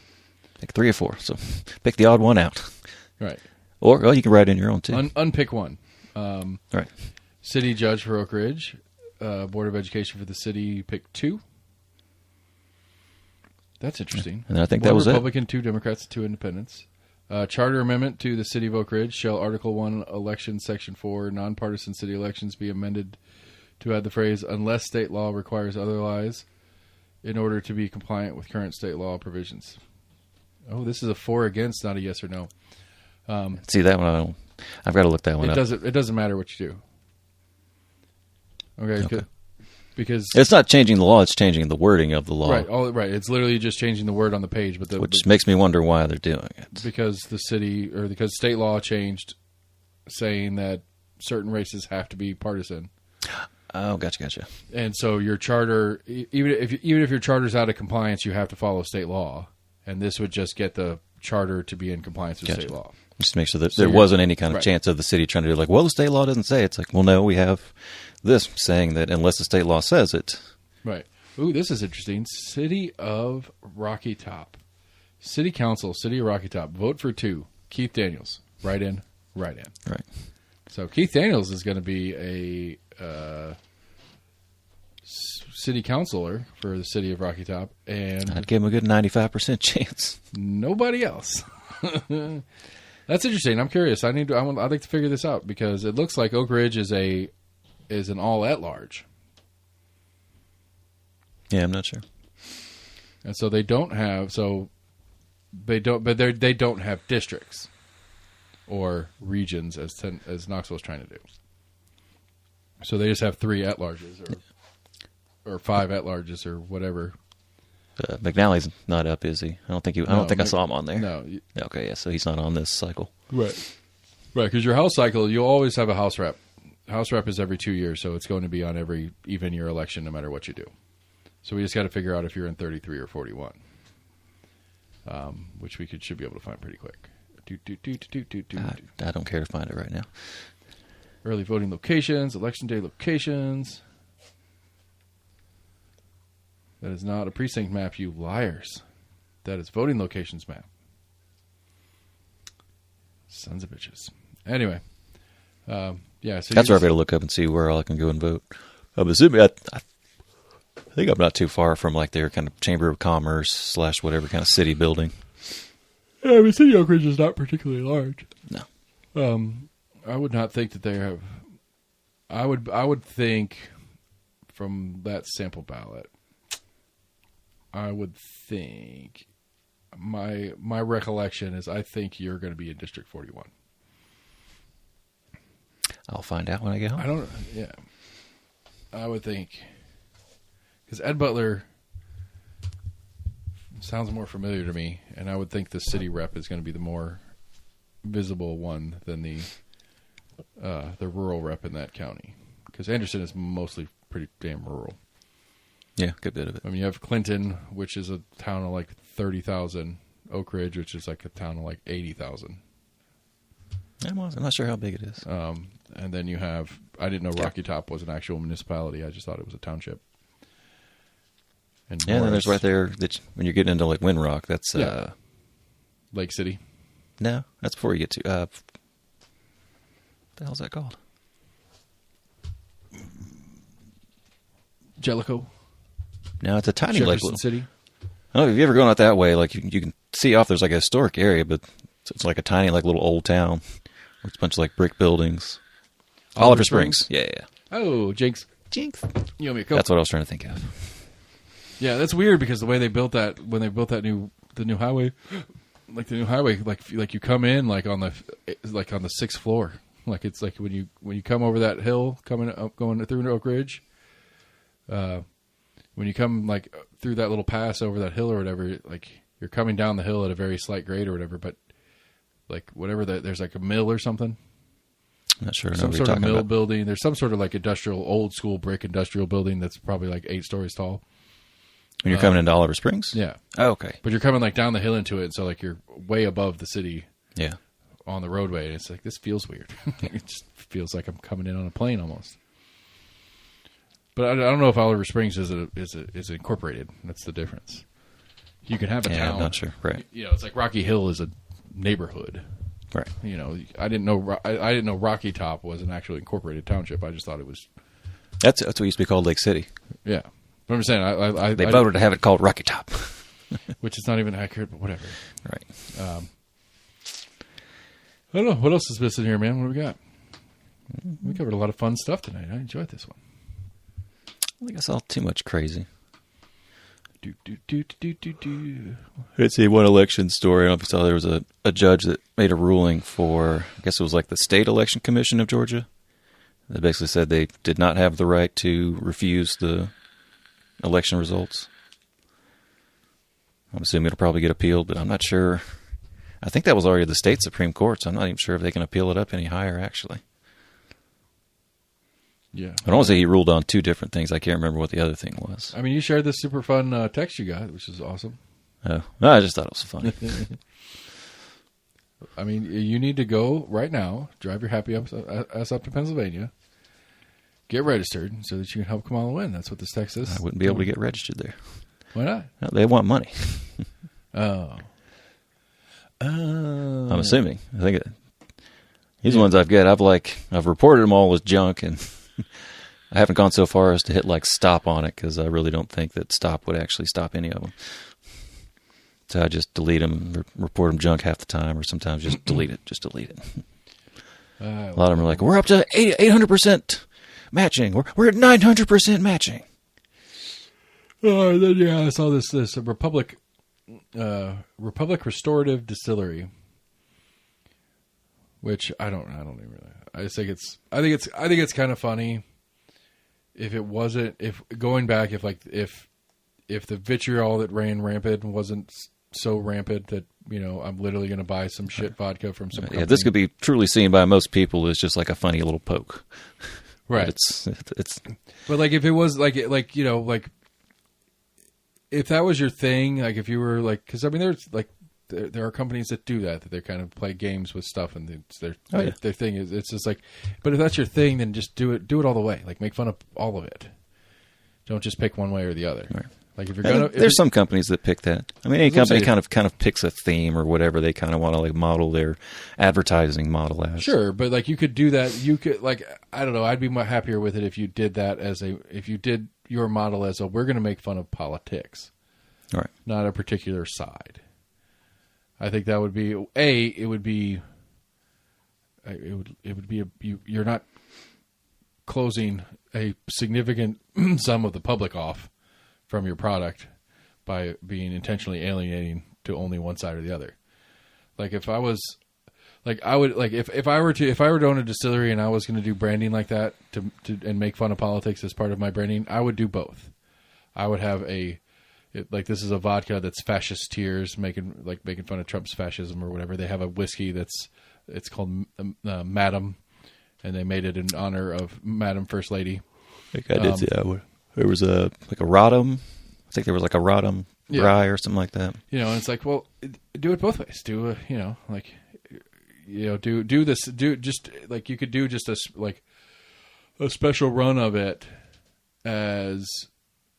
Pick 3 or 4. So pick the odd one out. Right. Or you can write in your own too. Unpick one. Right. City judge for Oak Ridge. Board of Education for the city. Pick 2. That's interesting. And I think one that was Republican, 2 Democrats, 2 Independents. Charter amendment to the City of Oak Ridge. Shall Article 1, Election, Section 4, nonpartisan city elections be amended to add the phrase, unless state law requires otherwise, in order to be compliant with current state law provisions. Oh, this is a 4 against, not a yes or no. See, that one, I've got to look that one up. It doesn't matter what you do. Okay. Because it's not changing the law; it's changing the wording of the law. Right. Right. It's literally just changing the word on the page, which makes me wonder why they're doing it. Because because state law changed, saying that certain races have to be partisan. Oh, gotcha. And so your charter, even if your charter's out of compliance, you have to follow state law, and this would just get the charter to be in compliance with state law. Just to make sure that there wasn't any kind of chance of the city trying to do the state law doesn't say it. It's like, well, no, we have this saying that unless the state law says it. Right. Ooh, this is interesting. City of Rocky Top. City Council, City of Rocky Top. Vote for 2. Keith Daniels. Write in. Right. So Keith Daniels is going to be a city councilor for the City of Rocky Top. And I'd give him a good 95% chance. Nobody else. That's interesting. I'm curious. I'd like to figure this out because it looks like Oak Ridge is an all at large. Yeah, I'm not sure. And so they don't have they don't have districts or regions as Knoxville's trying to do. So they just have 3 at larges or 5 at larges or whatever. McNally's not up, is he? I don't think I saw him on there. No. Okay, yeah, so he's not on this cycle. Right, because your House cycle, you'll always have a House rep. House rep is every 2 years, so it's going to be on every even year election no matter what you do. So we just got to figure out if you're in 33 or 41, which we should be able to find pretty quick. I don't care to find it right now. Early voting locations, election day locations. That is not a precinct map, you liars. That is voting locations map. Sons of bitches. Anyway, so that's where I've got to look up and see where all I can go and vote. I'm assuming I think I'm not too far from their kind of Chamber of Commerce / whatever kind of city building. Yeah, but City Oak Ridge is not particularly large. No. I would not think that they have. I would think from that sample ballot. I would think my recollection is I think you're going to be in District 41. I'll find out when I get home. I would think because Ed Butler sounds more familiar to me, and I would think the city rep is going to be the more visible one than the rural rep in that county because Anderson is mostly pretty damn rural. Yeah, good bit of it. I mean, you have Clinton, which is a town of 30,000. Oak Ridge, which is a town of 80,000. I'm not sure how big it is. And then you have, I didn't know Rocky Top was an actual municipality. I just thought it was a township. And then there's right there, when you're getting into Windrock, that's... Lake City? No, that's before you get to... the hell's that called? Jellicoe. No, it's a tiny Jefferson like City. Oh, if you ever gone out that way, like you can see off. There's like a historic area, but it's like a tiny like little old town with a bunch of like brick buildings. Oliver Springs. Yeah. Oh, Jinx. You owe me a Coke. That's what I was trying to think of. Yeah, that's weird because the way they built that, when they built the new highway, like the new highway, like you come in like on the 6th floor, like it's like when you come over that hill going through Oak Ridge, when you come like through that little pass over that hill or whatever, like you're coming down the hill at a very slight grade or whatever, but like whatever there's like a mill or something. I'm not sure. Some sort of mill building. There's some sort of like old school brick industrial building that's probably like 8 stories tall. When you're coming into Oliver Springs? Yeah. Oh, okay. But you're coming like down the hill into it, so like you're way above the city. Yeah. On the roadway, and it's like, this feels weird. It just feels like I'm coming in on a plane almost. But I don't know if Oliver Springs is incorporated. That's the difference. You can have a town. I'm not sure. Right. It's like Rocky Hill is a neighborhood. Right. I didn't know Rocky Top was an actually incorporated township. I just thought it was. That's what used to be called Lake City. Yeah. But I'm saying, they voted to have it called Rocky Top. Which is not even accurate, but whatever. Right. I don't know. What else is missing here, man? What do we got? We covered a lot of fun stuff tonight. I enjoyed this one. I don't think I saw too much crazy. Let's see, one election story. I don't know if you saw there was a judge that made a ruling for, I guess it was like the State Election Commission of Georgia. They basically said they did not have the right to refuse the election results. I'm assuming it'll probably get appealed, but I'm not sure. I think that was already the state Supreme Court, so I'm not even sure if they can appeal it up any higher, actually. Yeah. I want to say he ruled on 2 different things. I can't remember what the other thing was. I mean, you shared this super fun text you got, which is awesome. Oh, no, I just thought it was funny. I mean, you need to go right now, drive your happy ass up to Pennsylvania, get registered so that you can help Kamala win. That's what this text is. I wouldn't be able to get registered there. Why not? No, they want money. Oh. I'm assuming. I think these ones I've got, I've reported them all as junk, and I haven't gone so far as to hit like stop on it because I really don't think that stop would actually stop any of them. So I just delete them, report them junk half the time, or sometimes just delete it. Just delete it. A lot of them are like, we're up to 800% matching. We're at 900% matching. Oh, then I saw this Republic Restorative Distillery, which I don't even really. I just think I think it's kind of funny. If the vitriol that ran rampant wasn't so rampant that I'm literally going to buy some shit vodka from some company. Yeah, this could be truly seen by most people as just like a funny little poke, right? It's but like if it was like if that was your thing, like if you were like, because I mean there's like there are companies that do that they kind of play games with stuff, and it's their thing is, it's just like, but if that's your thing, then just do it all the way, like make fun of all of it. Don't just pick one way or the other. Right. Like if you're gonna, there's some companies that pick that. I mean, any company kind of picks a theme or whatever they kind of want to like model their advertising model as. Sure, but like you could do that. You could like, I don't know. I'd be much happier with it if you did that if you did your model as we're going to make fun of politics, right? Not a particular side. I think that would be you're not closing a significant sum of the public off from your product by being intentionally alienating to only one side or the other. Like if I was like, I would like, if I were to own a distillery and I was going to do branding like that and make fun of politics as part of my branding, I would do both. I would have this is a vodka that's fascist tears, making fun of Trump's fascism or whatever. They have a whiskey it's called Madam, and they made it in honor of Madam First Lady. I think I did. There was a Rodham. I think there was like a Rodham rye or something like that. And it's like, well, do it both ways. Do this. Do just like you could do just a special run of it as.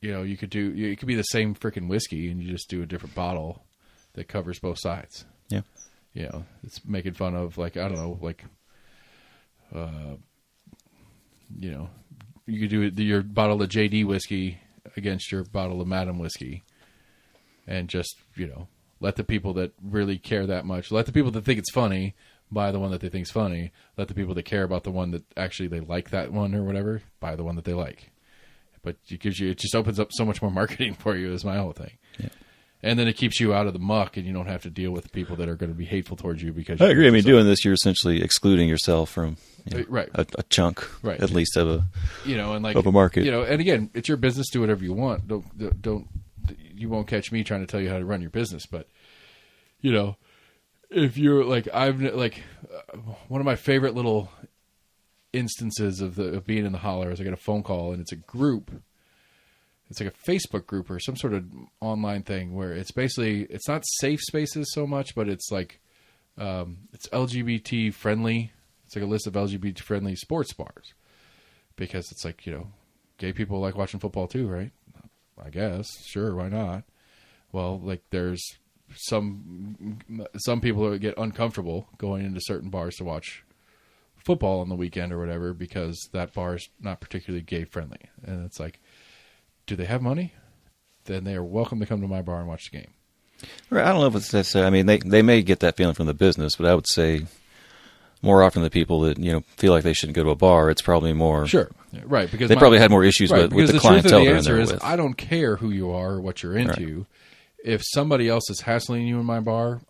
You could do. It could be the same freaking whiskey, and you just do a different bottle that covers both sides. Yeah. It's making fun of like, I don't know, like you could do your bottle of JD whiskey against your bottle of Madam whiskey, and just let the people that really care that much, let the people that think it's funny buy the one that they think is funny. Let the people that care about the one that actually they like that one or whatever buy the one that they like. But it just opens up so much more marketing for you. Is my whole thing. Yeah. And then it keeps you out of the muck, and you don't have to deal with people that are going to be hateful towards you. Because I agree. I mean, doing this, you're essentially excluding yourself from right. a chunk, right. At least of a of a market. And again, it's your business. Do whatever you want. Don't. You won't catch me trying to tell you how to run your business. But if you're one of my favorite little instances of being in the holler is I get a phone call, and it's a group. It's like a Facebook group or some sort of online thing where it's basically, it's not safe spaces so much, but it's like, it's LGBT friendly. It's like a list of LGBT friendly sports bars, because it's like, gay people like watching football too, right? I guess. Sure. Why not? Well, like there's some people who get uncomfortable going into certain bars to watch football on the weekend or whatever, because that bar is not particularly gay friendly. And it's like, do they have money? Then they are welcome to come to my bar and watch the game. Right. I don't know if it's necessary. I mean, they may get that feeling from the business, but I would say more often the people that feel like they shouldn't go to a bar, it's probably more. Sure. Right. Because they probably had more issues with the clientele they're in there with. I don't care who you are or what you're into. Right. If somebody else is hassling you in my bar,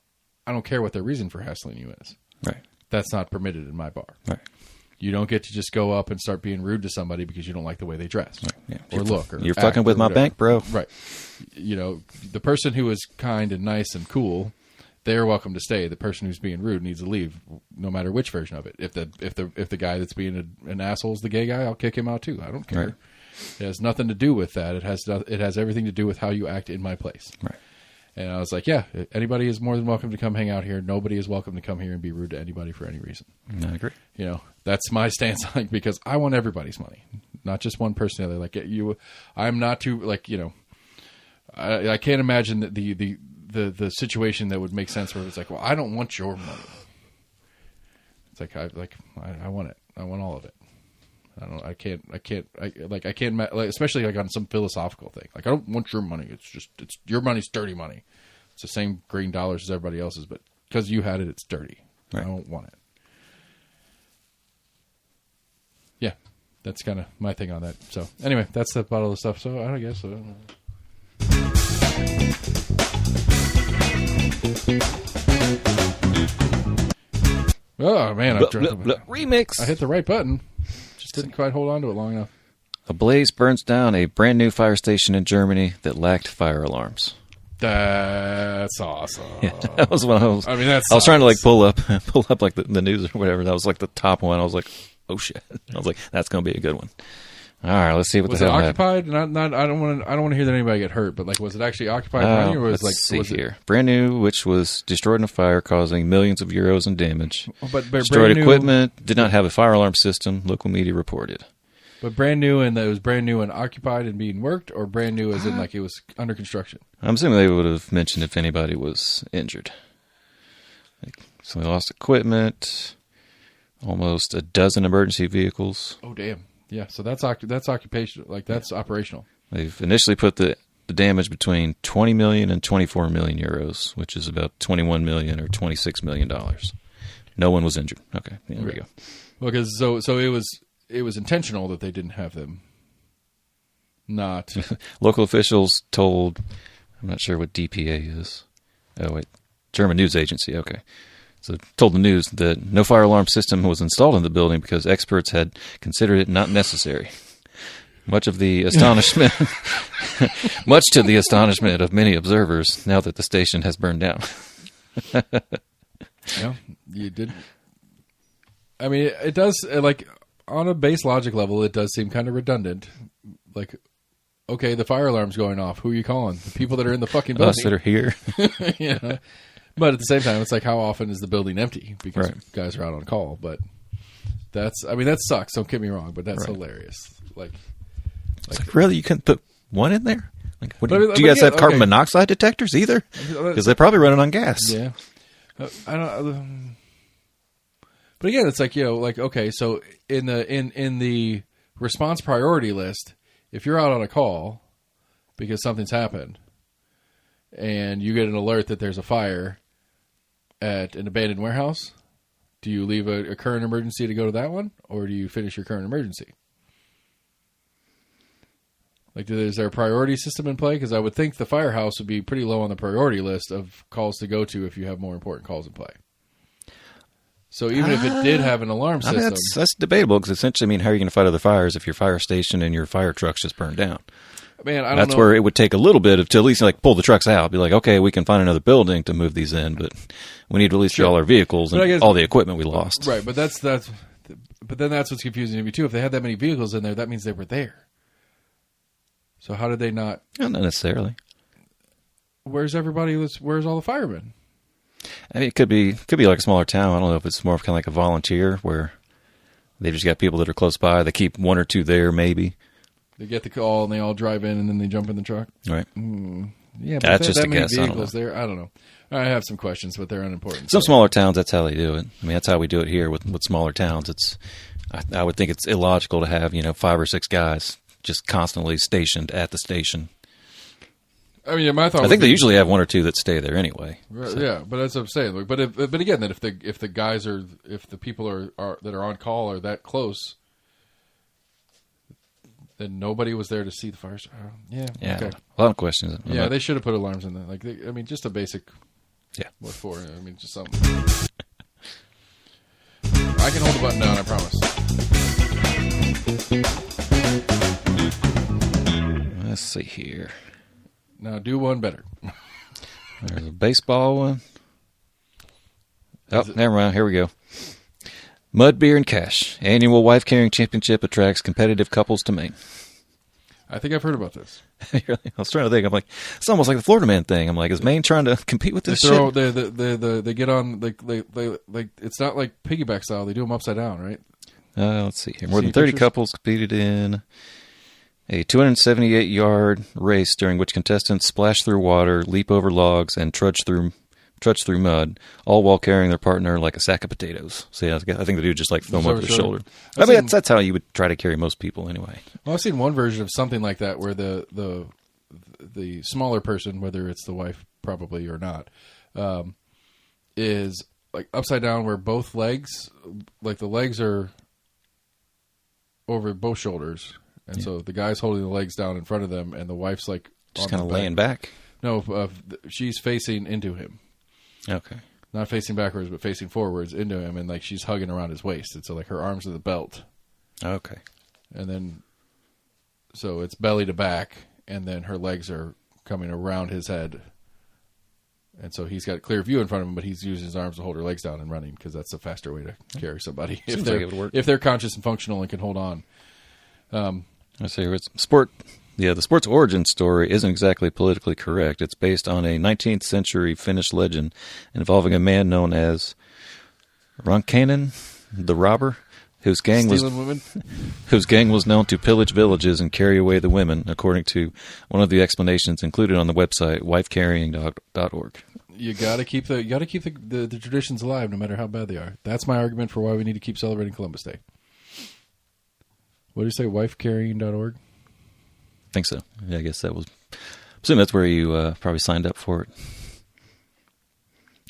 I don't care what their reason for hassling you is. Right. That's not permitted in my bar. Right. You don't get to just go up and start being rude to somebody because you don't like the way they dress, right. Or look, or you're fucking with my bank, bro. Right. The person who is kind and nice and cool, they're welcome to stay. The person who's being rude needs to leave, no matter which version of it. If the guy that's being an asshole is the gay guy, I'll kick him out too. I don't care. Right. It has nothing to do with that. It has everything to do with how you act in my place. Right. And I was like, yeah, anybody is more than welcome to come hang out here. Nobody is welcome to come here and be rude to anybody for any reason. I agree. That's my stance on it, because I want everybody's money, not just one person. Like I'm not too I can't imagine that the situation that would make sense where it's like, well, I don't want your money. It's like I want it. I want all of it. I can't, especially like on some philosophical thing. Like, I don't want your money. It's your money's dirty money. It's the same green dollars as everybody else's, but because you had it, it's dirty. Right. I don't want it. Yeah, that's kind of my thing on that. So anyway, that's the bottle of stuff. So I guess. Oh man, remix. I hit the right button. Didn't quite hold on to it long enough. A blaze burns down a brand new fire station in Germany that lacked fire alarms. That's awesome. Yeah, that was one I was. I mean, I was trying to pull up like the news or whatever. That was like the top one. I was like, oh shit. I was like, that's going to be a good one. All right, let's see what was the hell occupied? Not. I don't want to hear that anybody get hurt. But was it actually occupied money, or was let's see here? Brand new, which was destroyed in a fire, causing millions of euros in damage. But destroyed equipment, did not have a fire alarm system. Local media reported. But brand new, and it was brand new and occupied and being worked, or brand new as in it was under construction. I'm assuming they would have mentioned if anybody was injured. So they lost equipment, almost a dozen emergency vehicles. Oh damn. Yeah, so that's occupational, that's operational. They've initially put the damage between 20 million and 24 million euros, which is about 21 million or $26 million. No one was injured. Okay, there we go. Well, because so it was intentional that they didn't have them. Not local officials told. I'm not sure what DPA is. Oh wait, German news agency. Okay. So told the news that no fire alarm system was installed in the building because experts had considered it not necessary. Much to the astonishment of many observers, now that the station has burned down. Yeah, you did. I mean, it does, on a base logic level, it does seem kind of redundant. Okay, the fire alarm's going off. Who are you calling? The people that are in the fucking building. Us that are here. Yeah. But at the same time, it's like, how often is the building empty? Because guys are out on call. But that sucks. Don't get me wrong, but that's hilarious. Really? You couldn't put one in there? Do you guys have carbon monoxide detectors either? Because they're probably running on gas. Yeah. I don't. But again, it's like, okay, so in the response priority list, if you're out on a call because something's happened and you get an alert that there's a fire at an abandoned warehouse, do you leave a current emergency to go to that one, or do you finish your current emergency? Like, is there a priority system in play? Because I would think the firehouse would be pretty low on the priority list of calls to go to if you have more important calls in play. So even if it did have an alarm system... I mean, that's debatable, because essentially, how are you going to fight other fires if your fire station and your fire trucks just burned down? Man, I don't That's know. where it would take a little bit to at least pull the trucks out. Be like, okay, we can find another building to move these in, but we need to at least get all our vehicles and all the equipment we lost. Right, but then that's what's confusing to me too. If they had that many vehicles in there, that means they were there. So how did they not? Not necessarily. Where's everybody? Where's all the firemen? I mean, it could be like a smaller town. I don't know if it's more of kind of like a volunteer where they just got people that are close by. They keep one or two there, maybe. They get the call and they all drive in and then they jump in the truck. Right. Yeah, but that's just that a many guess. vehicles there. I don't know. I have some questions, but they're unimportant. Some smaller towns, that's how they do it. I mean, that's how we do it here with smaller towns. I would think it's illogical to have 5 or 6 guys just constantly stationed at the station. I mean, my thought. I think they usually have 1 or 2 that stay there anyway. Right, so. Yeah, but that's what I'm saying. But again, that if the people are that are on call are that close, then nobody was there to see the fire. Yeah. Okay. A lot of questions. Yeah, they should have put alarms in there. Just a basic. Yeah. What for? Just something. I can hold the button down. I promise. Let's see here. Now do one better. There's a baseball one. Oh, never mind. Here we go. Mud, Beer, and Cash. Annual Wife Carrying Championship attracts competitive couples to Maine. I think I've heard about this. I was trying to think. I'm like, it's almost like the Florida Man thing. I'm like, is Maine trying to compete with this shit? They get on, like it's not like piggyback style. They do them upside down, right? Let's see here. More than 30 couples competed in a 278-yard race during which contestants splash through water, leap over logs, and trudge through mud, all while carrying their partner like a sack of potatoes. So yeah, I think they do just throw them over their shoulder. I mean, that's how you would try to carry most people anyway. Well, I've seen one version of something like that where the smaller person, whether it's the wife probably or not, is like upside down where both legs, like the legs are over both shoulders. And so the guy's holding the legs down in front of them, and the wife's like just kind of laying back. No, she's facing into him. Okay, not facing backwards, but facing forwards into him, and she's hugging around his waist. And so her arms are the belt. Okay, and then so it's belly to back, and then her legs are coming around his head, and so he's got a clear view in front of him, but he's using his arms to hold her legs down and running because that's the faster way to carry somebody if they're conscious and functional and can hold on. I say it's sport. Yeah, the sport's origin story isn't exactly politically correct. It's based on a 19th century Finnish legend involving a man known as Ronkainen the Robber, whose gang was known to pillage villages and carry away the women, according to one of the explanations included on the website wifecarrying.org. You got to keep the traditions alive, no matter how bad they are. That's my argument for why we need to keep celebrating Columbus Day. What did you say? Wifecarrying.org? I think so. Yeah, I guess that was. I assume that's where you probably signed up for it.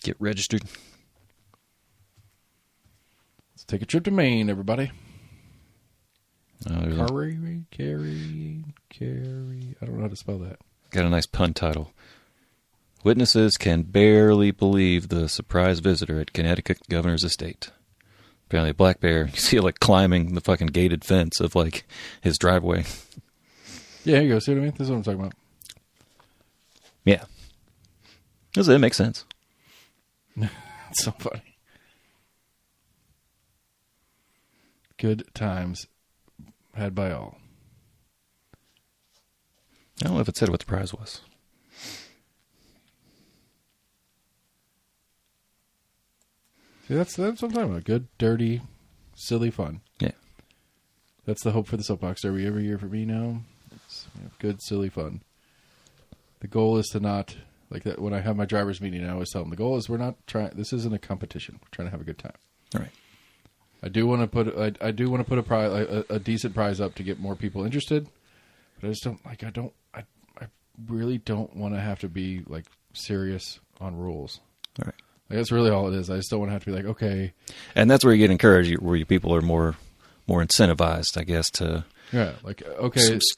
Get registered. Let's take a trip to Maine, everybody. Carry. I don't know how to spell that. Got a nice pun title. Witnesses can barely believe the surprise visitor at Connecticut governor's estate. Apparently a black bear, you see it climbing the fucking gated fence of his driveway. Yeah, here you go. See what I mean? This is what I'm talking about. Yeah. It makes sense. It's so funny. Good times had by all. I don't know if it said what the prize was. See, that's what I'm talking about. Good, dirty, silly fun. Yeah. That's the hope for the Soapbox Derby every year for me now. Good, silly fun. The goal is to not, like that. When I have my driver's meeting, I always tell them the goal is we're not trying, this isn't a competition. We're trying to have a good time. All right. I do want to put a prize, a decent prize up to get more people interested, but I just don't like. I really don't want to have to be like serious on rules. All right. Like, that's really all it is. I just don't want to have to be like, okay. And that's where you get encouraged, where people are more incentivized, I guess, to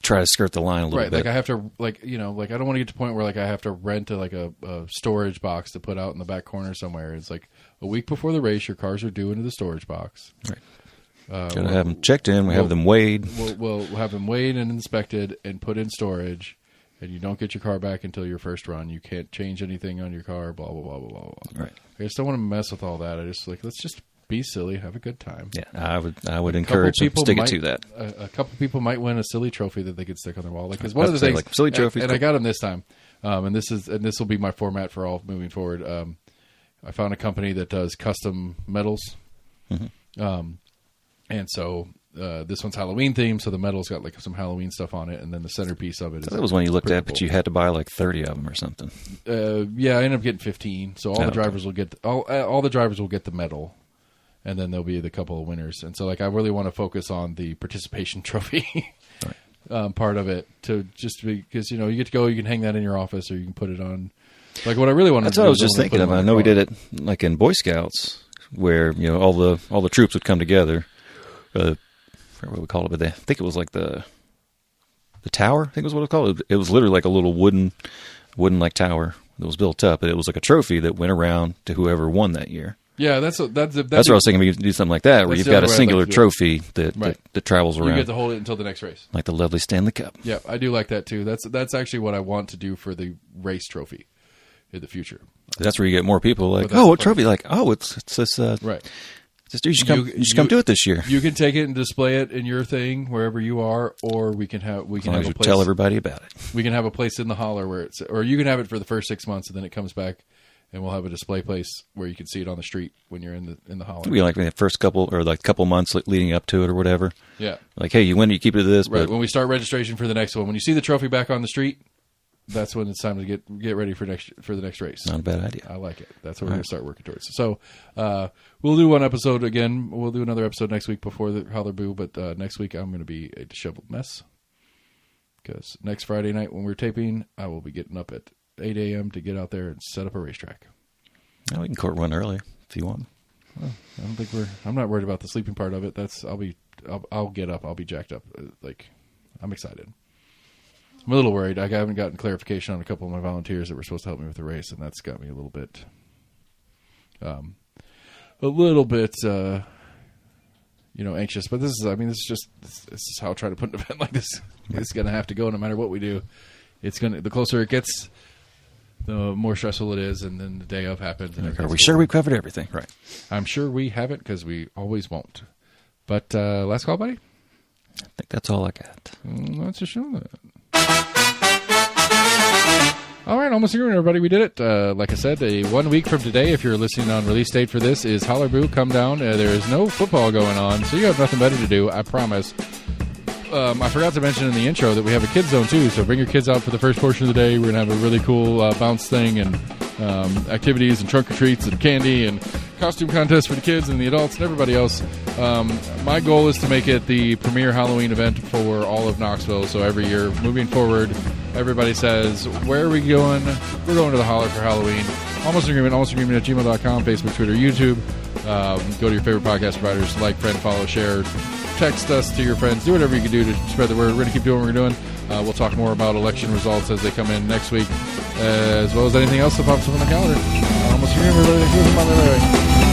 try to skirt the line a little bit. Like I have to, like, you know, like I don't want to get to the point where like I have to rent a storage box to put out in the back corner somewhere. It's like a week before the race, your cars are due into the storage box. Right. Gotta have them checked in. Have them weighed. We'll have them weighed and inspected and put in storage. And you don't get your car back until your first run. You can't change anything on your car. Blah blah blah blah blah. Right. I just don't want to mess with all that. I just like, let's just be silly, have a good time. Yeah, I would encourage them to stick it to that. A couple people might win a silly trophy that they could stick on their wall. Like, because one of the things, like silly trophies, and I got them this time. And this will be my format for all moving forward. I found a company that does custom medals. Mm-hmm. And so this one's Halloween themed, so the medal's got like some Halloween stuff on it, and then the centerpiece of it is. That was one you looked at, but you had to buy like 30 of them or something. Yeah, I ended up getting 15. So all the drivers will get all the drivers will get the medal, and then there'll be the couple of winners. And so like I really want to focus on the participation trophy part of it, to just because you get to go, you can hang that in your office, or you can put it on. Like what I really want to do. That's what I was just thinking of. I know we did it like in Boy Scouts, where all the troops would come together. I forget what we called it, but I think it was like the tower. I think was what it was called. It was literally like a little wooden like tower that was built up, but it was like a trophy that went around to whoever won that year. Yeah, that's what I was thinking. We could do something like that, where you've got a singular trophy that travels around. You get to hold it until the next race, like the lovely Stanley Cup. Yeah, I do like that too. That's actually what I want to do for the race trophy in the future. That's where you get more people like, oh, what trophy? Like, oh, it's this right. You should come do it this year. You can take it and display it in your thing wherever you are, or we can have a place. Tell everybody about it. We can have a place in the holler where or you can have it for the first 6 months, and then it comes back, and we'll have a display place where you can see it on the street when you're in the holler. It'll be like the first couple months leading up to it or whatever. Yeah. Like, hey, you win, you keep it to this. Right. But when we start registration for the next one, when you see the trophy back on the street, that's when it's time to get ready for the next race. Not a bad idea. I like it. That's what we're going to start working towards. So we'll do one episode again. We'll do another episode next week before the Holler Boo, but next week I'm going to be a disheveled mess, because next Friday night when we're taping, I will be getting up at 8 a.m. to get out there and set up a racetrack. Yeah, we can court run early if you want. Well, I'm not worried about the sleeping part of it. I'll get up. I'll be jacked up. I'm excited. I'm a little worried. I haven't gotten clarification on a couple of my volunteers that were supposed to help me with the race, and that's got me a little bit, anxious. But this is how I try to put an event like this. It's going to have to go no matter what we do. The closer it gets, the more stressful it is, and then the day of happens. And are we sure we've covered everything? Right. I'm sure we haven't, because we always won't. But last call, buddy? I think that's all I got. Let's just show that. All right, almost here, everybody. We did it. Like I said, 1 week from today, if you're listening on release date for this, is Holler Boo. Come down. There is no football going on, so you have nothing better to do, I promise. I forgot to mention in the intro that we have a kids zone too, so bring your kids out for the first portion of the day. We're going to have a really cool bounce thing and activities and trunk or treats and candy and costume contest for the kids and the adults and everybody else. My goal is to make it the premier Halloween event for all of Knoxville, so every year moving forward, everybody says, where are we going? We're going to the Holler for Halloween. Almost Agreement at gmail.com, Facebook, Twitter, YouTube. Go to your favorite podcast providers, like, friend, follow, share, text us to your friends, do whatever you can do to spread the word. We're going to keep doing what we're doing. We'll talk more about election results as they come in next week, as well as anything else that pops up on the calendar. Almost Agreement, everybody.